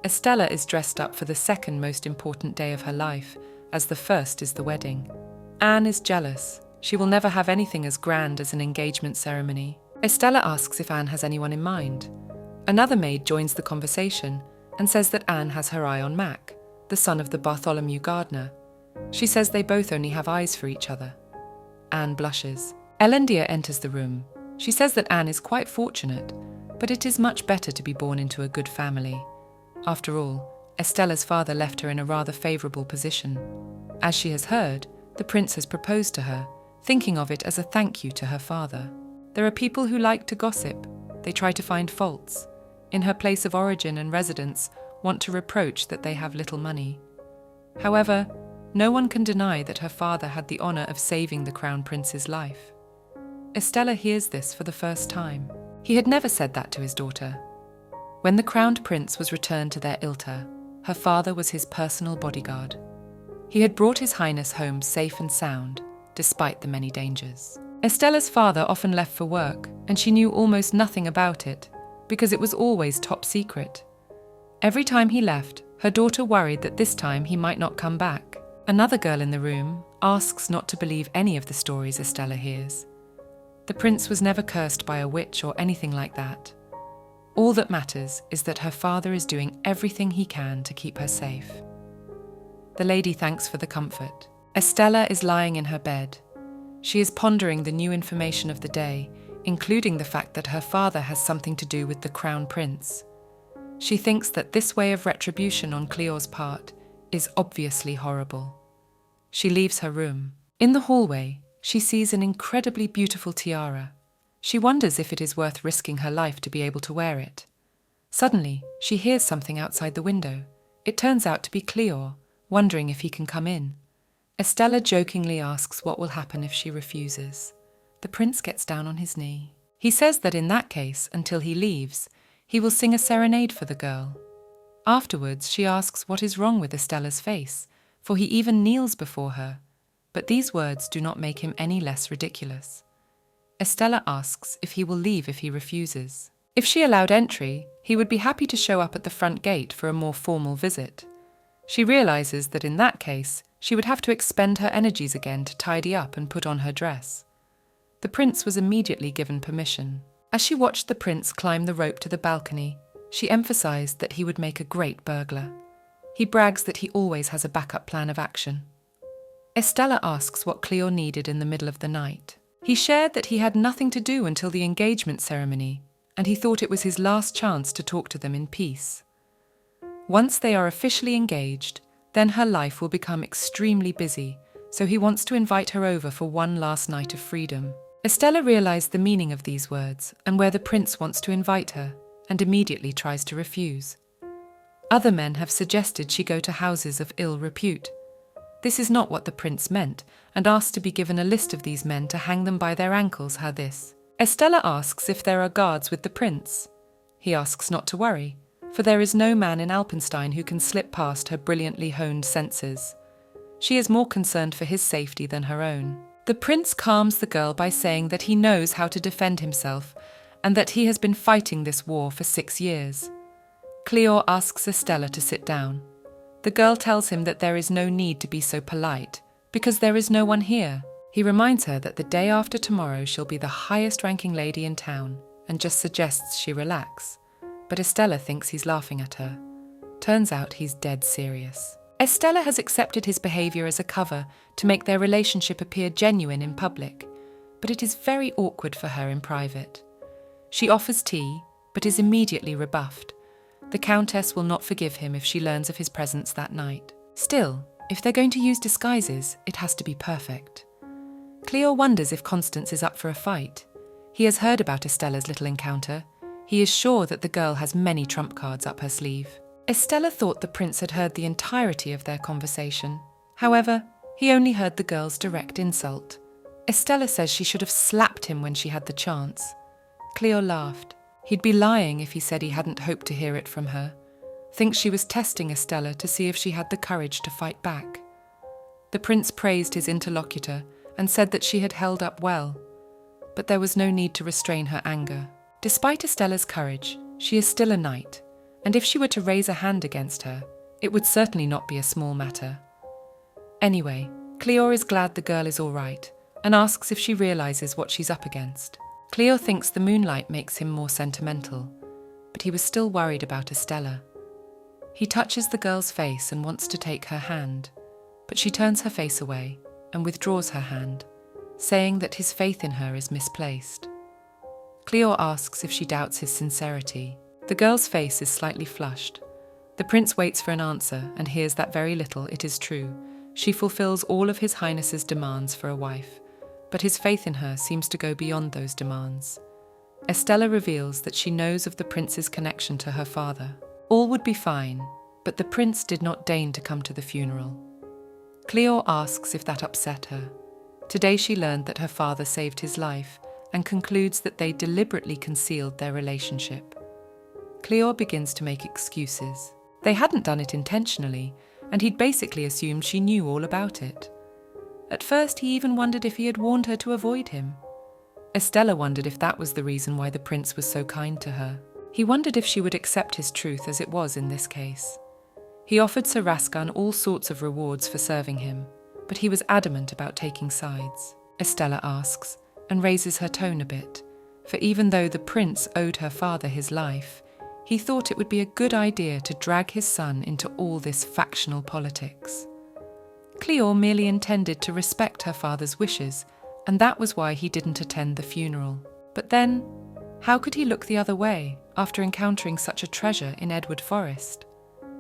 Estella is dressed up for the second most important day of her life, as the first is the wedding. Anne is jealous. She will never have anything as grand as an engagement ceremony. Estella asks if Anne has anyone in mind. Another maid joins the conversation and says that Anne has her eye on Mac, the son of the Bartholomew gardener. She says they both only have eyes for each other. Anne blushes. Elendea enters the room. She says that Anne is quite fortunate, but it is much better to be born into a good family. After all, Estella's father left her in a rather favourable position. As she has heard, the prince has proposed to her, thinking of it as a thank you to her father. There are people who like to gossip. They try to find faults. In her place of origin and residence, want to reproach that they have little money. However, no one can deny that her father had the honour of saving the crown prince's life. Estella hears this for the first time. He had never said that to his daughter. When the crowned prince was returned to their Ilta, her father was his personal bodyguard. He had brought His Highness home safe and sound, despite the many dangers. Estella's father often left for work, and she knew almost nothing about it, because it was always top secret. Every time he left, her daughter worried that this time he might not come back. Another girl in the room asks not to believe any of the stories Estella hears. The prince was never cursed by a witch or anything like that. All that matters is that her father is doing everything he can to keep her safe. The lady thanks for the comfort. Estella is lying in her bed. She is pondering the new information of the day, including the fact that her father has something to do with the crown prince. She thinks that this way of retribution on Cleo's part is obviously horrible. She leaves her room. In the hallway, she sees an incredibly beautiful tiara. She wonders if it is worth risking her life to be able to wear it. Suddenly, she hears something outside the window. It turns out to be Cleo, wondering if he can come in. Estella jokingly asks what will happen if she refuses. The prince gets down on his knee. He says that in that case, until he leaves, he will sing a serenade for the girl. Afterwards, she asks what is wrong with Estella's face, for he even kneels before her. But these words do not make him any less ridiculous. Estella asks if he will leave if he refuses. If she allowed entry, he would be happy to show up at the front gate for a more formal visit. She realizes that in that case, she would have to expend her energies again to tidy up and put on her dress. The prince was immediately given permission. As she watched the prince climb the rope to the balcony, she emphasized that he would make a great burglar. He brags that he always has a backup plan of action. Estella asks what Cleo needed in the middle of the night. He shared that he had nothing to do until the engagement ceremony, and he thought it was his last chance to talk to them in peace. Once they are officially engaged, then her life will become extremely busy, so he wants to invite her over for one last night of freedom. Estella realized the meaning of these words and where the prince wants to invite her, and immediately tries to refuse. Other men have suggested she go to houses of ill repute. This is not what the prince meant, and asked to be given a list of these men to hang them by their ankles. How this? Estella asks if there are guards with the prince. He asks not to worry, for there is no man in Alpenstein who can slip past her brilliantly honed senses. She is more concerned for his safety than her own. The prince calms the girl by saying that he knows how to defend himself and that he has been fighting this war for 6 years. Cleo asks Estella to sit down. The girl tells him that there is no need to be so polite, because there is no one here. He reminds her that the day after tomorrow she'll be the highest-ranking lady in town, and just suggests she relax. But Estella thinks he's laughing at her. Turns out he's dead serious. Estella has accepted his behaviour as a cover to make their relationship appear genuine in public, but it is very awkward for her in private. She offers tea, but is immediately rebuffed. The Countess will not forgive him if she learns of his presence that night. Still, if they're going to use disguises, it has to be perfect. Cleo wonders if Constance is up for a fight. He has heard about Estella's little encounter. He is sure that the girl has many trump cards up her sleeve. Estella thought the prince had heard the entirety of their conversation. However, he only heard the girl's direct insult. Estella says she should have slapped him when she had the chance. Cleo laughed. He'd be lying if he said he hadn't hoped to hear it from her. Thinks she was testing Estella to see if she had the courage to fight back. The prince praised his interlocutor and said that she had held up well, but there was no need to restrain her anger. Despite Estella's courage, she is still a knight, and if she were to raise a hand against her, it would certainly not be a small matter. Anyway, Cleo is glad the girl is all right, and asks if she realizes what she's up against. Cleo thinks the moonlight makes him more sentimental, but he was still worried about Estella. He touches the girl's face and wants to take her hand, but she turns her face away and withdraws her hand, saying that his faith in her is misplaced. Cleo asks if she doubts his sincerity. The girl's face is slightly flushed. The prince waits for an answer and hears that very little, it is true. She fulfills all of His Highness's demands for a wife, but his faith in her seems to go beyond those demands. Estella reveals that she knows of the prince's connection to her father. All would be fine, but the prince did not deign to come to the funeral. Cleo asks if that upset her. Today she learned that her father saved his life and concludes that they deliberately concealed their relationship. Cleo begins to make excuses. They hadn't done it intentionally, and he'd basically assumed she knew all about it. At first he even wondered if he had warned her to avoid him. Estella wondered if that was the reason why the prince was so kind to her. He wondered if she would accept his truth as it was in this case. He offered Sir Raskan all sorts of rewards for serving him, but he was adamant about taking sides. Estella asks, and raises her tone a bit, for even though the prince owed her father his life, he thought it would be a good idea to drag his son into all this factional politics. Cleo merely intended to respect her father's wishes, and that was why he didn't attend the funeral. But then, how could he look the other way after encountering such a treasure in Edward Forest?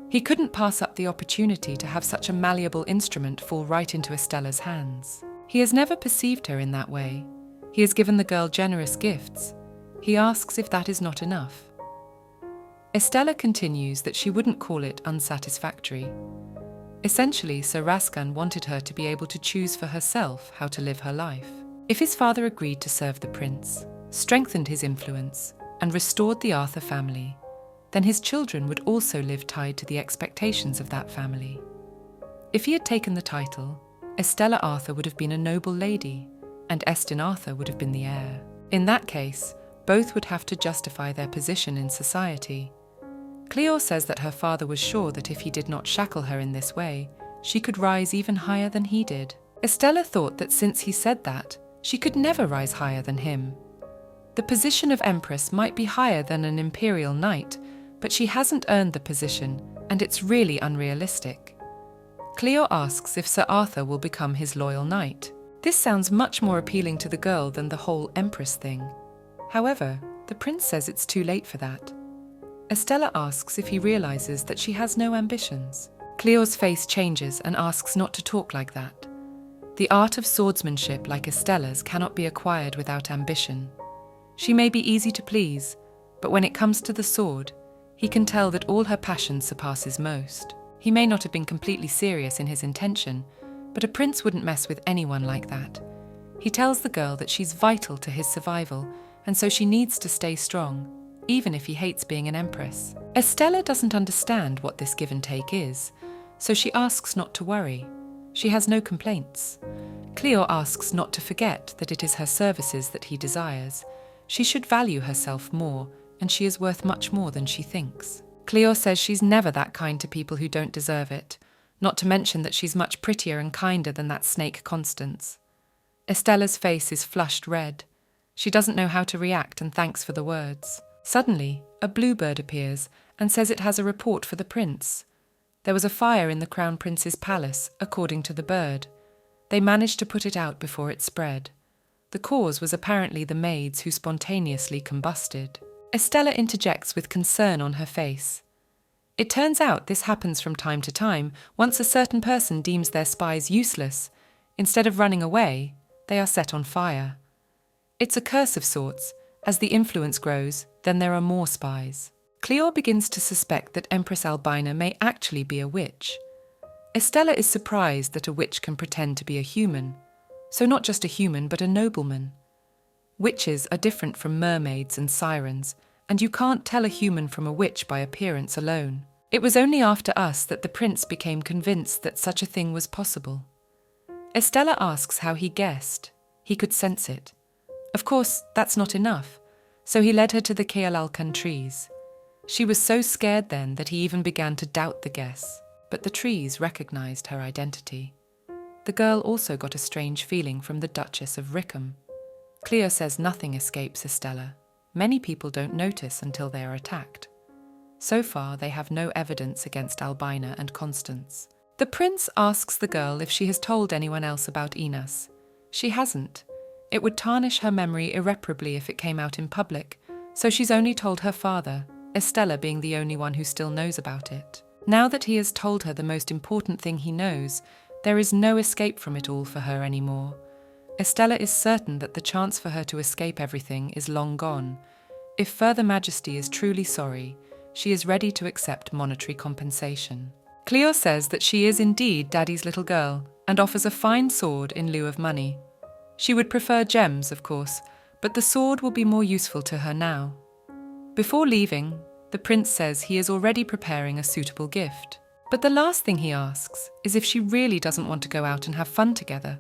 He couldn't pass up the opportunity to have such a malleable instrument fall right into Estella's hands. He has never perceived her in that way. He has given the girl generous gifts. He asks if that is not enough. Estella continues that she wouldn't call it unsatisfactory. Essentially, Sir Raskan wanted her to be able to choose for herself how to live her life. If his father agreed to serve the prince, strengthened his influence, and restored the Arthur family, then his children would also live tied to the expectations of that family. If he had taken the title, Estella Arthur would have been a noble lady, and Estin Arthur would have been the heir. In that case, both would have to justify their position in society. Cleo says that her father was sure that if he did not shackle her in this way, she could rise even higher than he did. Estella thought that since he said that, she could never rise higher than him. The position of Empress might be higher than an imperial knight, but she hasn't earned the position, and it's really unrealistic. Cleo asks if Sir Arthur will become his loyal knight. This sounds much more appealing to the girl than the whole Empress thing. However, the prince says it's too late for that. Estella asks if he realizes that she has no ambitions. Cleo's face changes and asks not to talk like that. The art of swordsmanship like Estella's cannot be acquired without ambition. She may be easy to please, but when it comes to the sword, he can tell that all her passion surpasses most. He may not have been completely serious in his intention, but a prince wouldn't mess with anyone like that. He tells the girl that she's vital to his survival, and so she needs to stay strong, even if he hates being an empress. Estella doesn't understand what this give and take is, so she asks not to worry. She has no complaints. Cleo asks not to forget that it is her services that he desires. She should value herself more, and she is worth much more than she thinks. Cleo says she's never that kind to people who don't deserve it, not to mention that she's much prettier and kinder than that snake Constance. Estella's face is flushed red. She doesn't know how to react and thanks for the words. Suddenly, a bluebird appears and says it has a report for the prince. There was a fire in the Crown Prince's palace, according to the bird. They managed to put it out before it spread. The cause was apparently the maids who spontaneously combusted. Estella interjects with concern on her face. It turns out this happens from time to time once a certain person deems their spies useless. Instead of running away, they are set on fire. It's a curse of sorts. As the influence grows, then there are more spies. Cleo begins to suspect that Empress Albina may actually be a witch. Estella is surprised that a witch can pretend to be a human. So not just a human, but a nobleman. Witches are different from mermaids and sirens, and you can't tell a human from a witch by appearance alone. It was only after us that the prince became convinced that such a thing was possible. Estella asks how he guessed. He could sense it. Of course, that's not enough, so he led her to the Kealalkan trees. She was so scared then that he even began to doubt the guess, but the trees recognized her identity. The girl also got a strange feeling from the Duchess of Rickham. Cleo says nothing escapes Estella. Many people don't notice until they are attacked. So far, they have no evidence against Albina and Constance. The prince asks the girl if she has told anyone else about Enos. She hasn't. It would tarnish her memory irreparably if it came out in public, so she's only told her father, Estella being the only one who still knows about it. Now that he has told her the most important thing he knows, there is no escape from it all for her anymore. Estella is certain that the chance for her to escape everything is long gone. If Further Majesty is truly sorry, she is ready to accept monetary compensation. Cleo says that she is indeed Daddy's little girl and offers a fine sword in lieu of money. She would prefer gems, of course, but the sword will be more useful to her now. Before leaving, the prince says he is already preparing a suitable gift. But the last thing he asks is if she really doesn't want to go out and have fun together.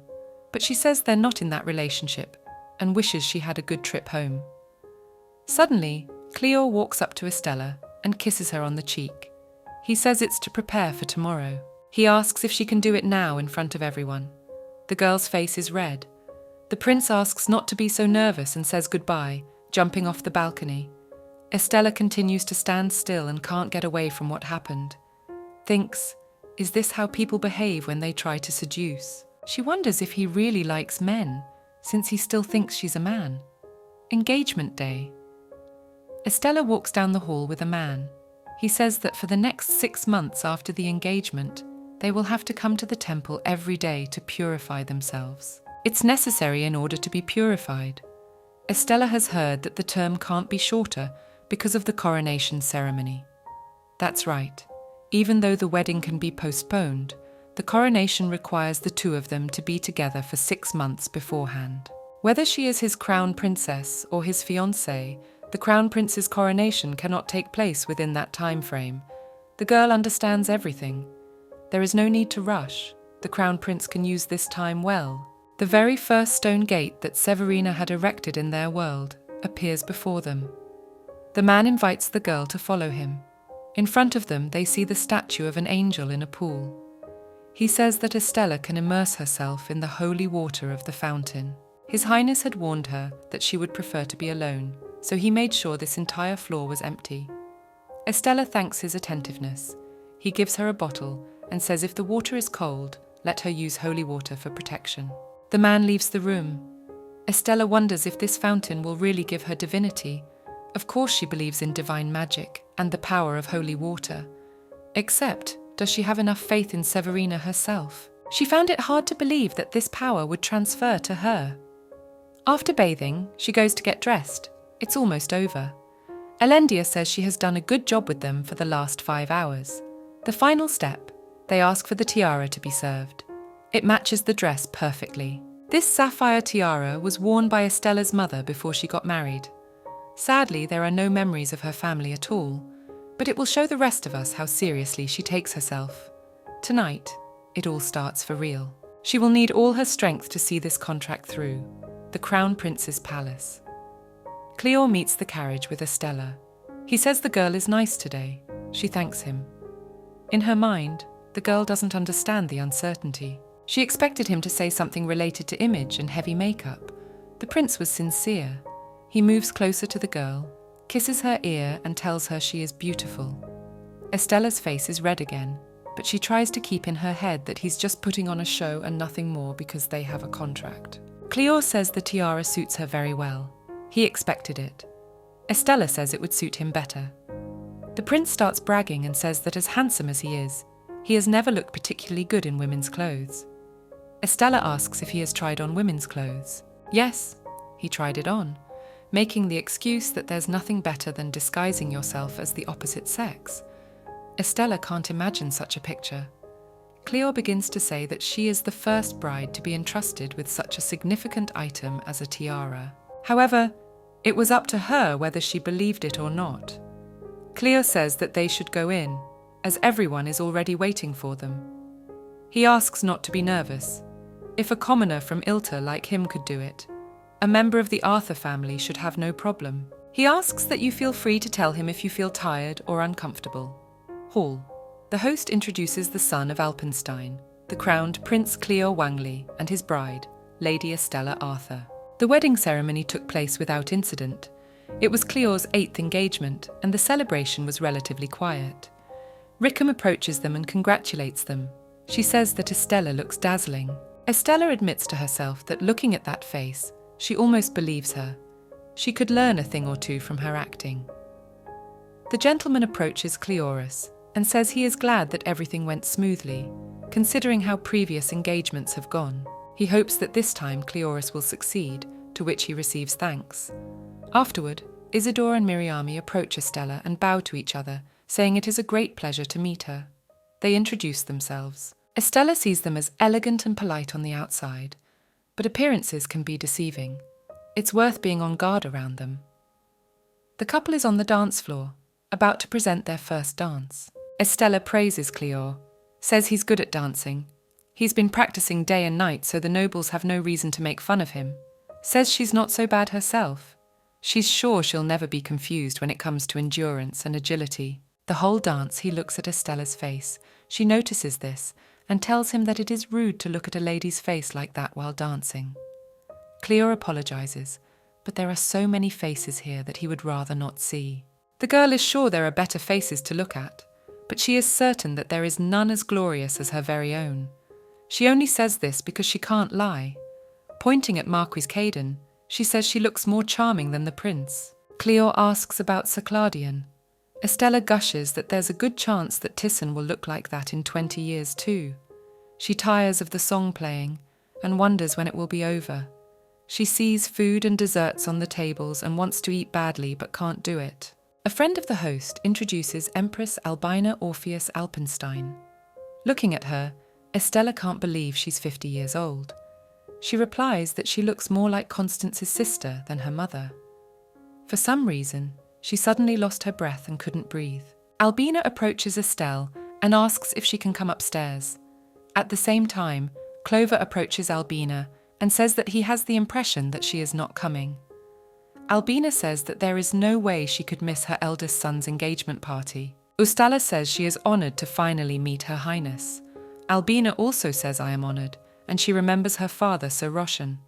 But she says they're not in that relationship and wishes she had a good trip home. Suddenly, Cleo walks up to Estella and kisses her on the cheek. He says it's to prepare for tomorrow. He asks if she can do it now in front of everyone. The girl's face is red. The prince asks not to be so nervous and says goodbye, jumping off the balcony. Estella continues to stand still and can't get away from what happened. Thinks, is this how people behave when they try to seduce? She wonders if he really likes men, since he still thinks she's a man. Engagement day. Estella walks down the hall with a man. He says that for the next 6 months after the engagement, they will have to come to the temple every day to purify themselves. It's necessary in order to be purified. Estella has heard that the term can't be shorter because of the coronation ceremony. That's right. Even though the wedding can be postponed, the coronation requires the two of them to be together for 6 months beforehand. Whether she is his crown princess or his fiancée, the crown prince's coronation cannot take place within that time frame. The girl understands everything. There is no need to rush. The crown prince can use this time well. The very first stone gate that Severina had erected in their world appears before them. The man invites the girl to follow him. In front of them, they see the statue of an angel in a pool. He says that Estella can immerse herself in the holy water of the fountain. His Highness had warned her that she would prefer to be alone, so he made sure this entire floor was empty. Estella thanks his attentiveness. He gives her a bottle and says if the water is cold, let her use holy water for protection. The man leaves the room. Estella wonders if this fountain will really give her divinity. Of course she believes in divine magic and the power of holy water. Except, does she have enough faith in Severina herself? She found it hard to believe that this power would transfer to her. After bathing, she goes to get dressed. It's almost over. Elendia says she has done a good job with them for the last 5 hours. The final step, they ask for the tiara to be served. It matches the dress perfectly. This sapphire tiara was worn by Estella's mother before she got married. Sadly, there are no memories of her family at all, but it will show the rest of us how seriously she takes herself. Tonight, it all starts for real. She will need all her strength to see this contract through. The Crown Prince's palace. Cleo meets the carriage with Estella. He says the girl is nice today. She thanks him. In her mind, the girl doesn't understand the uncertainty. She expected him to say something related to image and heavy makeup. The prince was sincere. He moves closer to the girl, kisses her ear and tells her she is beautiful. Estella's face is red again, but she tries to keep in her head that he's just putting on a show and nothing more because they have a contract. Cleo says the tiara suits her very well. He expected it. Estella says it would suit him better. The prince starts bragging and says that as handsome as he has never looked particularly good in women's clothes. Estella asks if he has tried on women's clothes. Yes, he tried it on, making the excuse that there's nothing better than disguising yourself as the opposite sex. Estella can't imagine such a picture. Cleo begins to say that she is the first bride to be entrusted with such a significant item as a tiara. However, it was up to her whether she believed it or not. Cleo says that they should go in, as everyone is already waiting for them. He asks not to be nervous. If a commoner from Ilta like him could do it, a member of the Arthur family should have no problem. He asks that you feel free to tell him if you feel tired or uncomfortable. Hall. The host introduces the son of Alpenstein, the crowned Prince Cleo Wangley, and his bride, Lady Estella Arthur. The wedding ceremony took place without incident. It was Cleo's 8th engagement, and the celebration was relatively quiet. Rickham approaches them and congratulates them. She says that Estella looks dazzling. Estella admits to herself that looking at that face, she almost believes her. She could learn a thing or two from her acting. The gentleman approaches Cleorus and says he is glad that everything went smoothly, considering how previous engagements have gone. He hopes that this time Cleorus will succeed, to which he receives thanks. Afterward, Isidore and Miriami approach Estella and bow to each other, saying it is a great pleasure to meet her. They introduce themselves. Estella sees them as elegant and polite on the outside, but appearances can be deceiving. It's worth being on guard around them. The couple is on the dance floor, about to present their first dance. Estella praises Cleo, says he's good at dancing. He's been practicing day and night, so the nobles have no reason to make fun of him. Says she's not so bad herself. She's sure she'll never be confused when it comes to endurance and agility. The whole dance he looks at Estella's face. She notices this and tells him that it is rude to look at a lady's face like that while dancing. Cleo apologizes, but there are so many faces here that he would rather not see. The girl is sure there are better faces to look at, but she is certain that there is none as glorious as her very own. She only says this because she can't lie. Pointing at Marquis Caden, she says she looks more charming than the prince. Cleo asks about Sir Claudian. Estella gushes that there's a good chance that Tisson will look like that in 20 years too. She tires of the song playing and wonders when it will be over. She sees food and desserts on the tables and wants to eat badly but can't do it. A friend of the host introduces Empress Albina Orpheus Alpenstein. Looking at her, Estella can't believe she's 50 years old. She replies that she looks more like Constance's sister than her mother. For some reason, she suddenly lost her breath and couldn't breathe. Albina approaches Estelle and asks if she can come upstairs. At the same time, Clover approaches Albina and says that he has the impression that she is not coming. Albina says that there is no way she could miss her eldest son's engagement party. Ustala says she is honoured to finally meet Her Highness. Albina also says I am honoured, and she remembers her father, Sir Roshan.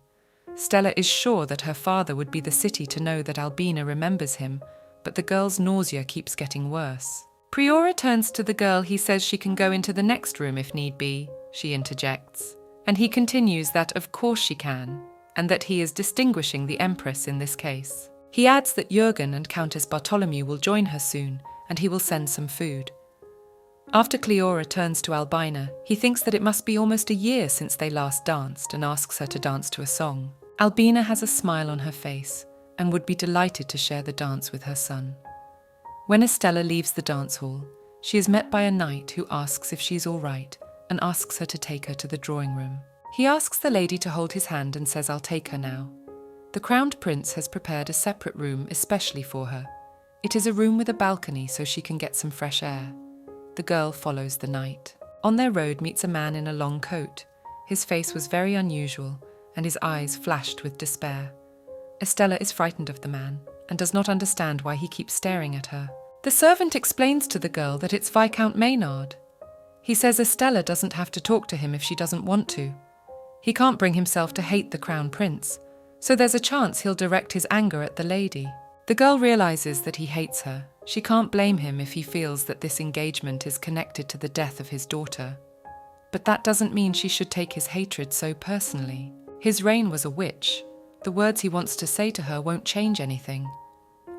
Stella is sure that her father would be the city to know that Albina remembers him, but the girl's nausea keeps getting worse. Priora turns to the girl. He says she can go into the next room if need be, she interjects. And he continues that of course she can, and that he is distinguishing the Empress in this case. He adds that Jürgen and Countess Bartholomew will join her soon, and he will send some food. After Cleora turns to Albina, he thinks that it must be almost a year since they last danced and asks her to dance to a song. Albina has a smile on her face and would be delighted to share the dance with her son. When Estella leaves the dance hall, she is met by a knight who asks if she's all right and asks her to take her to the drawing room. He asks the lady to hold his hand and says, "I'll take her now." The crowned prince has prepared a separate room especially for her. It is a room with a balcony so she can get some fresh air. The girl follows the knight. On their road meets a man in a long coat. His face was very unusual, and his eyes flashed with despair. Estella is frightened of the man, and does not understand why he keeps staring at her. The servant explains to the girl that it's Viscount Maynard. He says Estella doesn't have to talk to him if she doesn't want to. He can't bring himself to hate the crown prince, so there's a chance he'll direct his anger at the lady. The girl realizes that he hates her. She can't blame him if he feels that this engagement is connected to the death of his daughter. But that doesn't mean she should take his hatred so personally. His reign was a witch. The words he wants to say to her won't change anything.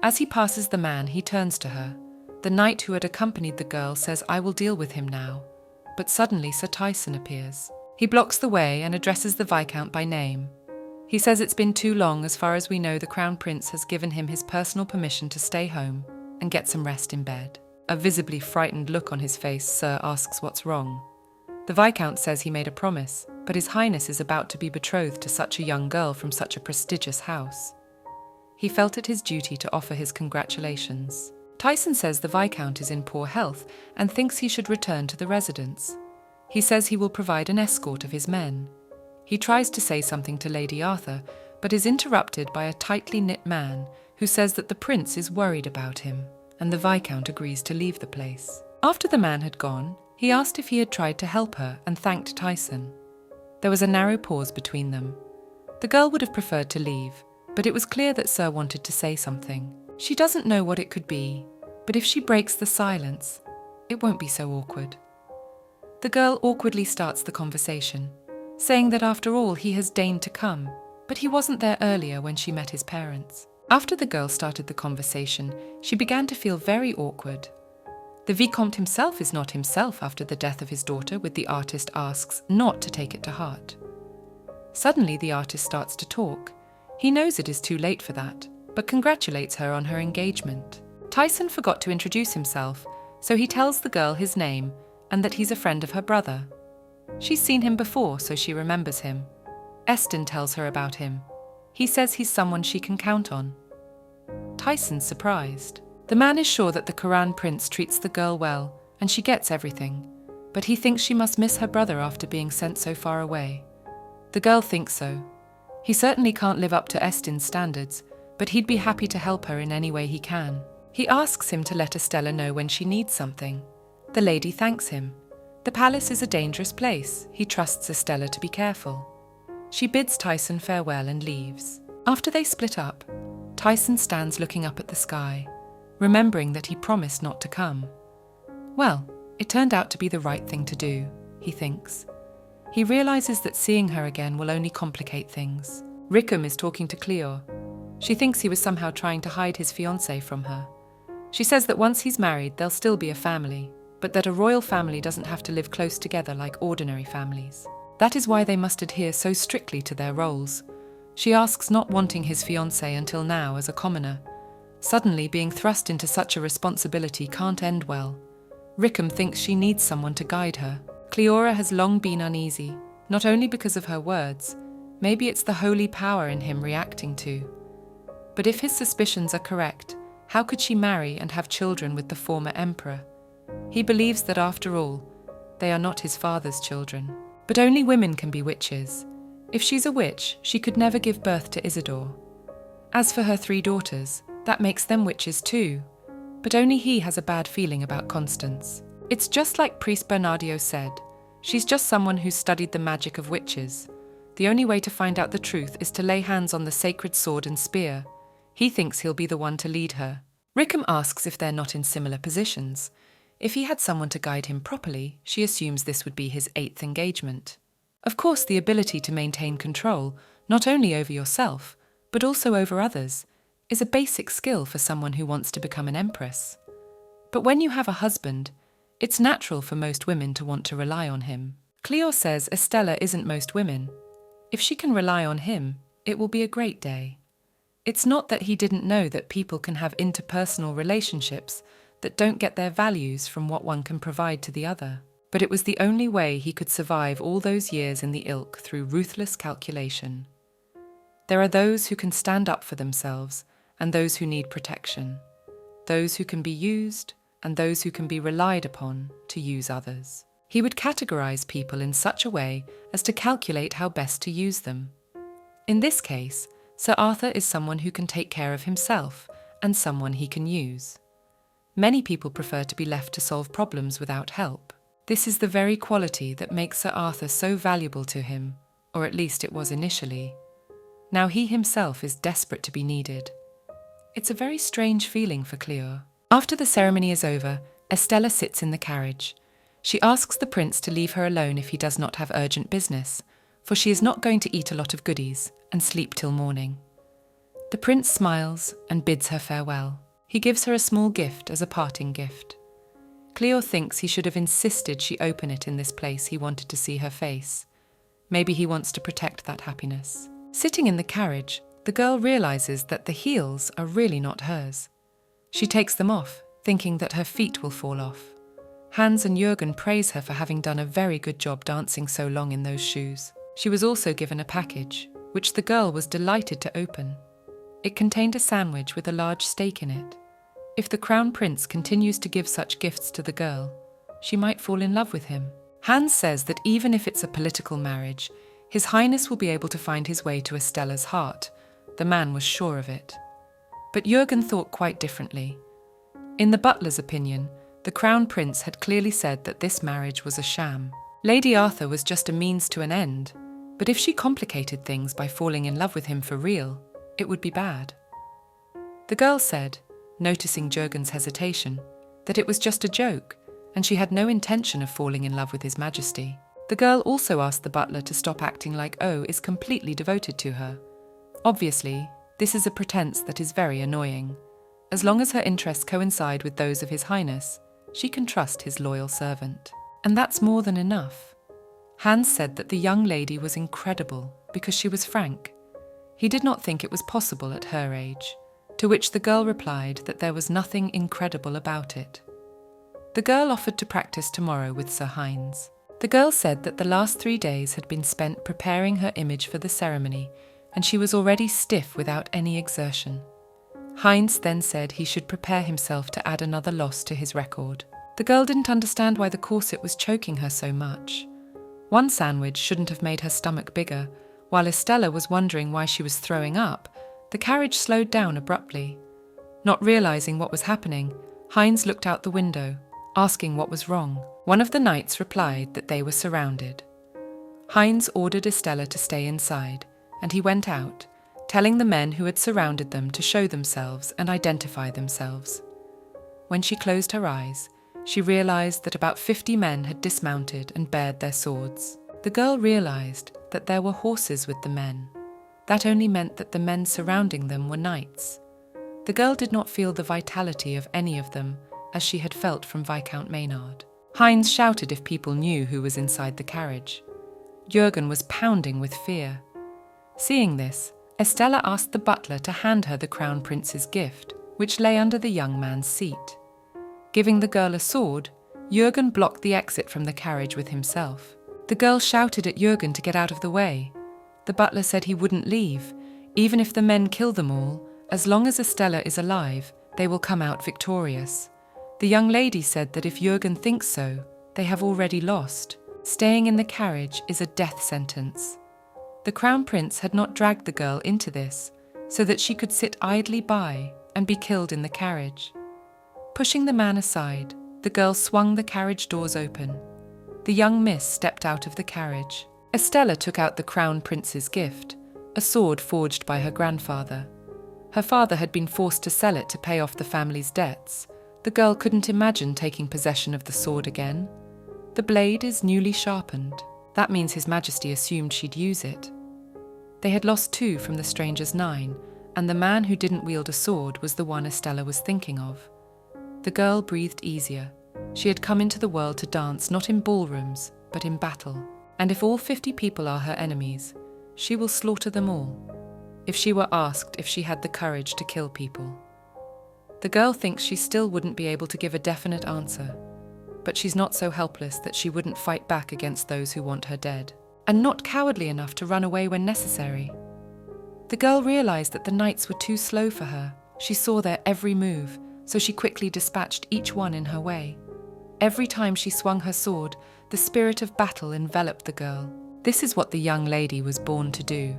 As he passes the man, he turns to her. The knight who had accompanied the girl says, "I will deal with him now." But suddenly Sir Tisson appears. He blocks the way and addresses the Viscount by name. He says it's been too long. As far as we know, the Crown Prince has given him his personal permission to stay home and get some rest in bed. A visibly frightened look on his face, Sir asks what's wrong. The Viscount says he made a promise, but His Highness is about to be betrothed to such a young girl from such a prestigious house. He felt it his duty to offer his congratulations. Tisson says the Viscount is in poor health and thinks he should return to the residence. He says he will provide an escort of his men. He tries to say something to Lady Arthur, but is interrupted by a tightly knit man who says that the prince is worried about him, and the Viscount agrees to leave the place. After the man had gone, he asked if he had tried to help her and thanked Tisson. There was a narrow pause between them. The girl would have preferred to leave, but it was clear that Sir wanted to say something. She doesn't know what it could be, but if she breaks the silence, it won't be so awkward. The girl awkwardly starts the conversation, saying that after all he has deigned to come, but he wasn't there earlier when she met his parents. After the girl started the conversation, she began to feel very awkward. The Vicomte himself is not himself after the death of his daughter, with the artist asks not to take it to heart. Suddenly the artist starts to talk. He knows it is too late for that, but congratulates her on her engagement. Tisson forgot to introduce himself, so he tells the girl his name and that he's a friend of her brother. She's seen him before, so she remembers him. Estella tells her about him. He says he's someone she can count on. Tisson's surprised. The man is sure that the Crown Prince treats the girl well, and she gets everything, but he thinks she must miss her brother after being sent so far away. The girl thinks so. He certainly can't live up to Estella's standards, but he'd be happy to help her in any way he can. He asks him to let Estella know when she needs something. The lady thanks him. The palace is a dangerous place. He trusts Estella to be careful. She bids Tisson farewell and leaves. After they split up, Tisson stands looking up at the sky, remembering that he promised not to come. Well, it turned out to be the right thing to do, he thinks. He realizes that seeing her again will only complicate things. Rickham is talking to Cleo. She thinks he was somehow trying to hide his fiancée from her. She says that once he's married, they'll still be a family, but that a royal family doesn't have to live close together like ordinary families. That is why they must adhere so strictly to their roles. She asks not wanting his fiancée until now as a commoner. Suddenly being thrust into such a responsibility can't end well. Rickham thinks she needs someone to guide her. Cleora has long been uneasy, not only because of her words, maybe it's the holy power in him reacting to. But if his suspicions are correct, how could she marry and have children with the former emperor? He believes that after all, they are not his father's children. But only women can be witches. If she's a witch, she could never give birth to Isidore. As for her 3 daughters, that makes them witches too. But only he has a bad feeling about Constance. It's just like Priest Bernardio said. She's just someone who's studied the magic of witches. The only way to find out the truth is to lay hands on the sacred sword and spear. He thinks he'll be the one to lead her. Rickham asks if they're not in similar positions. If he had someone to guide him properly, she assumes this would be his 8th engagement. Of course, the ability to maintain control, not only over yourself, but also over others, is a basic skill for someone who wants to become an empress. But when you have a husband, it's natural for most women to want to rely on him. Cleo says Estella isn't most women. If she can rely on him, it will be a great day. It's not that he didn't know that people can have interpersonal relationships that don't get their values from what one can provide to the other. But it was the only way he could survive all those years in the ilk through ruthless calculation. There are those who can stand up for themselves and those who need protection, those who can be used and those who can be relied upon to use others. He would categorize people in such a way as to calculate how best to use them. In this case, Sir Arthur is someone who can take care of himself and someone he can use. Many people prefer to be left to solve problems without help. This is the very quality that makes Sir Arthur so valuable to him, or at least it was initially. Now he himself is desperate to be needed. It's a very strange feeling for Cleo. After the ceremony is over, Estella sits in the carriage. She asks the prince to leave her alone if he does not have urgent business, for she is not going to eat a lot of goodies and sleep till morning. The prince smiles and bids her farewell. He gives her a small gift as a parting gift. Cleo thinks he should have insisted she open it in this place he wanted to see her face. Maybe he wants to protect that happiness. Sitting in the carriage, the girl realizes that the heels are really not hers. She takes them off, thinking that her feet will fall off. Hans and Jürgen praise her for having done a very good job dancing so long in those shoes. She was also given a package, which the girl was delighted to open. It contained a sandwich with a large steak in it. If the Crown Prince continues to give such gifts to the girl, she might fall in love with him. Hans says that even if it's a political marriage, His Highness will be able to find his way to Estella's heart. The man was sure of it. But Jürgen thought quite differently. In the butler's opinion, the Crown Prince had clearly said that this marriage was a sham. Lady Arthur was just a means to an end, but if she complicated things by falling in love with him for real, it would be bad. The girl said, noticing Jürgen's hesitation, that it was just a joke, and she had no intention of falling in love with His Majesty. The girl also asked the butler to stop acting like O is completely devoted to her. Obviously, this is a pretense that is very annoying. As long as her interests coincide with those of His Highness, she can trust his loyal servant. And that's more than enough. Hans said that the young lady was incredible because she was frank. He did not think it was possible at her age, to which the girl replied that there was nothing incredible about it. The girl offered to practice tomorrow with Sir Heinz. The girl said that the last 3 days had been spent preparing her image for the ceremony, and she was already stiff without any exertion. Heinz then said he should prepare himself to add another loss to his record. The girl didn't understand why the corset was choking her so much. One sandwich shouldn't have made her stomach bigger. While Estella was wondering why she was throwing up, the carriage slowed down abruptly. Not realizing what was happening, Heinz looked out the window, asking what was wrong. One of the knights replied that they were surrounded. Heinz ordered Estella to stay inside, and he went out, telling the men who had surrounded them to show themselves and identify themselves. When she closed her eyes, she realized that about 50 men had dismounted and bared their swords. The girl realized that there were horses with the men. That only meant that the men surrounding them were knights. The girl did not feel the vitality of any of them, as she had felt from Viscount Maynard. Heinz shouted if people knew who was inside the carriage. Jürgen was pounding with fear. Seeing this, Estella asked the butler to hand her the Crown Prince's gift, which lay under the young man's seat. Giving the girl a sword, Jürgen blocked the exit from the carriage with himself. The girl shouted at Jürgen to get out of the way. The butler said he wouldn't leave. Even if the men kill them all, as long as Estella is alive, they will come out victorious. The young lady said that if Jürgen thinks so, they have already lost. Staying in the carriage is a death sentence. The Crown Prince had not dragged the girl into this, so that she could sit idly by and be killed in the carriage. Pushing the man aside, the girl swung the carriage doors open. The young miss stepped out of the carriage. Estella took out the Crown Prince's gift, a sword forged by her grandfather. Her father had been forced to sell it to pay off the family's debts. The girl couldn't imagine taking possession of the sword again. The blade is newly sharpened. That means His Majesty assumed she'd use it. They had lost 2 from the stranger's 9, and the man who didn't wield a sword was the one Estella was thinking of. The girl breathed easier. She had come into the world to dance not in ballrooms, but in battle. And if all 50 people are her enemies, she will slaughter them all. If she were asked if she had the courage to kill people. The girl thinks she still wouldn't be able to give a definite answer, but she's not so helpless that she wouldn't fight back against those who want her dead, and not cowardly enough to run away when necessary. The girl realized that the knights were too slow for her. She saw their every move, so she quickly dispatched each one in her way. Every time she swung her sword, the spirit of battle enveloped the girl. This is what the young lady was born to do.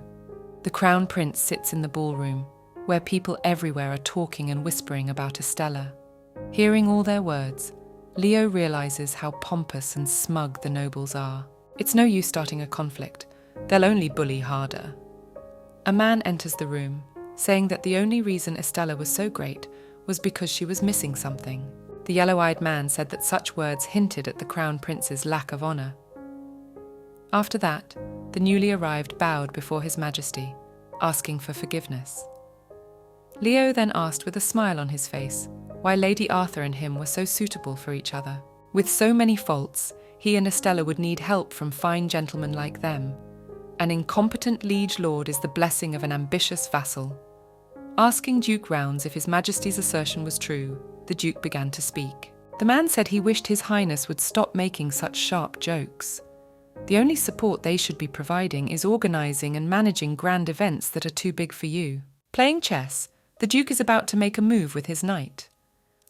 The Crown Prince sits in the ballroom, where people everywhere are talking and whispering about Estella. Hearing all their words, Leo realizes how pompous and smug the nobles are. It's no use starting a conflict. They'll only bully harder. A man enters the room, saying that the only reason Estella was so great was because she was missing something. The yellow-eyed man said that such words hinted at the Crown Prince's lack of honor. After that, the newly arrived bowed before His Majesty, asking for forgiveness. Leo then asked with a smile on his face why Lady Arthur and him were so suitable for each other. With so many faults, he and Estella would need help from fine gentlemen like them. An incompetent liege lord is the blessing of an ambitious vassal. Asking Duke Rounds if His Majesty's assertion was true, the Duke began to speak. The man said he wished His Highness would stop making such sharp jokes. The only support they should be providing is organising and managing grand events that are too big for you. Playing chess, the Duke is about to make a move with his knight.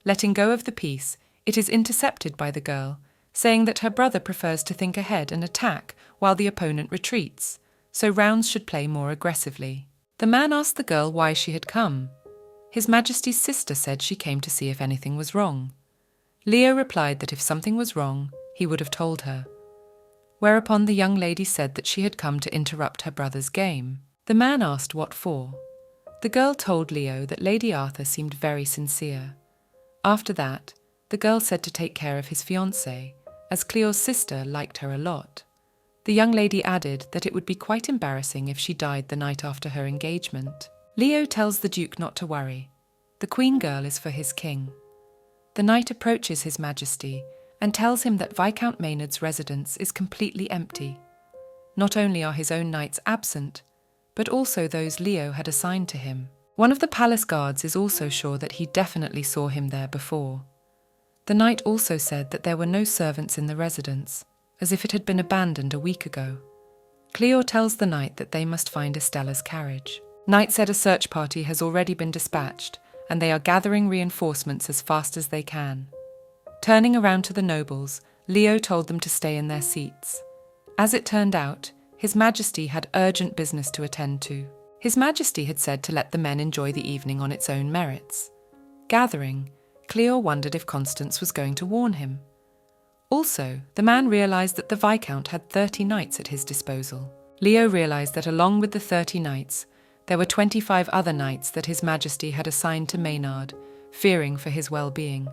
Letting go of the piece, it is intercepted by the girl, saying that her brother prefers to think ahead and attack while the opponent retreats, so Rounds should play more aggressively. The man asked the girl why she had come. His Majesty's sister said she came to see if anything was wrong. Leo replied that if something was wrong, he would have told her. Whereupon the young lady said that she had come to interrupt her brother's game. The man asked what for. The girl told Leo that Lady Arthur seemed very sincere. After that, the girl said to take care of his fiancée, as Cleo's sister liked her a lot. The young lady added that it would be quite embarrassing if she died the night after her engagement. Leo tells the Duke not to worry. The Queen girl is for his king. The knight approaches His Majesty and tells him that Viscount Maynard's residence is completely empty. Not only are his own knights absent, but also those Leo had assigned to him. One of the palace guards is also sure that he definitely saw him there before. The knight also said that there were no servants in the residence, as if it had been abandoned a week ago. Cleo tells the knight that they must find Estella's carriage. Knight said a search party has already been dispatched, and they are gathering reinforcements as fast as they can. Turning around to the nobles, Leo told them to stay in their seats. As it turned out, His Majesty had urgent business to attend to. His Majesty had said to let the men enjoy the evening on its own merits. Gathering, Cleo wondered if Constance was going to warn him. Also, the man realized that the Viscount had 30 knights at his disposal. Leo realized that along with the 30 knights, there were 25 other knights that His Majesty had assigned to Maynard, fearing for his well-being.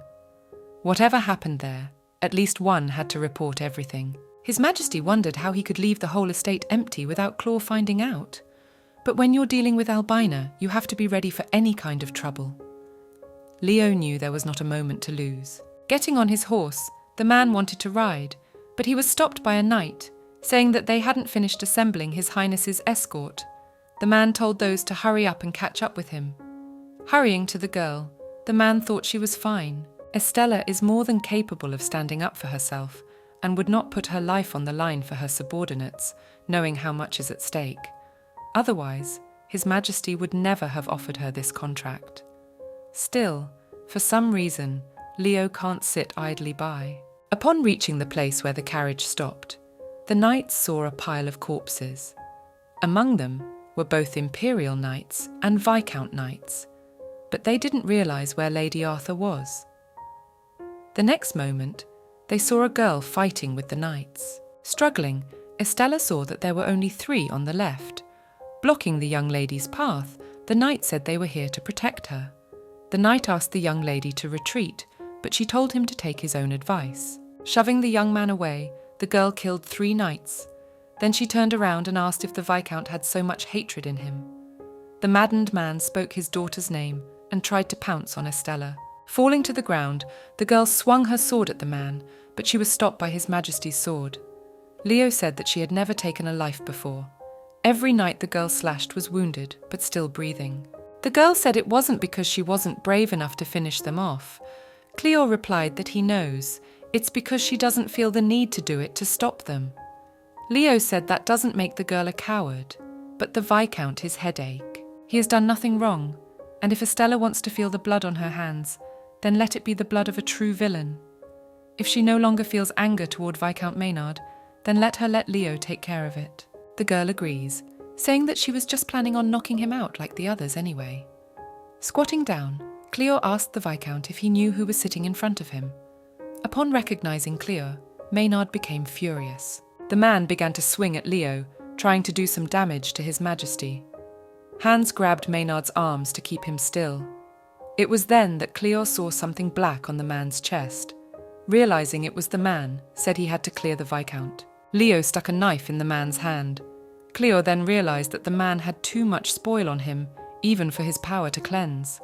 Whatever happened there, at least one had to report everything. His Majesty wondered how he could leave the whole estate empty without Claw finding out. But when you're dealing with Albina, you have to be ready for any kind of trouble. Leo knew there was not a moment to lose. Getting on his horse, the man wanted to ride, but he was stopped by a knight, saying that they hadn't finished assembling His Highness's escort. The man told those to hurry up and catch up with him. Hurrying to the girl, the man thought she was fine. Estella is more than capable of standing up for herself and would not put her life on the line for her subordinates, knowing how much is at stake. Otherwise, His Majesty would never have offered her this contract. Still, for some reason, Leo can't sit idly by. Upon reaching the place where the carriage stopped, the knights saw a pile of corpses. Among them were both Imperial knights and Viscount knights, but they didn't realize where Lady Arthur was. The next moment, they saw a girl fighting with the knights. Struggling, Estella saw that there were only 3 on the left. Blocking the young lady's path, the knight said they were here to protect her. The knight asked the young lady to retreat, but she told him to take his own advice. Shoving the young man away, the girl killed 3 knights. Then she turned around and asked if the Viscount had so much hatred in him. The maddened man spoke his daughter's name and tried to pounce on Estella. Falling to the ground, the girl swung her sword at the man, but she was stopped by His Majesty's sword. Leo said that she had never taken a life before. Every knight the girl slashed was wounded, but still breathing. The girl said it wasn't because she wasn't brave enough to finish them off. Cleo replied that he knows. It's because she doesn't feel the need to do it to stop them. Leo said that doesn't make the girl a coward, but the Viscount his headache. He has done nothing wrong, and if Estella wants to feel the blood on her hands, then let it be the blood of a true villain. If she no longer feels anger toward Viscount Maynard, then let her let Leo take care of it. The girl agrees, saying that she was just planning on knocking him out like the others anyway. Squatting down, Cleo asked the Viscount if he knew who was sitting in front of him. Upon recognizing Cleo, Maynard became furious. The man began to swing at Leo, trying to do some damage to His Majesty. Hands grabbed Maynard's arms to keep him still. It was then that Cleo saw something black on the man's chest. Realizing it was the man, said he had to clear the Viscount. Leo stuck a knife in the man's hand. Cleo then realized that the man had too much spoil on him, even for his power to cleanse.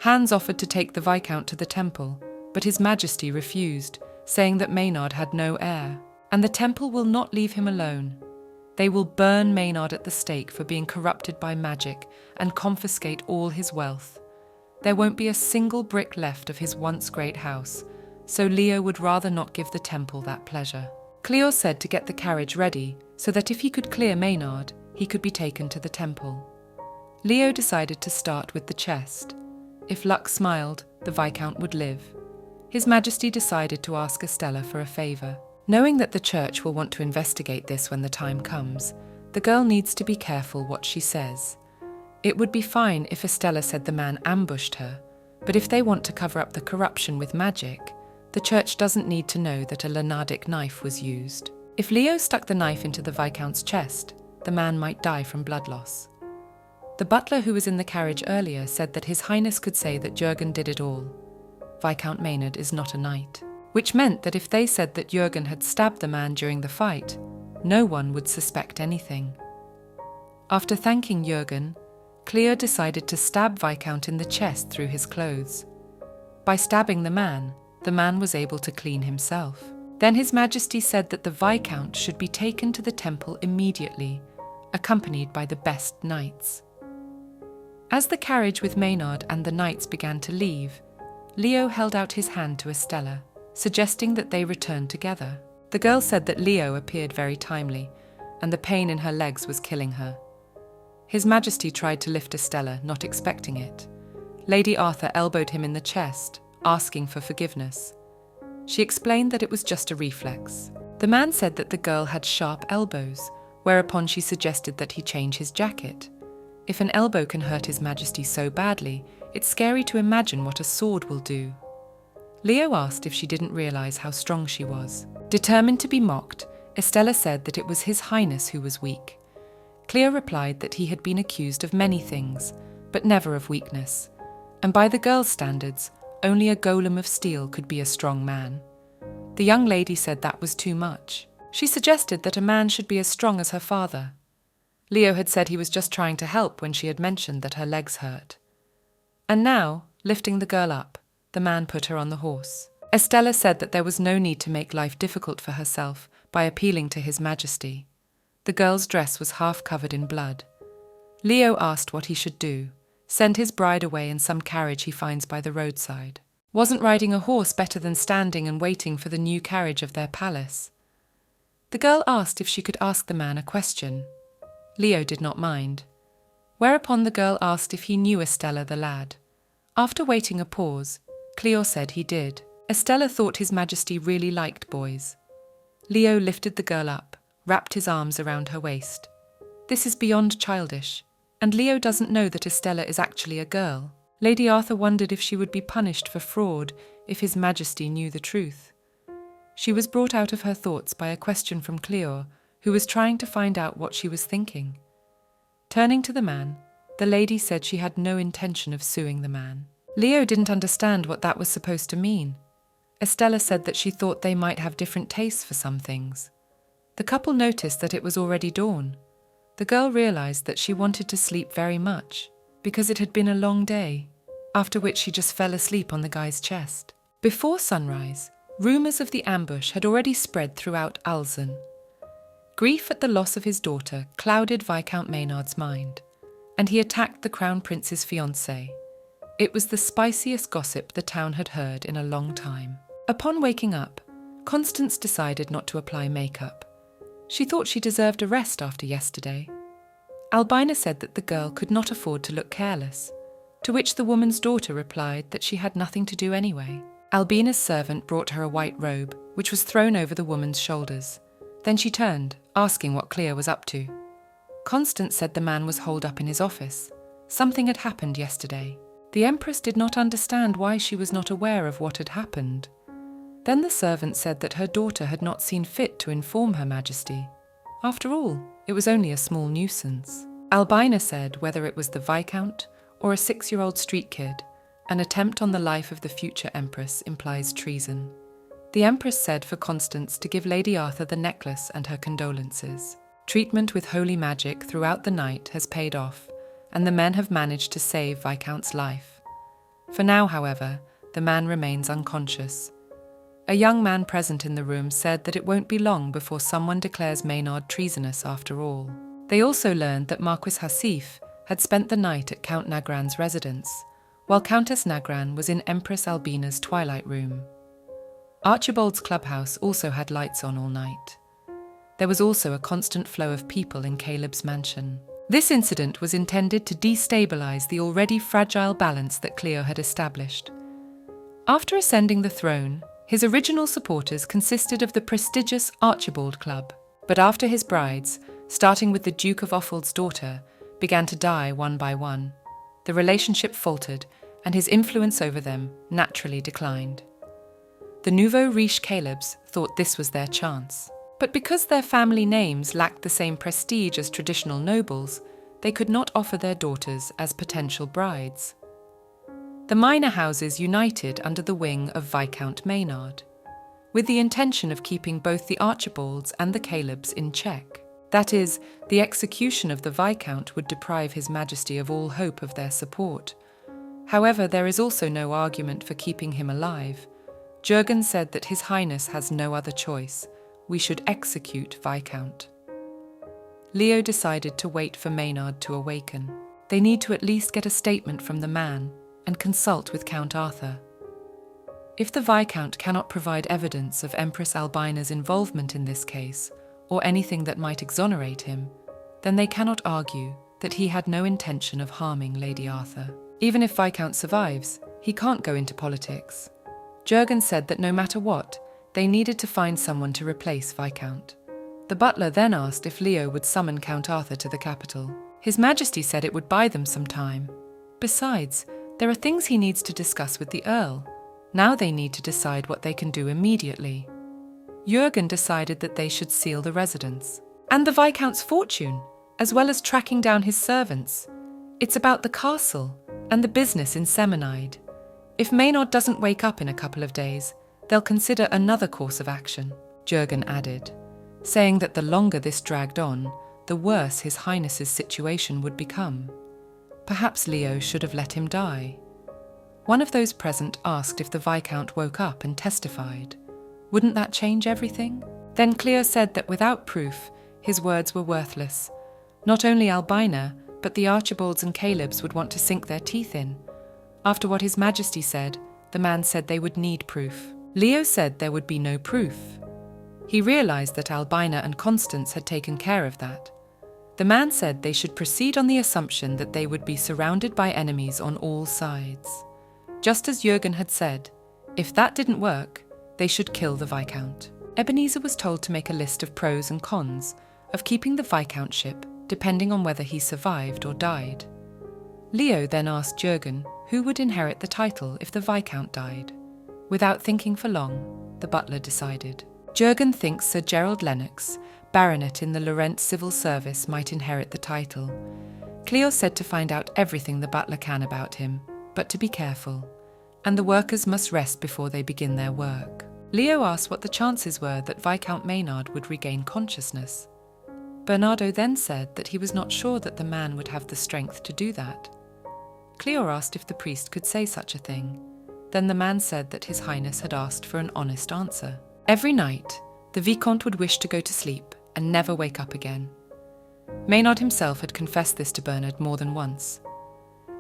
Hans offered to take the Viscount to the temple, but His Majesty refused, saying that Maynard had no heir. And the temple will not leave him alone. They will burn Maynard at the stake for being corrupted by magic and confiscate all his wealth. There won't be a single brick left of his once great house, so Leo would rather not give the temple that pleasure. Cleo said to get the carriage ready so that if he could clear Maynard, he could be taken to the temple. Leo decided to start with the chest. If luck smiled, the Viscount would live. His Majesty decided to ask Estella for a favour. Knowing that the church will want to investigate this when the time comes, the girl needs to be careful what she says. It would be fine if Estella said the man ambushed her, but if they want to cover up the corruption with magic, the church doesn't need to know that a Lenardic knife was used. If Leo stuck the knife into the Viscount's chest, the man might die from blood loss. The butler who was in the carriage earlier said that His Highness could say that Jurgen did it all. Viscount Maynard is not a knight. Which meant that if they said that Jurgen had stabbed the man during the fight, no one would suspect anything. After thanking Jurgen, Cleo decided to stab Viscount in the chest through his clothes. By stabbing the man was able to clean himself. Then His Majesty said that the Viscount should be taken to the temple immediately, accompanied by the best knights. As the carriage with Maynard and the knights began to leave, Leo held out his hand to Estella, suggesting that they return together. The girl said that Leo appeared very timely, and the pain in her legs was killing her. His Majesty tried to lift Estella, not expecting it. Lady Arthur elbowed him in the chest, asking for forgiveness. She explained that it was just a reflex. The man said that the girl had sharp elbows, whereupon she suggested that he change his jacket. If an elbow can hurt His Majesty so badly, it's scary to imagine what a sword will do. Leo asked if she didn't realize how strong she was. Determined to be mocked, Estella said that it was His Highness who was weak. Cleo replied that he had been accused of many things, but never of weakness, and by the girl's standards, only a golem of steel could be a strong man. The young lady said that was too much. She suggested that a man should be as strong as her father. Leo had said he was just trying to help when she had mentioned that her legs hurt. And now, lifting the girl up, the man put her on the horse. Estella said that there was no need to make life difficult for herself by appealing to His Majesty. The girl's dress was half covered in blood. Leo asked what he should do. Send his bride away in some carriage he finds by the roadside. Wasn't riding a horse better than standing and waiting for the new carriage of their palace? The girl asked if she could ask the man a question. Leo did not mind. Whereupon the girl asked if he knew Estella the lad. After waiting a pause, Cleo said he did. Estella thought His Majesty really liked boys. Leo lifted the girl up, wrapped his arms around her waist. This is beyond childish, and Leo doesn't know that Estella is actually a girl. Lady Arthur wondered if she would be punished for fraud if His Majesty knew the truth. She was brought out of her thoughts by a question from Cleo, who was trying to find out what she was thinking. Turning to the man, the lady said she had no intention of suing the man. Leo didn't understand what that was supposed to mean. Estella said that she thought they might have different tastes for some things. The couple noticed that it was already dawn. The girl realized that she wanted to sleep very much, because it had been a long day, after which she just fell asleep on the guy's chest. Before sunrise, rumors of the ambush had already spread throughout Alzen. Grief at the loss of his daughter clouded Viscount Maynard's mind, and he attacked the Crown Prince's fiancée. It was the spiciest gossip the town had heard in a long time. Upon waking up, Constance decided not to apply makeup. She thought she deserved a rest after yesterday. Albina said that the girl could not afford to look careless, to which the woman's daughter replied that she had nothing to do anyway. Albina's servant brought her a white robe, which was thrown over the woman's shoulders. Then she turned, asking what Cleo was up to. Constance said the man was holed up in his office. Something had happened yesterday. The Empress did not understand why she was not aware of what had happened. Then the servant said that her daughter had not seen fit to inform Her Majesty. After all, it was only a small nuisance. Albina said whether it was the Viscount or a 6-year-old street kid, an attempt on the life of the future Empress implies treason. The Empress said for Constance to give Lady Arthur the necklace and her condolences. Treatment with holy magic throughout the night has paid off, and the men have managed to save Viscount's life. For now, however, the man remains unconscious. A young man present in the room said that it won't be long before someone declares Maynard treasonous after all. They also learned that Marquis Hassif had spent the night at Count Nagran's residence, while Countess Nagran was in Empress Albina's twilight room. Archibald's clubhouse also had lights on all night. There was also a constant flow of people in Caleb's mansion. This incident was intended to destabilize the already fragile balance that Cleo had established. After ascending the throne, his original supporters consisted of the prestigious Archibald Club, but after his brides, starting with the Duke of Offold's daughter, began to die one by one. The relationship faltered, and his influence over them naturally declined. The nouveau riche Calebs thought this was their chance. But because their family names lacked the same prestige as traditional nobles, they could not offer their daughters as potential brides. The minor houses united under the wing of Viscount Maynard, with the intention of keeping both the Archibalds and the Calebs in check. That is, the execution of the Viscount would deprive His Majesty of all hope of their support. However, there is also no argument for keeping him alive. Jurgen said that His Highness has no other choice. We should execute Viscount. Leo decided to wait for Maynard to awaken. They need to at least get a statement from the man and consult with Count Arthur. If the Viscount cannot provide evidence of Empress Albina's involvement in this case, or anything that might exonerate him, then they cannot argue that he had no intention of harming Lady Arthur. Even if Viscount survives, he can't go into politics. Jurgen said that no matter what, they needed to find someone to replace Viscount. The butler then asked if Leo would summon Count Arthur to the capital. His Majesty said it would buy them some time. Besides, there are things he needs to discuss with the Earl. Now they need to decide what they can do immediately. Jurgen decided that they should seal the residence. And the Viscount's fortune, as well as tracking down his servants. It's about the castle and the business in Semonide. If Maynard doesn't wake up in a couple of days, they'll consider another course of action, Jurgen added, saying that the longer this dragged on, the worse His Highness's situation would become. Perhaps Leo should have let him die. One of those present asked if the Viscount woke up and testified. Wouldn't that change everything? Then Cleo said that without proof, his words were worthless. Not only Albina, but the Archibalds and Calebs would want to sink their teeth in. After what His Majesty said, the man said they would need proof. Leo said there would be no proof. He realized that Albina and Constance had taken care of that. The man said they should proceed on the assumption that they would be surrounded by enemies on all sides. Just as Jurgen had said, if that didn't work, they should kill the Viscount. Ebenezer was told to make a list of pros and cons of keeping the Viscountship, depending on whether he survived or died. Leo then asked Jurgen who would inherit the title if the Viscount died. Without thinking for long, the butler decided. Jurgen thinks Sir Gerald Lennox, baronet in the Lorentz civil service, might inherit the title. Cleo said to find out everything the butler can about him, but to be careful, and the workers must rest before they begin their work. Leo asked what the chances were that Viscount Maynard would regain consciousness. Bernardo then said that he was not sure that the man would have the strength to do that. Cleo asked if the priest could say such a thing. Then the man said that His Highness had asked for an honest answer. Every night, the Vicomte would wish to go to sleep and never wake up again. Maynard himself had confessed this to Bernard more than once.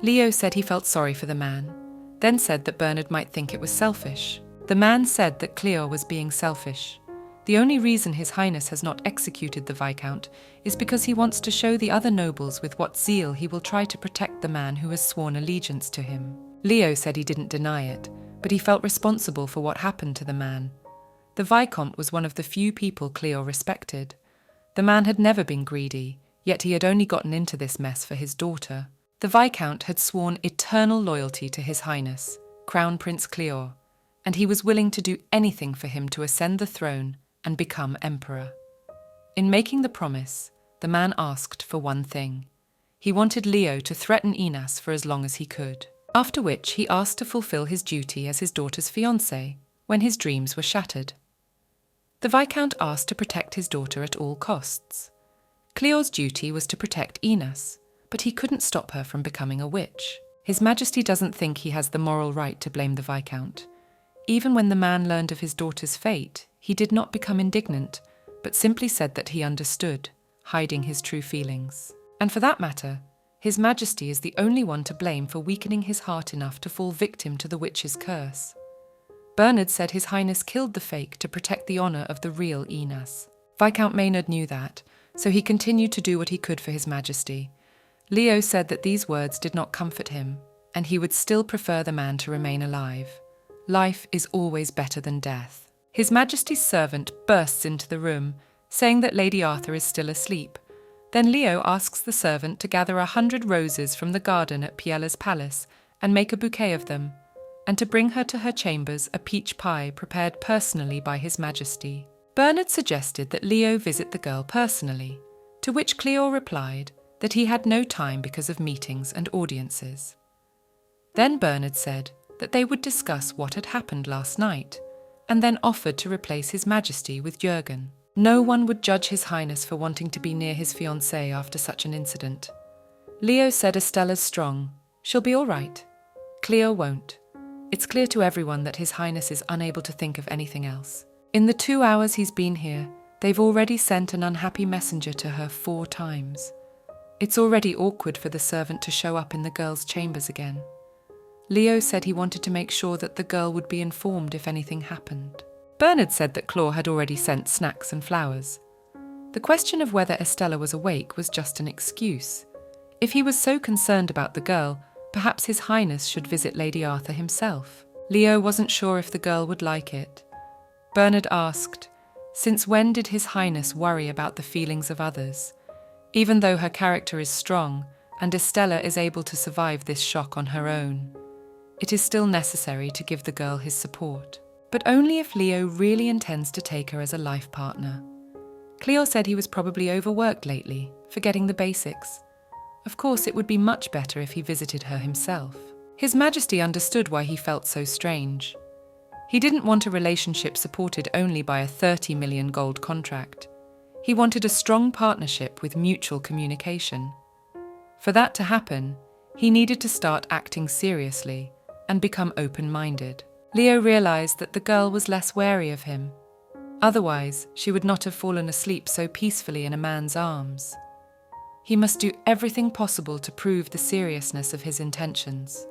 Leo said he felt sorry for the man, then said that Bernard might think it was selfish. The man said that Cleo was being selfish. The only reason His Highness has not executed the Viscount is because he wants to show the other nobles with what zeal he will try to protect the man who has sworn allegiance to him. Leo said he didn't deny it, but he felt responsible for what happened to the man. The Vicomte was one of the few people Cleo respected. The man had never been greedy, yet he had only gotten into this mess for his daughter. The Viscount had sworn eternal loyalty to His Highness, Crown Prince Cleo, and he was willing to do anything for him to ascend the throne and become emperor. In making the promise, the man asked for one thing. He wanted Leo to threaten Inas for as long as he could, after which he asked to fulfill his duty as his daughter's fiancé when his dreams were shattered. The Viscount asked to protect his daughter at all costs. Cleo's duty was to protect Inas, but he couldn't stop her from becoming a witch. His Majesty doesn't think he has the moral right to blame the Viscount. Even when the man learned of his daughter's fate, he did not become indignant, but simply said that he understood, hiding his true feelings. And for that matter, His Majesty is the only one to blame for weakening his heart enough to fall victim to the witch's curse. Bernard said His Highness killed the fake to protect the honour of the real Inas. Viscount Maynard knew that, so he continued to do what he could for His Majesty. Leo said that these words did not comfort him, and he would still prefer the man to remain alive. Life is always better than death. His Majesty's servant bursts into the room, saying that Lady Arthur is still asleep. Then Leo asks the servant to gather 100 roses from the garden at Piella's palace and make a bouquet of them, and to bring her to her chambers a peach pie prepared personally by His Majesty. Bernard suggested that Leo visit the girl personally, to which Cleo replied that he had no time because of meetings and audiences. Then Bernard said that they would discuss what had happened last night, and then offered to replace His Majesty with Jürgen. No one would judge His Highness for wanting to be near his fiancée after such an incident. Leo said Estella's strong. She'll be all right. Cleo won't. It's clear to everyone that His Highness is unable to think of anything else. In the 2 hours he's been here, they've already sent an unhappy messenger to her 4 times. It's already awkward for the servant to show up in the girl's chambers again. Leo said he wanted to make sure that the girl would be informed if anything happened. Bernard said that Cleo had already sent snacks and flowers. The question of whether Estella was awake was just an excuse. If he was so concerned about the girl, perhaps His Highness should visit Lady Arthur himself. Leo wasn't sure if the girl would like it. Bernard asked, since when did His Highness worry about the feelings of others? Even though her character is strong, and Estella is able to survive this shock on her own, it is still necessary to give the girl his support. But only if Leo really intends to take her as a life partner. Cleo said he was probably overworked lately, forgetting the basics. Of course, it would be much better if he visited her himself. His Majesty understood why he felt so strange. He didn't want a relationship supported only by a 30 million gold contract. He wanted a strong partnership with mutual communication. For that to happen, he needed to start acting seriously and become open-minded. Leo realized that the girl was less wary of him. Otherwise, she would not have fallen asleep so peacefully in a man's arms. He must do everything possible to prove the seriousness of his intentions,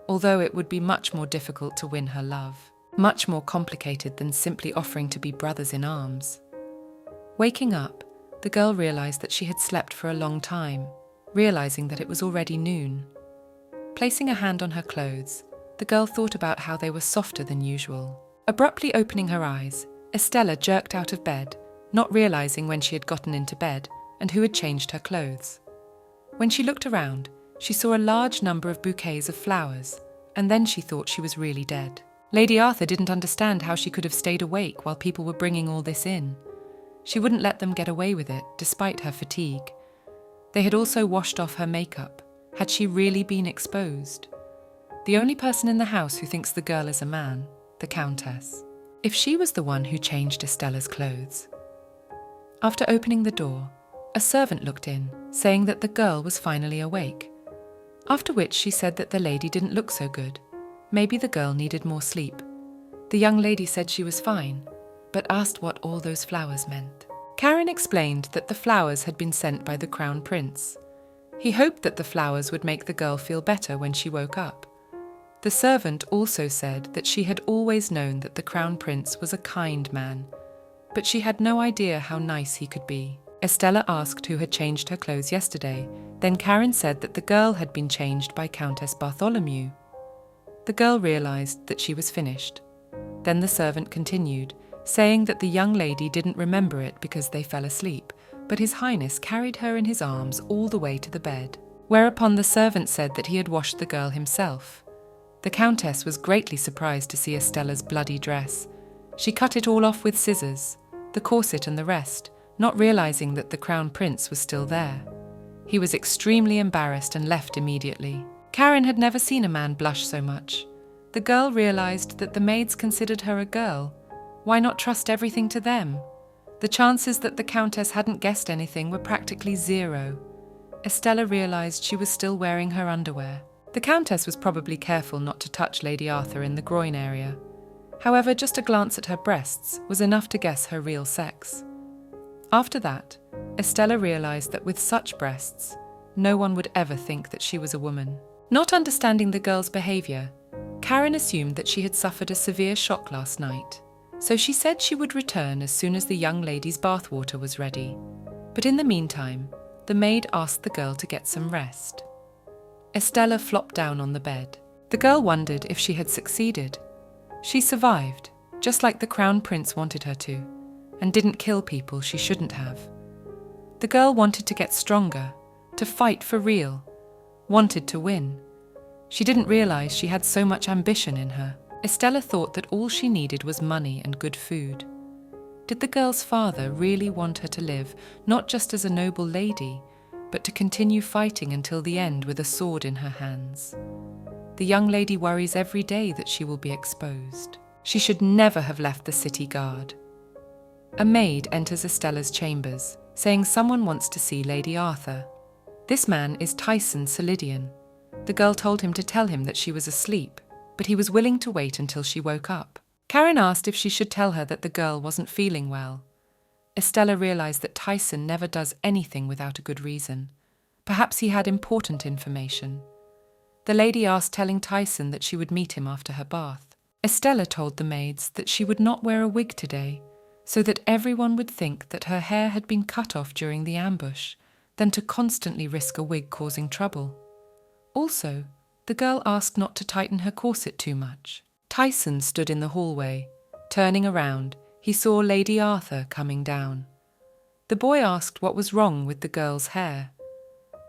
although it would be much more difficult to win her love, much more complicated than simply offering to be brothers in arms. Waking up, the girl realized that she had slept for a long time, realizing that it was already noon. Placing a hand on her clothes, the girl thought about how they were softer than usual. Abruptly opening her eyes, Estella jerked out of bed, not realizing when she had gotten into bed and who had changed her clothes. When she looked around, she saw a large number of bouquets of flowers, and then she thought she was really dead. Lady Arthur didn't understand how she could have stayed awake while people were bringing all this in. She wouldn't let them get away with it, despite her fatigue. They had also washed off her makeup. Had she really been exposed? The only person in the house who thinks the girl is a man, the Countess. If she was the one who changed Estella's clothes. After opening the door, a servant looked in, saying that the girl was finally awake. After which she said that the lady didn't look so good. Maybe the girl needed more sleep. The young lady said she was fine, but asked what all those flowers meant. Karen explained that the flowers had been sent by the Crown Prince. He hoped that the flowers would make the girl feel better when she woke up. The servant also said that she had always known that the Crown Prince was a kind man, but she had no idea how nice he could be. Estella asked who had changed her clothes yesterday. Then Karen said that the girl had been changed by Countess Bartholomew. The girl realized that she was finished. Then the servant continued, saying that the young lady didn't remember it because they fell asleep, but His Highness carried her in his arms all the way to the bed. Whereupon the servant said that he had washed the girl himself. The Countess was greatly surprised to see Estella's bloody dress. She cut it all off with scissors, the corset and the rest, not realizing that the Crown Prince was still there. He was extremely embarrassed and left immediately. Karen had never seen a man blush so much. The girl realized that the maids considered her a girl. Why not trust everything to them? The chances that the Countess hadn't guessed anything were practically zero. Estella realized she was still wearing her underwear. The Countess was probably careful not to touch Lady Arthur in the groin area. However, just a glance at her breasts was enough to guess her real sex. After that, Estella realized that with such breasts, no one would ever think that she was a woman. Not understanding the girl's behavior, Karen assumed that she had suffered a severe shock last night, so she said she would return as soon as the young lady's bathwater was ready. But in the meantime, the maid asked the girl to get some rest. Estella flopped down on the bed. The girl wondered if she had succeeded. She survived, just like the Crown Prince wanted her to, and didn't kill people she shouldn't have. The girl wanted to get stronger, to fight for real, wanted to win. She didn't realize she had so much ambition in her. Estella thought that all she needed was money and good food. Did the girl's father really want her to live not just as a noble lady, but to continue fighting until the end with a sword in her hands? The young lady worries every day that she will be exposed. She should never have left the city guard. A maid enters Estella's chambers, saying someone wants to see Lady Arthur. This man is Tisson Solidian. The girl told him to tell him that she was asleep, but he was willing to wait until she woke up. Karen asked if she should tell her that the girl wasn't feeling well. Estella realized that Tisson never does anything without a good reason. Perhaps he had important information. The lady asked telling Tisson that she would meet him after her bath. Estella told the maids that she would not wear a wig today, so that everyone would think that her hair had been cut off during the ambush, than to constantly risk a wig causing trouble. Also, the girl asked not to tighten her corset too much. Tisson stood in the hallway. Turning around, he saw Lady Arthur coming down. The boy asked what was wrong with the girl's hair.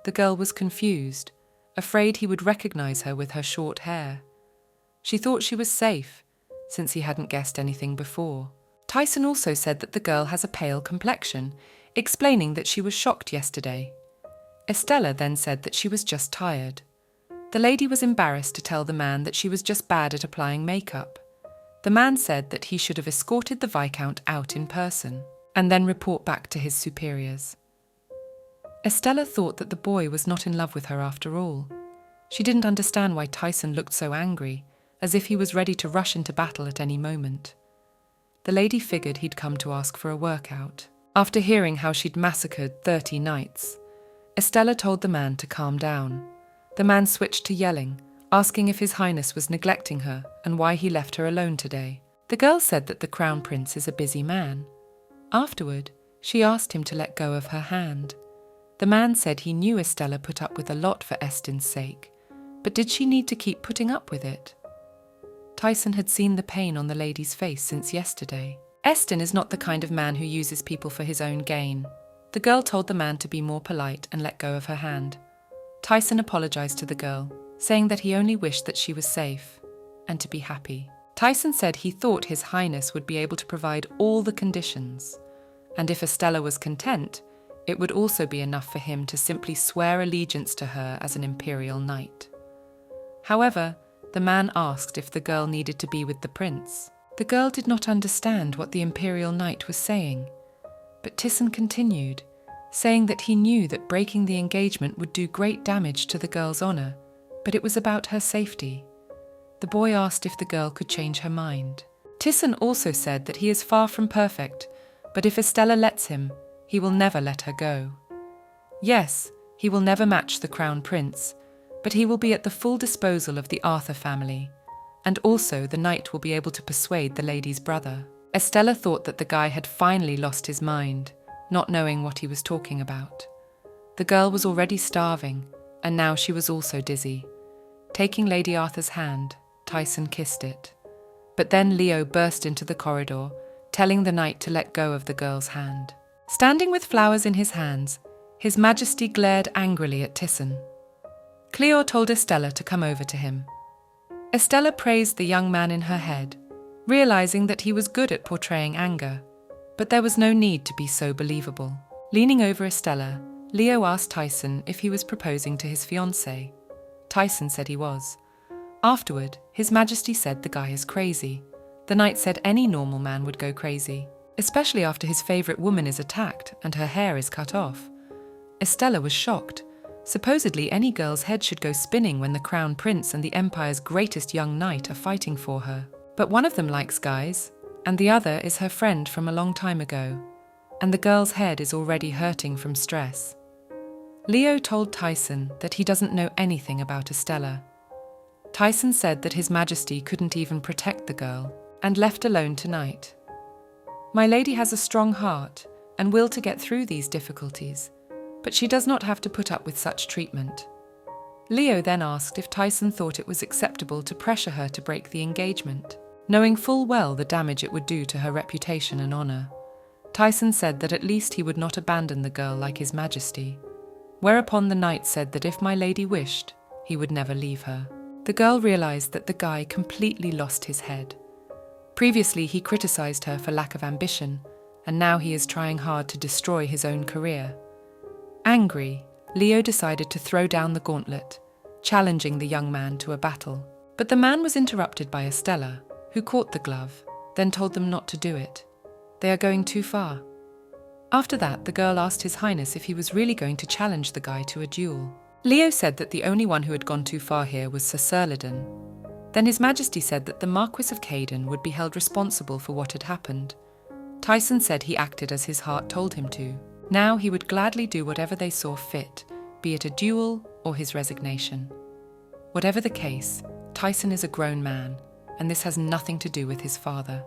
The girl was confused, afraid he would recognize her with her short hair. She thought she was safe, since he hadn't guessed anything before. Tisson also said that the girl has a pale complexion, explaining that she was shocked yesterday. Estella then said that she was just tired. The lady was embarrassed to tell the man that she was just bad at applying makeup. The man said that he should have escorted the Viscount out in person, and then report back to his superiors. Estella thought that the boy was not in love with her after all. She didn't understand why Tisson looked so angry, as if he was ready to rush into battle at any moment. The lady figured he'd come to ask for a workout. After hearing how she'd massacred 30 knights, Estella told the man to calm down. The man switched to yelling, asking if His Highness was neglecting her and why he left her alone today. The girl said that the Crown Prince is a busy man. Afterward, she asked him to let go of her hand. The man said he knew Estella put up with a lot for Estin's sake, but did she need to keep putting up with it? Tisson had seen the pain on the lady's face since yesterday. Estin is not the kind of man who uses people for his own gain. The girl told the man to be more polite and let go of her hand. Tisson apologized to the girl, saying that he only wished that she was safe and to be happy. Tisson said he thought His Highness would be able to provide all the conditions, and if Estella was content, it would also be enough for him to simply swear allegiance to her as an imperial knight. However, the man asked if the girl needed to be with the prince. The girl did not understand what the imperial knight was saying, but Tisson continued, saying that he knew that breaking the engagement would do great damage to the girl's honor, but it was about her safety. The boy asked if the girl could change her mind. Tisson also said that he is far from perfect, but if Estella lets him, he will never let her go. Yes, he will never match the Crown Prince, but he will be at the full disposal of the Arthur family, and also the knight will be able to persuade the lady's brother. Estella thought that the guy had finally lost his mind, not knowing what he was talking about. The girl was already starving, and now she was also dizzy. Taking Lady Arthur's hand, Tisson kissed it. But then Leo burst into the corridor, telling the knight to let go of the girl's hand. Standing with flowers in his hands, His Majesty glared angrily at Tisson. Cleo told Estella to come over to him. Estella praised the young man in her head, realizing that he was good at portraying anger, but there was no need to be so believable. Leaning over Estella, Leo asked Tisson if he was proposing to his fiancée. Tisson said he was. Afterward, His Majesty said the guy is crazy. The knight said any normal man would go crazy, especially after his favorite woman is attacked and her hair is cut off. Estella was shocked. Supposedly any girl's head should go spinning when the Crown Prince and the Empire's greatest young knight are fighting for her. But one of them likes guys, and the other is her friend from a long time ago, and the girl's head is already hurting from stress. Leo told Tisson that he doesn't know anything about Estella. Tisson said that His Majesty couldn't even protect the girl, and left alone tonight. My lady has a strong heart and will to get through these difficulties, but she does not have to put up with such treatment. Leo then asked if Tisson thought it was acceptable to pressure her to break the engagement, knowing full well the damage it would do to her reputation and honor. Tisson said that at least he would not abandon the girl like his majesty, whereupon the knight said that if my lady wished, he would never leave her. The girl realized that the guy completely lost his head. Previously, he criticized her for lack of ambition, and now he is trying hard to destroy his own career. Angry, Leo decided to throw down the gauntlet, challenging the young man to a battle. But the man was interrupted by Estella, who caught the glove, then told them not to do it. They are going too far. After that, the girl asked His Highness if he was really going to challenge the guy to a duel. Leo said that the only one who had gone too far here was Sir Cerlidon. Then His Majesty said that the Marquis of Caden would be held responsible for what had happened. Tisson said he acted as his heart told him to. Now he would gladly do whatever they saw fit, be it a duel or his resignation. Whatever the case, Tisson is a grown man, and this has nothing to do with his father.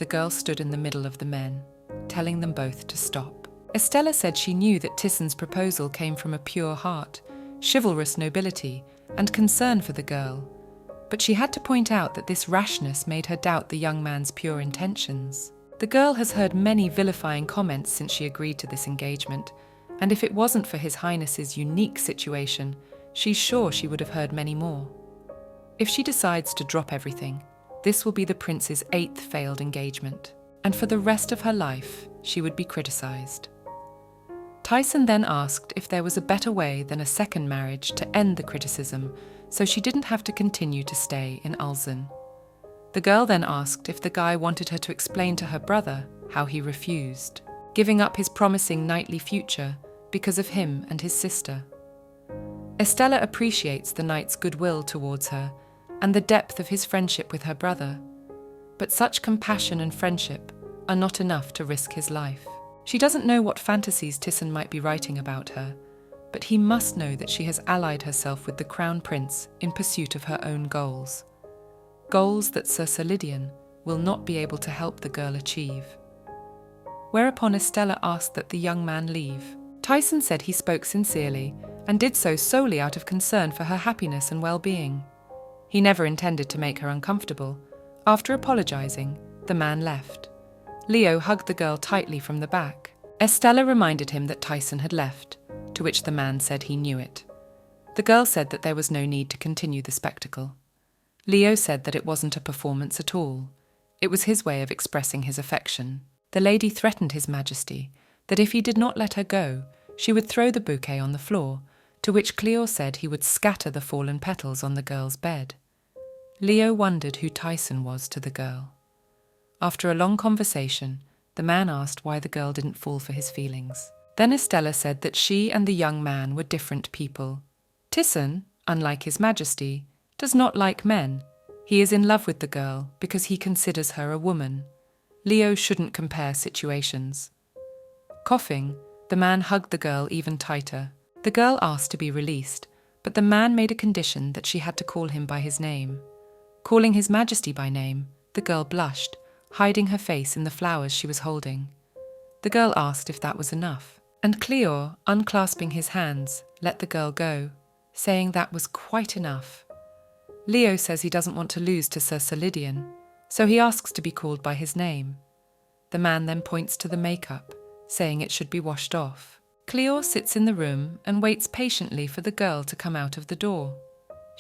The girl stood in the middle of the men, telling them both to stop. Estella said she knew that Tisson's proposal came from a pure heart, chivalrous nobility, and concern for the girl, but she had to point out that this rashness made her doubt the young man's pure intentions. The girl has heard many vilifying comments since she agreed to this engagement, and if it wasn't for His Highness's unique situation, she's sure she would have heard many more. If she decides to drop everything, this will be the prince's 8th failed engagement, and for the rest of her life, she would be criticized. Tisson then asked if there was a better way than a second marriage to end the criticism, so she didn't have to continue to stay in Ulzen. The girl then asked if the guy wanted her to explain to her brother how he refused, giving up his promising knightly future because of him and his sister. Estella appreciates the knight's goodwill towards her and the depth of his friendship with her brother, but such compassion and friendship are not enough to risk his life. She doesn't know what fantasies Tisson might be writing about her, but he must know that she has allied herself with the Crown Prince in pursuit of her own goals. Goals that Sir Cerlidon will not be able to help the girl achieve. Whereupon Estella asked that the young man leave. Tisson said he spoke sincerely and did so solely out of concern for her happiness and well-being. He never intended to make her uncomfortable. After apologizing, the man left. Leo hugged the girl tightly from the back. Estella reminded him that Tisson had left, to which the man said he knew it. The girl said that there was no need to continue the spectacle. Leo said that it wasn't a performance at all. It was his way of expressing his affection. The lady threatened His Majesty that if he did not let her go, she would throw the bouquet on the floor, to which Cleo said he would scatter the fallen petals on the girl's bed. Leo wondered who Tisson was to the girl. After a long conversation, the man asked why the girl didn't fall for his feelings. Then Estella said that she and the young man were different people. Tisson, unlike His Majesty, does not like men. He is in love with the girl because he considers her a woman. Leo shouldn't compare situations. Coughing, the man hugged the girl even tighter. The girl asked to be released, but the man made a condition that she had to call him by his name. Calling His Majesty by name, the girl blushed, hiding her face in the flowers she was holding. The girl asked if that was enough, and Cleo, unclasping his hands, let the girl go, saying that was quite enough. Leo says he doesn't want to lose to Sir Cerlidon, so he asks to be called by his name. The man then points to the makeup, saying it should be washed off. Cleo sits in the room and waits patiently for the girl to come out of the door.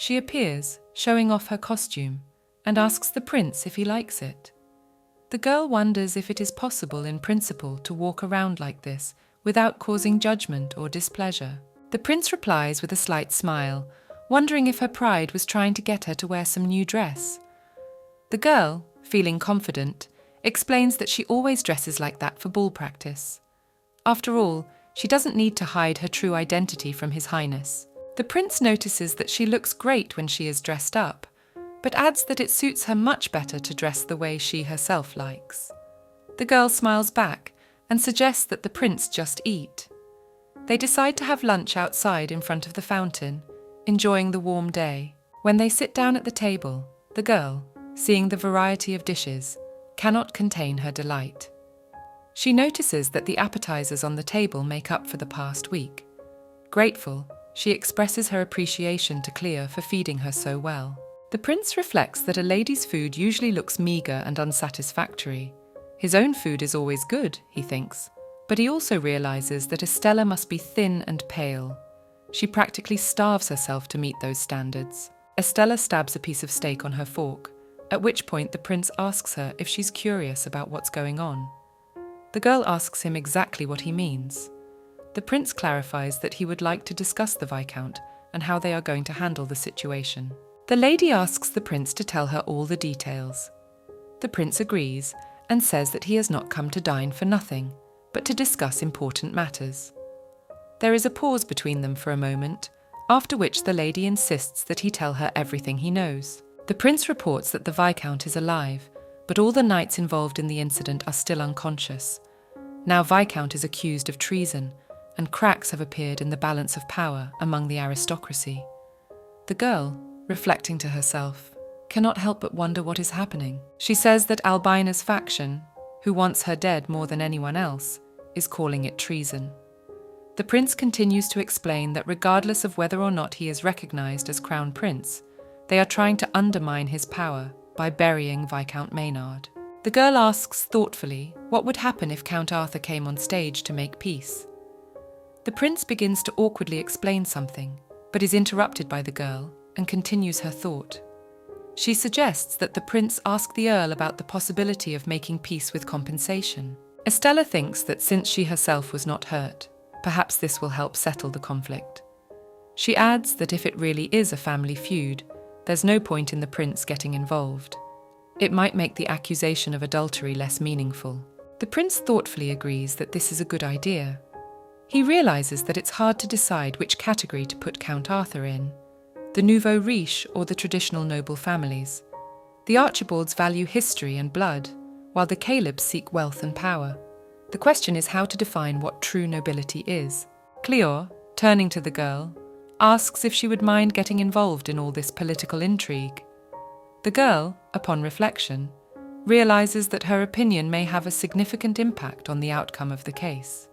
She appears, showing off her costume, and asks the prince if he likes it. The girl wonders if it is possible in principle to walk around like this without causing judgment or displeasure. The prince replies with a slight smile, wondering if her pride was trying to get her to wear some new dress. The girl, feeling confident, explains that she always dresses like that for ball practice. After all, she doesn't need to hide her true identity from His Highness. The prince notices that she looks great when she is dressed up, but adds that it suits her much better to dress the way she herself likes. The girl smiles back and suggests that the prince just eat. They decide to have lunch outside in front of the fountain, enjoying the warm day. When they sit down at the table, the girl, seeing the variety of dishes, cannot contain her delight. She notices that the appetizers on the table make up for the past week. Grateful, she expresses her appreciation to Cleo for feeding her so well. The prince reflects that a lady's food usually looks meagre and unsatisfactory. His own food is always good, he thinks, but he also realizes that Estella must be thin and pale. She practically starves herself to meet those standards. Estella stabs a piece of steak on her fork, at which point the prince asks her if she's curious about what's going on. The girl asks him exactly what he means. The prince clarifies that he would like to discuss the Viscount and how they are going to handle the situation. The lady asks the prince to tell her all the details. The prince agrees and says that he has not come to dine for nothing, but to discuss important matters. There is a pause between them for a moment, after which the lady insists that he tell her everything he knows. The prince reports that the Viscount is alive, but all the knights involved in the incident are still unconscious. Now Viscount is accused of treason, and cracks have appeared in the balance of power among the aristocracy. The girl, reflecting to herself, cannot help but wonder what is happening. She says that Albina's faction, who wants her dead more than anyone else, is calling it treason. The prince continues to explain that regardless of whether or not he is recognized as crown prince, they are trying to undermine his power by burying Viscount Maynard. The girl asks thoughtfully what would happen if Count Arthur came on stage to make peace. The prince begins to awkwardly explain something, but is interrupted by the girl and continues her thought. She suggests that the prince ask the earl about the possibility of making peace with compensation. Estella thinks that since she herself was not hurt, perhaps this will help settle the conflict. She adds that if it really is a family feud, there's no point in the prince getting involved. It might make the accusation of adultery less meaningful. The prince thoughtfully agrees that this is a good idea. He realizes that it's hard to decide which category to put Count Arthur in, the nouveau riche or the traditional noble families. The Archibalds value history and blood, while the Calebs seek wealth and power. The question is how to define what true nobility is. Cleo, turning to the girl, asks if she would mind getting involved in all this political intrigue. The girl, upon reflection, realizes that her opinion may have a significant impact on the outcome of the case.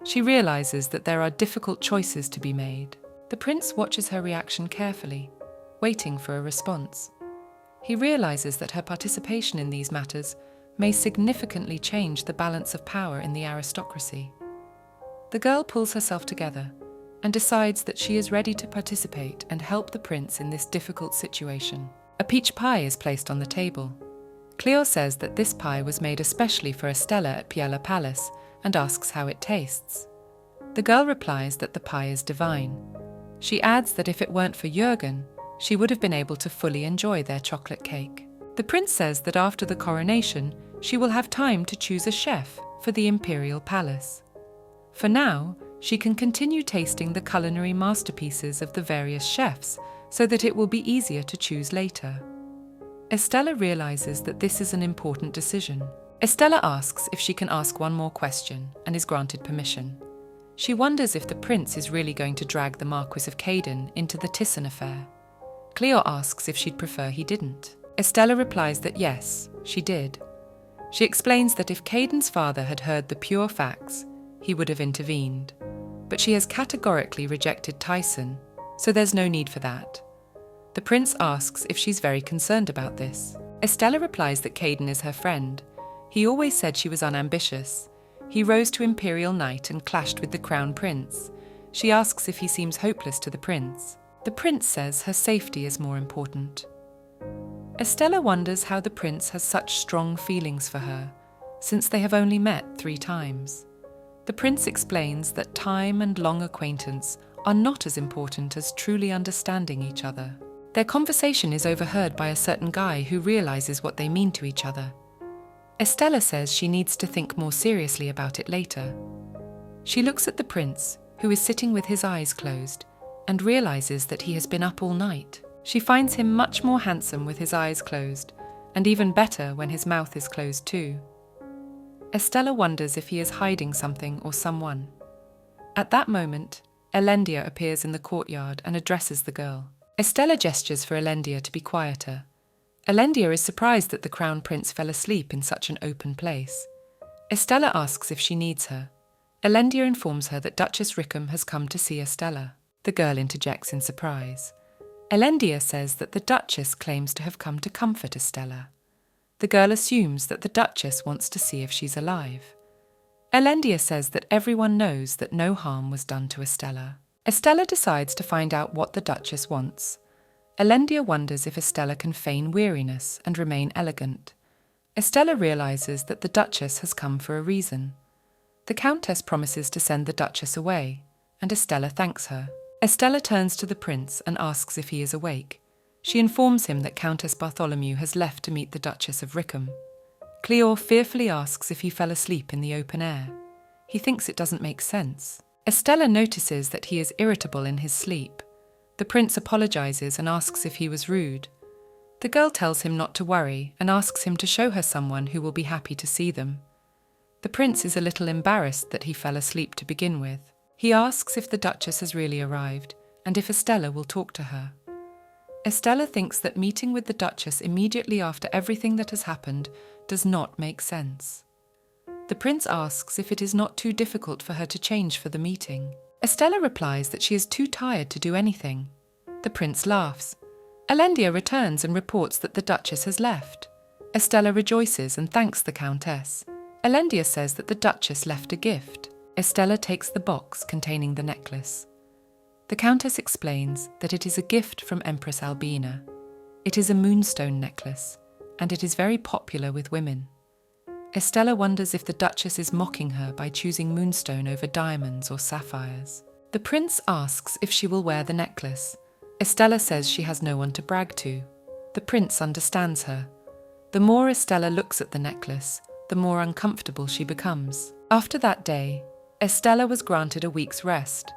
She realizes that there are difficult choices to be made. The prince watches her reaction carefully, waiting for a response. He realizes that her participation in these matters may significantly change the balance of power in the aristocracy. The girl pulls herself together and decides that she is ready to participate and help the prince in this difficult situation. A peach pie is placed on the table. Cleo says that this pie was made especially for Estella at Piella Palace and asks how it tastes. The girl replies that the pie is divine. She adds that if it weren't for Jürgen, she would have been able to fully enjoy their chocolate cake. The prince says that after the coronation, she will have time to choose a chef for the imperial palace. For now, she can continue tasting the culinary masterpieces of the various chefs so that it will be easier to choose later. Estella realizes that this is an important decision. Estella asks if she can ask one more question and is granted permission. She wonders if the prince is really going to drag the Marquis of Caden into the Tisson affair. Cleo asks if she'd prefer he didn't. Estella replies that yes, she did. She explains that if Caden's father had heard the pure facts, he would have intervened. But she has categorically rejected Tisson, so there's no need for that. The prince asks if she's very concerned about this. Estella replies that Caden is her friend. He always said she was unambitious. He rose to imperial knight and clashed with the crown prince. She asks if he seems hopeless to the prince. The prince says her safety is more important. Estella wonders how the prince has such strong feelings for her, since they have only met 3 times. The prince explains that time and long acquaintance are not as important as truly understanding each other. Their conversation is overheard by a certain guy who realizes what they mean to each other. Estella says she needs to think more seriously about it later. She looks at the prince, who is sitting with his eyes closed, and realizes that he has been up all night. She finds him much more handsome with his eyes closed, and even better when his mouth is closed too. Estella wonders if he is hiding something or someone. At that moment, Elendia appears in the courtyard and addresses the girl. Estella gestures for Elendia to be quieter. Elendia is surprised that the crown prince fell asleep in such an open place. Estella asks if she needs her. Elendia informs her that Duchess Rickham has come to see Estella. The girl interjects in surprise. Elendia says that the Duchess claims to have come to comfort Estella. The girl assumes that the Duchess wants to see if she's alive. Elendia says that everyone knows that no harm was done to Estella. Estella decides to find out what the Duchess wants. Elendia wonders if Estella can feign weariness and remain elegant. Estella realizes that the Duchess has come for a reason. The Countess promises to send the Duchess away, and Estella thanks her. Estella turns to the prince and asks if he is awake. She informs him that Countess Bartholomew has left to meet the Duchess of Rickham. Cleo fearfully asks if he fell asleep in the open air. He thinks it doesn't make sense. Estella notices that he is irritable in his sleep. The prince apologizes and asks if he was rude. The girl tells him not to worry and asks him to show her someone who will be happy to see them. The prince is a little embarrassed that he fell asleep to begin with. He asks if the Duchess has really arrived and if Estella will talk to her. Estella thinks that meeting with the Duchess immediately after everything that has happened does not make sense. The prince asks if it is not too difficult for her to change for the meeting. Estella replies that she is too tired to do anything. The prince laughs. Elendia returns and reports that the Duchess has left. Estella rejoices and thanks the Countess. Elendia says that the Duchess left a gift. Estella takes the box containing the necklace. The Countess explains that it is a gift from Empress Albina. It is a moonstone necklace, and it is very popular with women. Estella wonders if the Duchess is mocking her by choosing moonstone over diamonds or sapphires. The prince asks if she will wear the necklace. Estella says she has no one to brag to. The prince understands her. The more Estella looks at the necklace, the more uncomfortable she becomes. After that day, Estella was granted a week's rest.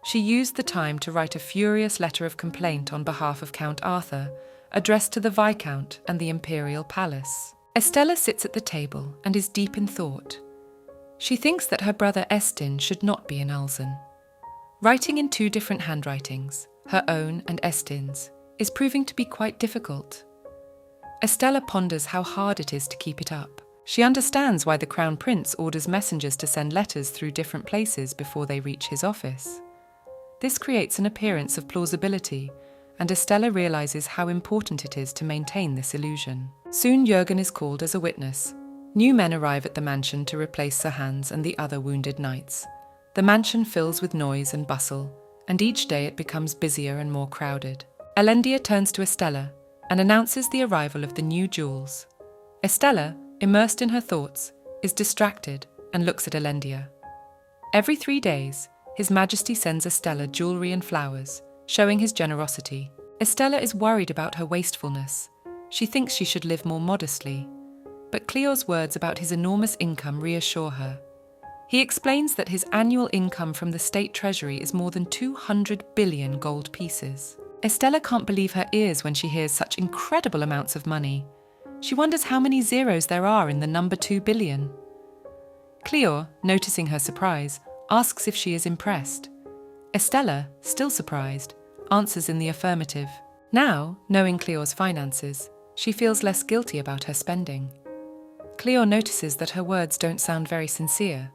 She used the time to write a furious letter of complaint on behalf of Count Arthur, addressed to the Viscount and the Imperial Palace. Estella sits at the table and is deep in thought. She thinks that her brother Estin should not be in Alzan. Writing in two different handwritings, her own and Estin's, is proving to be quite difficult. Estella ponders how hard it is to keep it up. She understands why the Crown Prince orders messengers to send letters through different places before they reach his office. This creates an appearance of plausibility, and Estella realizes how important it is to maintain this illusion. Soon Jürgen is called as a witness. New men arrive at the mansion to replace Sir Hans and the other wounded knights. The mansion fills with noise and bustle, and each day it becomes busier and more crowded. Elendia turns to Estella and announces the arrival of the new jewels. Estella, immersed in her thoughts, is distracted and looks at Elendia. Every 3 days, His Majesty sends Estella jewellery and flowers, showing his generosity. Estella is worried about her wastefulness. She thinks she should live more modestly. But Cleo's words about his enormous income reassure her. He explains that his annual income from the state treasury is more than 200 billion gold pieces. Estella can't believe her ears when she hears such incredible amounts of money. She wonders how many zeros there are in the number 2 billion. Cleo, noticing her surprise, asks if she is impressed. Estella, still surprised, answers in the affirmative. Now, knowing Cleo's finances, she feels less guilty about her spending. Cleo notices that her words don't sound very sincere.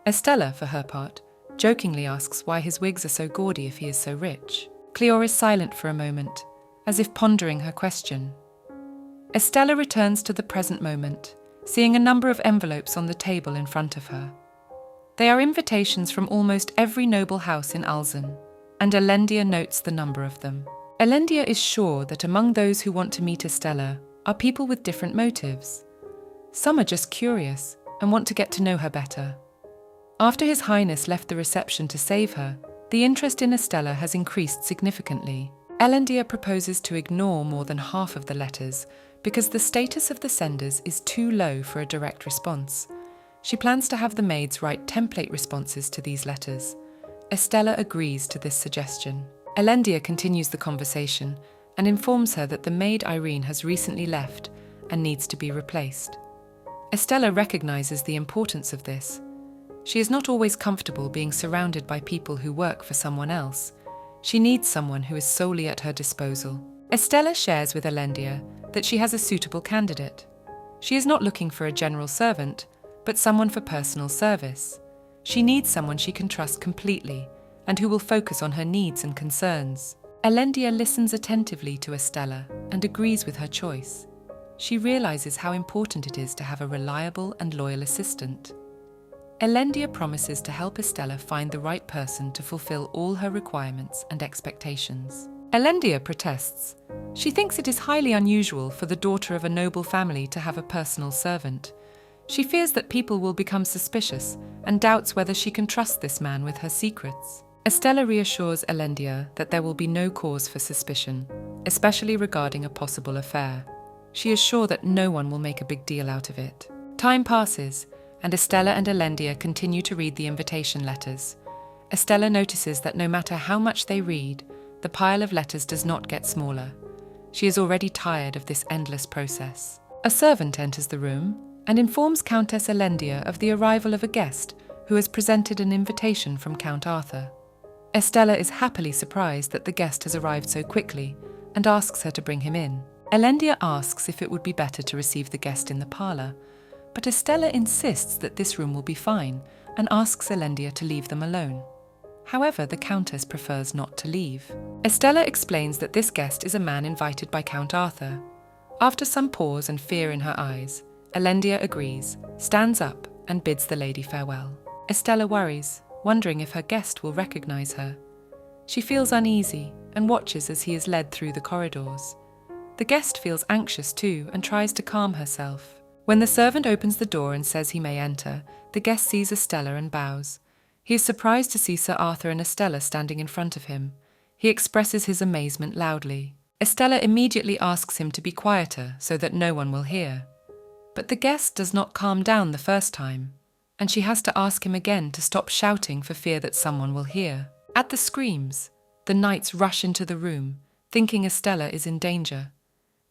Estella, for her part, jokingly asks why his wigs are so gaudy if he is so rich. Cleo is silent for a moment, as if pondering her question. Estella returns to the present moment, seeing a number of envelopes on the table in front of her. They are invitations from almost every noble house in Alzan, and Elendia notes the number of them. Elendia is sure that among those who want to meet Estella are people with different motives. Some are just curious and want to get to know her better. After His Highness left the reception to save her, the interest in Estella has increased significantly. Elendia proposes to ignore more than half of the letters because the status of the senders is too low for a direct response. She plans to have the maids write template responses to these letters. Estella agrees to this suggestion. Elendia continues the conversation and informs her that the maid Irene has recently left and needs to be replaced. Estella recognizes the importance of this. She is not always comfortable being surrounded by people who work for someone else. She needs someone who is solely at her disposal. Estella shares with Elendia that she has a suitable candidate. She is not looking for a general servant, but someone for personal service. She needs someone she can trust completely and who will focus on her needs and concerns. Elendia listens attentively to Estella and agrees with her choice. she realizes how important it is to have a reliable and loyal assistant. Elendia promises to help Estella find the right person to fulfill all her requirements and expectations. Elendia protests. She thinks it is highly unusual for the daughter of a noble family to have a personal servant. She fears that people will become suspicious and doubts whether she can trust this man with her secrets. Estella reassures Elendia that there will be no cause for suspicion, especially regarding a possible affair. She is sure that no one will make a big deal out of it. Time passes, and Estella and Elendia continue to read the invitation letters. Estella notices that no matter how much they read, the pile of letters does not get smaller. She is already tired of this endless process. A servant enters the room and informs Countess Elendia of the arrival of a guest who has presented an invitation from Count Arthur. Estella is happily surprised that the guest has arrived so quickly and asks her to bring him in. Elendia asks if it would be better to receive the guest in the parlour, but Estella insists that this room will be fine and asks Elendia to leave them alone. However, the Countess prefers not to leave. Estella explains that this guest is a man invited by Count Arthur. After some pause and fear in her eyes, Elendia agrees, stands up, and bids the lady farewell. Estella worries, wondering if her guest will recognize her. She feels uneasy and watches as he is led through the corridors. The guest feels anxious too and tries to calm herself. When the servant opens the door and says he may enter, the guest sees Estella and bows. He is surprised to see Sir Arthur and Estella standing in front of him. He expresses his amazement loudly. Estella immediately asks him to be quieter so that no one will hear. But the guest does not calm down the first time, and she has to ask him again to stop shouting for fear that someone will hear. At the screams, the knights rush into the room, thinking Estella is in danger.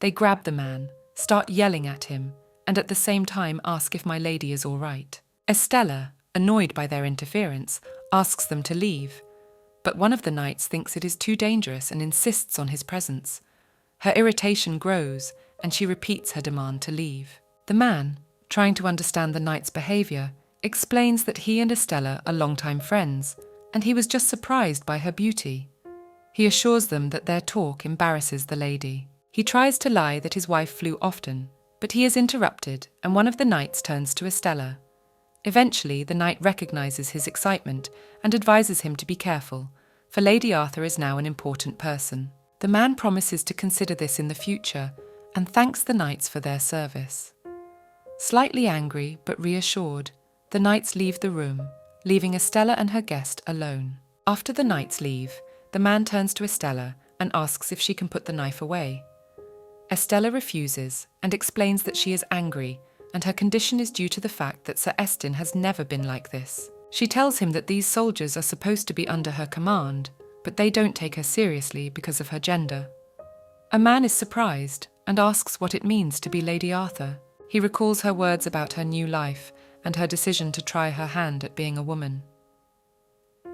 They grab the man, start yelling at him, and at the same time ask if my lady is all right. Estella, annoyed by their interference, asks them to leave, but one of the knights thinks it is too dangerous and insists on his presence. Her irritation grows, and she repeats her demand to leave. The man, trying to understand the knight's behaviour, explains that he and Estella are longtime friends, and he was just surprised by her beauty. He assures them that their talk embarrasses the lady. He tries to lie that his wife flew often, but he is interrupted, and one of the knights turns to Estella. Eventually, the knight recognises his excitement and advises him to be careful, for Lady Arthur is now an important person. The man promises to consider this in the future and thanks the knights for their service. Slightly angry but reassured, the knights leave the room, leaving Estella and her guest alone. After the knights leave, the man turns to Estella and asks if she can put the knife away. Estella refuses and explains that she is angry and her condition is due to the fact that Sir Estin has never been like this. She tells him that these soldiers are supposed to be under her command, but they don't take her seriously because of her gender. A man is surprised and asks what it means to be Lady Arthur. He recalls her words about her new life and her decision to try her hand at being a woman.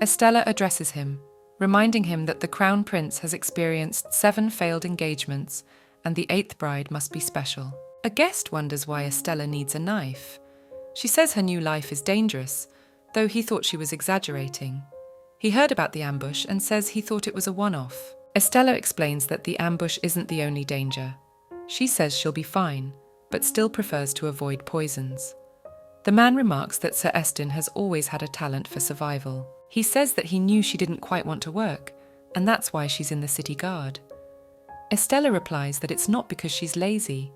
Estella addresses him, reminding him that the Crown Prince has experienced 7 failed engagements and the 8th bride must be special. A guest wonders why Estella needs a knife. She says her new life is dangerous, though he thought she was exaggerating. He heard about the ambush and says he thought it was a one-off. Estella explains that the ambush isn't the only danger. She says she'll be fine, but still prefers to avoid poisons. The man remarks that Sir Estin has always had a talent for survival. He says that he knew she didn't quite want to work, and that's why she's in the city guard. Estella replies that it's not because she's lazy.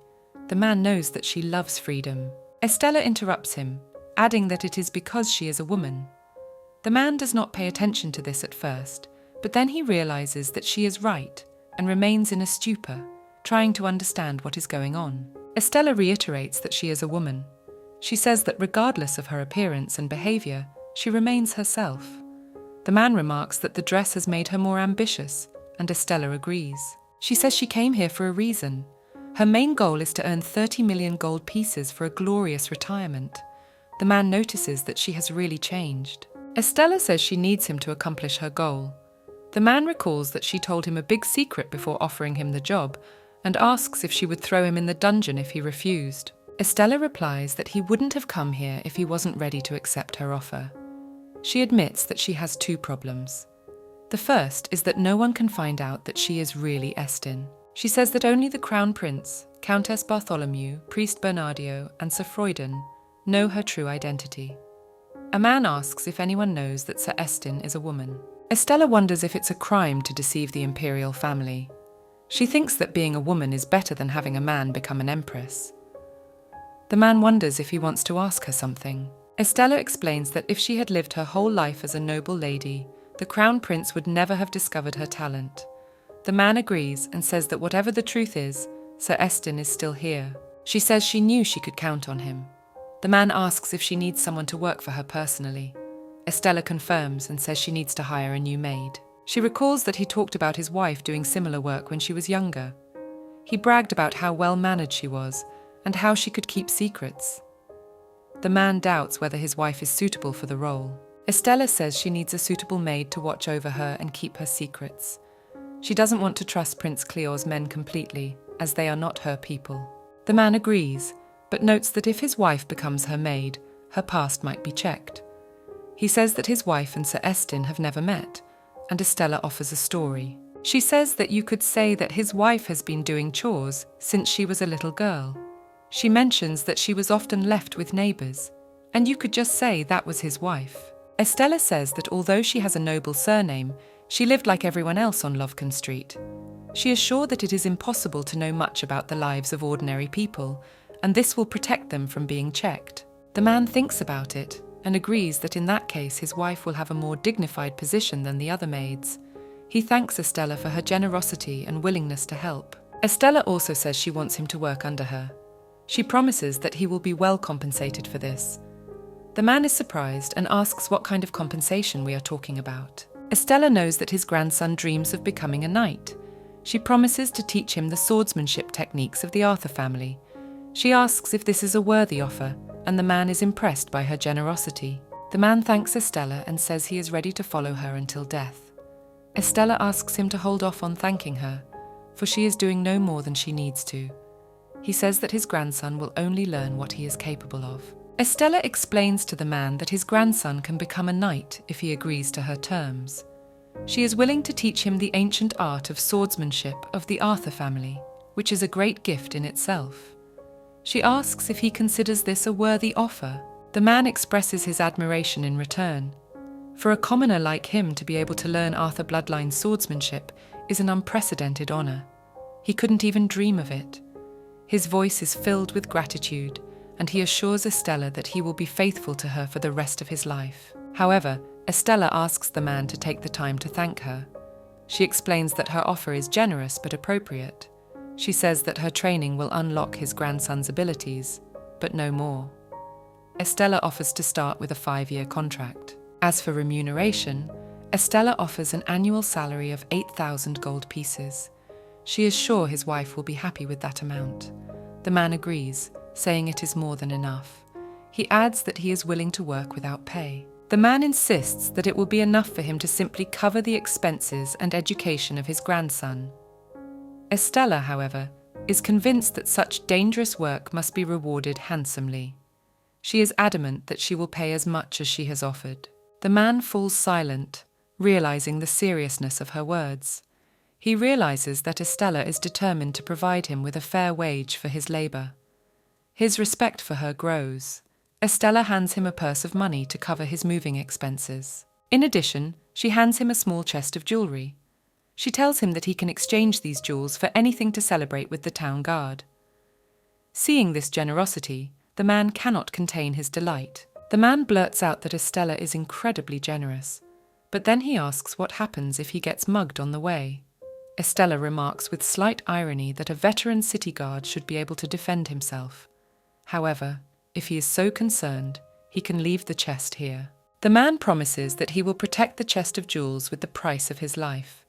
The man knows that she loves freedom. Estella interrupts him, adding that it is because she is a woman. The man does not pay attention to this at first, but then he realizes that she is right and remains in a stupor, trying to understand what is going on. Estella reiterates that she is a woman. She says that regardless of her appearance and behavior, she remains herself. The man remarks that the dress has made her more ambitious, and Estella agrees. She says she came here for a reason. Her main goal is to earn 30 million gold pieces for a glorious retirement. The man notices that she has really changed. Estella says she needs him to accomplish her goal. The man recalls that she told him a big secret before offering him the job, and asks if she would throw him in the dungeon if he refused. Estella replies that he wouldn't have come here if he wasn't ready to accept her offer. She admits that she has 2 problems. The first is that no one can find out that she is really Estin. She says that only the Crown Prince, Countess Bartholomew, Priest Bernardio, and Sir Freuden know her true identity. A man asks if anyone knows that Sir Estin is a woman. Estella wonders if it's a crime to deceive the imperial family. She thinks that being a woman is better than having a man become an empress. The man wonders if he wants to ask her something. Estella explains that if she had lived her whole life as a noble lady, the Crown Prince would never have discovered her talent. The man agrees and says that whatever the truth is, Sir Estin is still here. She says she knew she could count on him. The man asks if she needs someone to work for her personally. Estella confirms and says she needs to hire a new maid. She recalls that he talked about his wife doing similar work when she was younger. He bragged about how well-mannered she was and how she could keep secrets. The man doubts whether his wife is suitable for the role. Estella says she needs a suitable maid to watch over her and keep her secrets. She doesn't want to trust Prince Cleo's men completely, as they are not her people. The man agrees, but notes that if his wife becomes her maid, her past might be checked. He says that his wife and Sir Estin have never met, and Estella offers a story. She says that you could say that his wife has been doing chores since she was a little girl. She mentions that she was often left with neighbours, and you could just say that was his wife. Estella says that although she has a noble surname, she lived like everyone else on Lovecon Street. She is sure that it is impossible to know much about the lives of ordinary people, and this will protect them from being checked. The man thinks about it and agrees that in that case his wife will have a more dignified position than the other maids. He thanks Estella for her generosity and willingness to help. Estella also says she wants him to work under her. She promises that he will be well compensated for this. The man is surprised and asks what kind of compensation we are talking about. Estella knows that his grandson dreams of becoming a knight. She promises to teach him the swordsmanship techniques of the Arthur family. She asks if this is a worthy offer, and the man is impressed by her generosity. The man thanks Estella and says he is ready to follow her until death. Estella asks him to hold off on thanking her, for she is doing no more than she needs to. He says that his grandson will only learn what he is capable of. Estella explains to the man that his grandson can become a knight if he agrees to her terms. She is willing to teach him the ancient art of swordsmanship of the Arthur family, which is a great gift in itself. She asks if he considers this a worthy offer. The man expresses his admiration in return. For a commoner like him to be able to learn Arthur bloodline swordsmanship is an unprecedented honour. He couldn't even dream of it. His voice is filled with gratitude, and he assures Estella that he will be faithful to her for the rest of his life. However, Estella asks the man to take the time to thank her. She explains that her offer is generous but appropriate. She says that her training will unlock his grandson's abilities, but no more. Estella offers to start with a 5-year contract. As for remuneration, Estella offers an annual salary of 8,000 gold pieces. She is sure his wife will be happy with that amount. The man agrees, saying it is more than enough. He adds that he is willing to work without pay. The man insists that it will be enough for him to simply cover the expenses and education of his grandson. Estella, however, is convinced that such dangerous work must be rewarded handsomely. She is adamant that she will pay as much as she has offered. The man falls silent, realizing the seriousness of her words. He realizes that Estella is determined to provide him with a fair wage for his labor. His respect for her grows. Estella hands him a purse of money to cover his moving expenses. In addition, she hands him a small chest of jewelry. She tells him that he can exchange these jewels for anything to celebrate with the town guard. Seeing this generosity, the man cannot contain his delight. The man blurts out that Estella is incredibly generous, but then he asks what happens if he gets mugged on the way. Estella remarks with slight irony that a veteran city guard should be able to defend himself. However, if he is so concerned, he can leave the chest here. The man promises that he will protect the chest of jewels with the price of his life.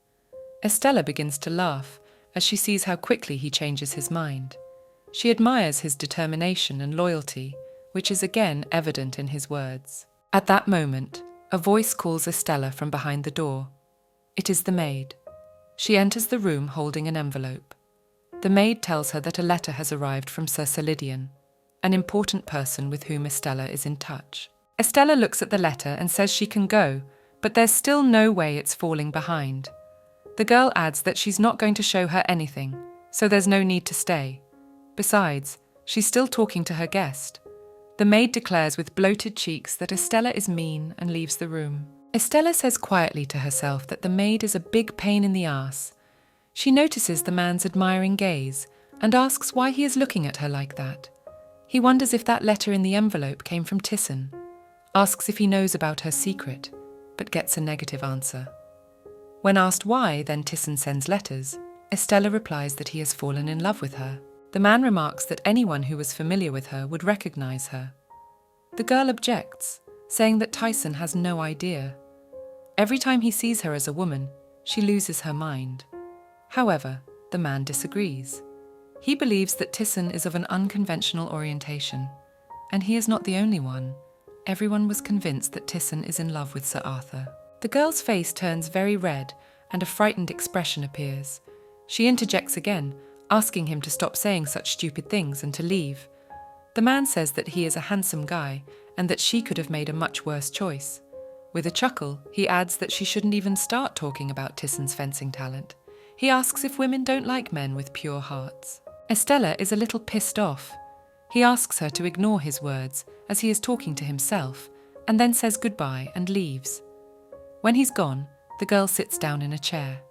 Estella begins to laugh as she sees how quickly he changes his mind. She admires his determination and loyalty, which is again evident in his words. At that moment, a voice calls Estella from behind the door. It is the maid. She enters the room holding an envelope. The maid tells her that a letter has arrived from Sir Solidian, an important person with whom Estella is in touch. Estella looks at the letter and says she can go, but there's still no way it's falling behind. The girl adds that she's not going to show her anything. so there's no need to stay. Besides, she's still talking to her guest. The maid declares with bloated cheeks that Estella is mean and leaves the room. Estella says quietly to herself that the maid is a big pain in the ass. She notices the man's admiring gaze and asks why he is looking at her like that. He wonders if that letter in the envelope came from Tisson, asks if he knows about her secret, but gets a negative answer. When asked why then Tisson sends letters, Estella replies that he has fallen in love with her. The man remarks that anyone who was familiar with her would recognize her. The girl objects, saying that Tisson has no idea. Every time he sees her as a woman, she loses her mind. However, the man disagrees. He believes that Tisson is of an unconventional orientation, and he is not the only one. Everyone was convinced that Tisson is in love with Sir Arthur. The girl's face turns very red, and a frightened expression appears. She interjects again, asking him to stop saying such stupid things and to leave. The man says that he is a handsome guy, and that she could have made a much worse choice. With a chuckle, he adds that she shouldn't even start talking about Tisson's fencing talent. He asks if women don't like men with pure hearts. Estella is a little pissed off. He asks her to ignore his words, as he is talking to himself, and then says goodbye and leaves. When he's gone, the girl sits down in a chair.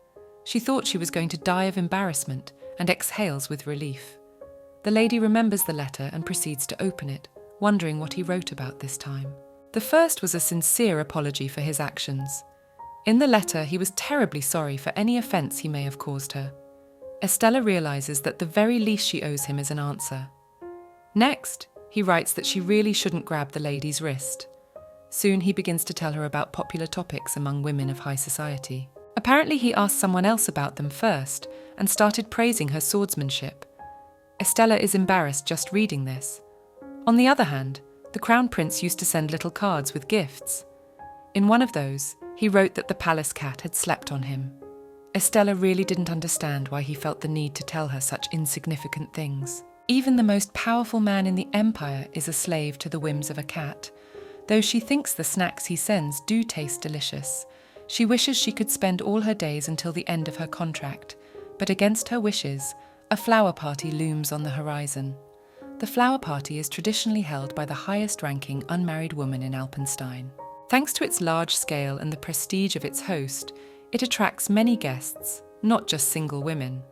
She thought she was going to die of embarrassment and exhales with relief. The lady remembers the letter and proceeds to open it, wondering what he wrote about this time. The first was a sincere apology for his actions. In the letter, he was terribly sorry for any offence he may have caused her. Estella realises that the very least she owes him is an answer. Next, he writes that she really shouldn't grab the lady's wrist. Soon he begins to tell her about popular topics among women of high society. Apparently he asked someone else about them first and started praising her swordsmanship. Estella is embarrassed just reading this. On the other hand, the Crown Prince used to send little cards with gifts. In one of those, he wrote that the palace cat had slept on him. Estella really didn't understand why he felt the need to tell her such insignificant things. Even the most powerful man in the empire is a slave to the whims of a cat. Though she thinks the snacks he sends do taste delicious, she wishes she could spend all her days until the end of her contract. But against her wishes, a flower party looms on the horizon. The flower party is traditionally held by the highest-ranking unmarried woman in Alpenstein. Thanks to its large scale and the prestige of its host, it attracts many guests, not just single women.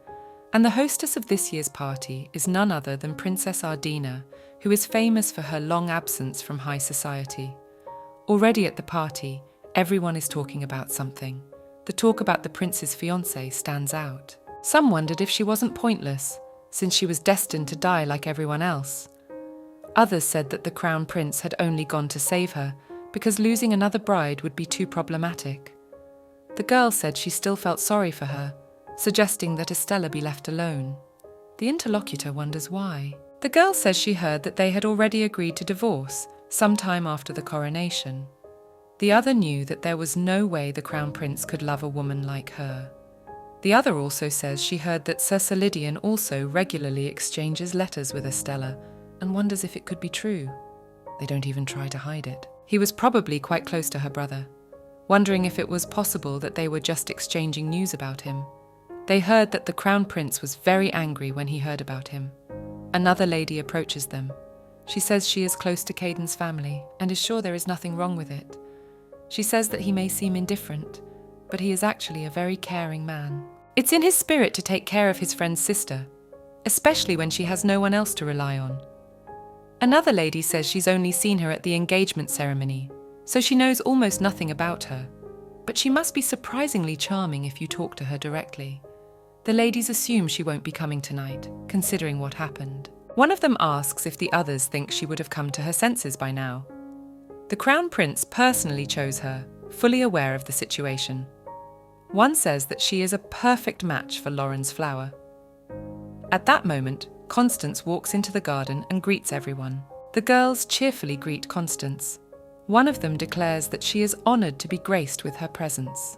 And the hostess of this year's party is none other than Princess Ardina, who is famous for her long absence from high society. Already at the party, everyone is talking about something. The talk about the prince's fiancé stands out. Some wondered if she wasn't pointless, since she was destined to die like everyone else. Others said that the crown prince had only gone to save her, because losing another bride would be too problematic. The girl said she still felt sorry for her, suggesting that Estella be left alone. The interlocutor wonders why. The girl says she heard that they had already agreed to divorce, sometime after the coronation. The other knew that there was no way the crown prince could love a woman like her. The other also says she heard that Sir Solidian also regularly exchanges letters with Estella, and wonders if it could be true. They don't even try to hide it. He was probably quite close to her brother, wondering if it was possible that they were just exchanging news about him. They heard that the crown prince was very angry when he heard about him. Another lady approaches them. She says she is close to Caden's family and is sure there is nothing wrong with it. She says that he may seem indifferent, but he is actually a very caring man. It's in his spirit to take care of his friend's sister, especially when she has no one else to rely on. Another lady says she's only seen her at the engagement ceremony, so she knows almost nothing about her, but she must be surprisingly charming if you talk to her directly. The ladies assume she won't be coming tonight, considering what happened. One of them asks if the others think she would have come to her senses by now. The crown prince personally chose her, fully aware of the situation. One says that she is a perfect match for Lauren's flower. At that moment, Constance walks into the garden and greets everyone. The girls cheerfully greet Constance. One of them declares that she is honoured to be graced with her presence.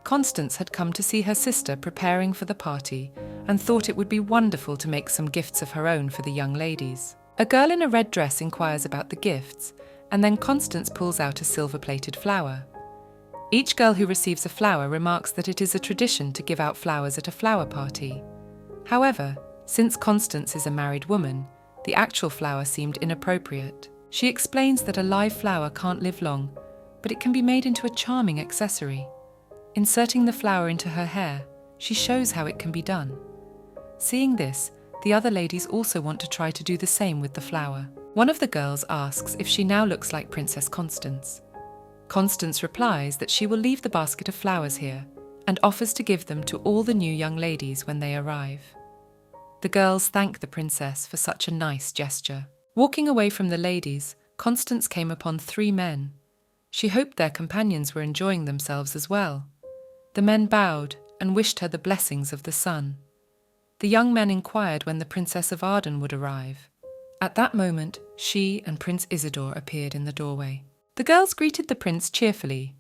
Constance had come to see her sister preparing for the party and thought it would be wonderful to make some gifts of her own for the young ladies. A girl in a red dress inquires about the gifts, and then Constance pulls out a silver-plated flower. Each girl who receives a flower remarks that it is a tradition to give out flowers at a flower party. However, since Constance is a married woman, the actual flower seemed inappropriate. She explains that a live flower can't live long, but it can be made into a charming accessory. Inserting the flower into her hair, she shows how it can be done. Seeing this, the other ladies also want to try to do the same with the flower. One of the girls asks if she now looks like Princess Constance. Constance replies that she will leave the basket of flowers here and offers to give them to all the new young ladies when they arrive. The girls thank the princess for such a nice gesture. Walking away from the ladies, Constance came upon 3 men. She hoped their companions were enjoying themselves as well. The men bowed and wished her the blessings of the sun. The young men inquired when the Princess of Arden would arrive. At that moment, she and Prince Isidore appeared in the doorway. The girls greeted the prince cheerfully.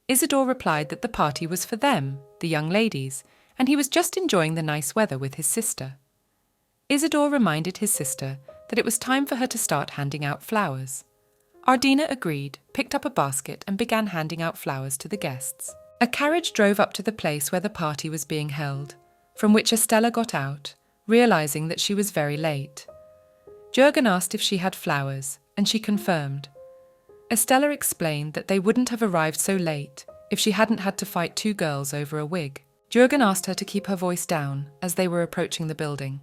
Isidore replied that the party was for them, the young ladies, and he was just enjoying the nice weather with his sister. Isidore reminded his sister that it was time for her to start handing out flowers. Ardina agreed, picked up a basket and began handing out flowers to the guests. A carriage drove up to the place where the party was being held, from which Estella got out, realizing that she was very late. Jürgen asked if she had flowers, and she confirmed. Estella explained that they wouldn't have arrived so late if she hadn't had to fight 2 girls over a wig. Jürgen asked her to keep her voice down as they were approaching the building.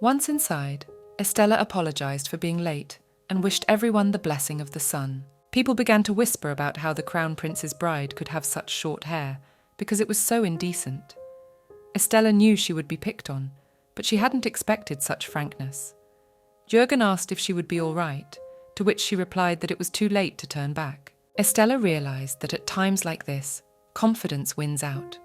Once inside, Estella apologized for being late and wished everyone the blessing of the sun. People began to whisper about how the crown prince's bride could have such short hair because it was so indecent. Estella knew she would be picked on, but she hadn't expected such frankness. Jürgen asked if she would be all right, to which she replied that it was too late to turn back. Estella realized that at times like this, confidence wins out.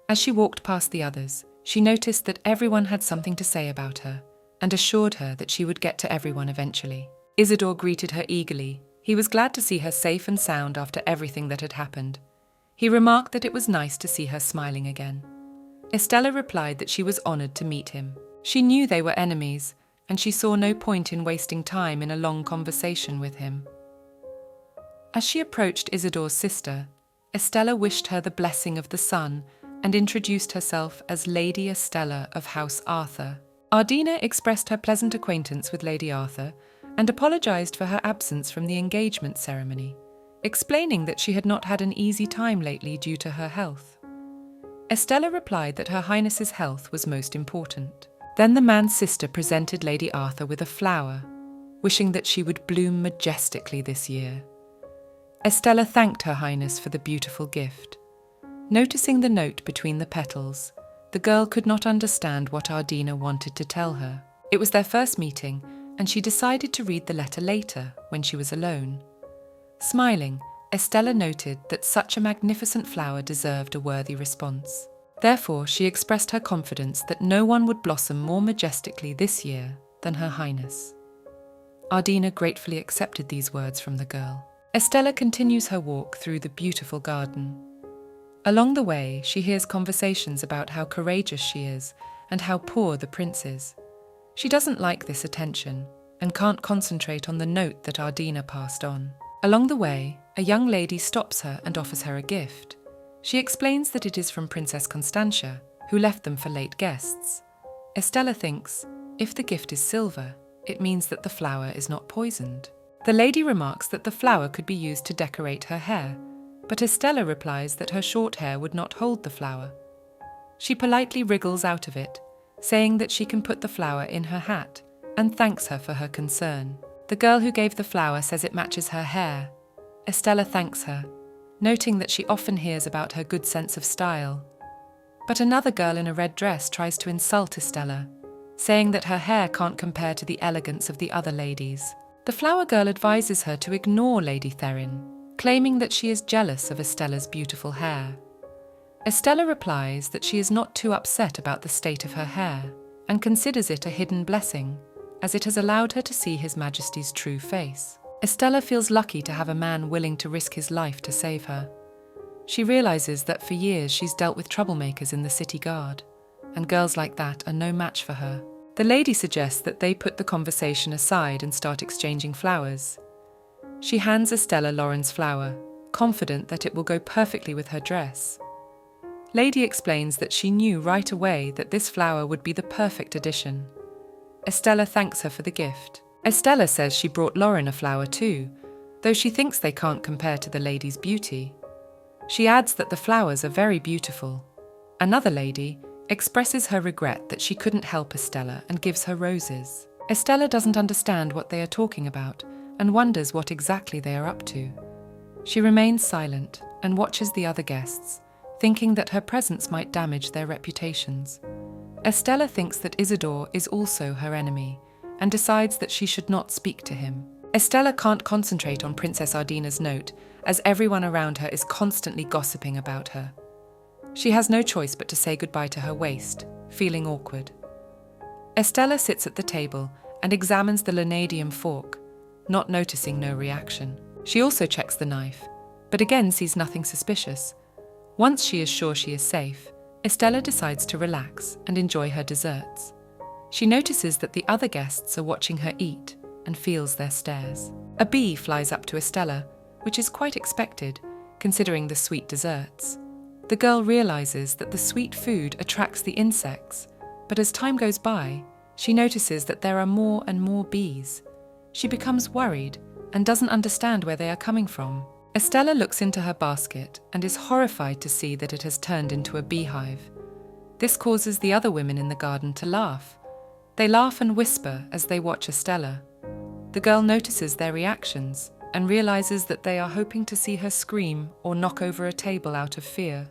As she walked past the others, she noticed that everyone had something to say about her and assured her that she would get to everyone eventually. Isidore greeted her eagerly. He was glad to see her safe and sound after everything that had happened. He remarked that it was nice to see her smiling again. Estella replied that she was honored to meet him. She knew they were enemies, and she saw no point in wasting time in a long conversation with him. As she approached Isidore's sister, Estella wished her the blessing of the sun and introduced herself as Lady Estella of House Arthur. Ardina expressed her pleasant acquaintance with Lady Arthur and apologized for her absence from the engagement ceremony, explaining that she had not had an easy time lately due to her health. Estella replied that Her Highness's health was most important. Then the man's sister presented Lady Arthur with a flower, wishing that she would bloom majestically this year. Estella thanked Her Highness for the beautiful gift. Noticing the note between the petals, the girl could not understand what Ardina wanted to tell her. It was their first meeting, and she decided to read the letter later, when she was alone. Smiling, Estella noted that such a magnificent flower deserved a worthy response. Therefore, she expressed her confidence that no one would blossom more majestically this year than Her Highness. Ardina gratefully accepted these words from the girl. Estella continues her walk through the beautiful garden. Along the way, she hears conversations about how courageous she is and how poor the prince is. She doesn't like this attention and can't concentrate on the note that Ardina passed on. Along the way, a young lady stops her and offers her a gift. She explains that it is from Princess Constantia, who left them for late guests. Estella thinks, if the gift is silver, it means that the flower is not poisoned. The lady remarks that the flower could be used to decorate her hair, but Estella replies that her short hair would not hold the flower. She politely wriggles out of it, saying that she can put the flower in her hat, and thanks her for her concern. The girl who gave the flower says it matches her hair. Estella thanks her, noting that she often hears about her good sense of style. But another girl in a red dress tries to insult Estella, saying that her hair can't compare to the elegance of the other ladies. The flower girl advises her to ignore Lady Therin, claiming that she is jealous of Estella's beautiful hair. Estella replies that she is not too upset about the state of her hair, and considers it a hidden blessing, as it has allowed her to see His Majesty's true face. Estella feels lucky to have a man willing to risk his life to save her. She realizes that for years she's dealt with troublemakers in the city guard, and girls like that are no match for her. The lady suggests that they put the conversation aside and start exchanging flowers. She hands Estella Lauren's flower, confident that it will go perfectly with her dress. Lady explains that she knew right away that this flower would be the perfect addition. Estella thanks her for the gift. Estella says she brought Lauren a flower too, though she thinks they can't compare to the lady's beauty. She adds that the flowers are very beautiful. Another lady expresses her regret that she couldn't help Estella and gives her roses. Estella doesn't understand what they are talking about and wonders what exactly they are up to. She remains silent and watches the other guests, thinking that her presence might damage their reputations. Estella thinks that Isidore is also her enemy and decides that she should not speak to him. Estella can't concentrate on Princess Ardina's note as everyone around her is constantly gossiping about her. She has no choice but to say goodbye to her waist, feeling awkward. Estella sits at the table and examines the Linadium fork, not noticing no reaction. She also checks the knife, but again sees nothing suspicious. Once she is sure she is safe, Estella decides to relax and enjoy her desserts. She notices that the other guests are watching her eat and feels their stares. A bee flies up to Estella, which is quite expected, considering the sweet desserts. The girl realizes that the sweet food attracts the insects, but as time goes by, she notices that there are more and more bees. She becomes worried and doesn't understand where they are coming from. Estella looks into her basket and is horrified to see that it has turned into a beehive. This causes the other women in the garden to laugh. They laugh and whisper as they watch Estella. The girl notices their reactions and realizes that they are hoping to see her scream or knock over a table out of fear.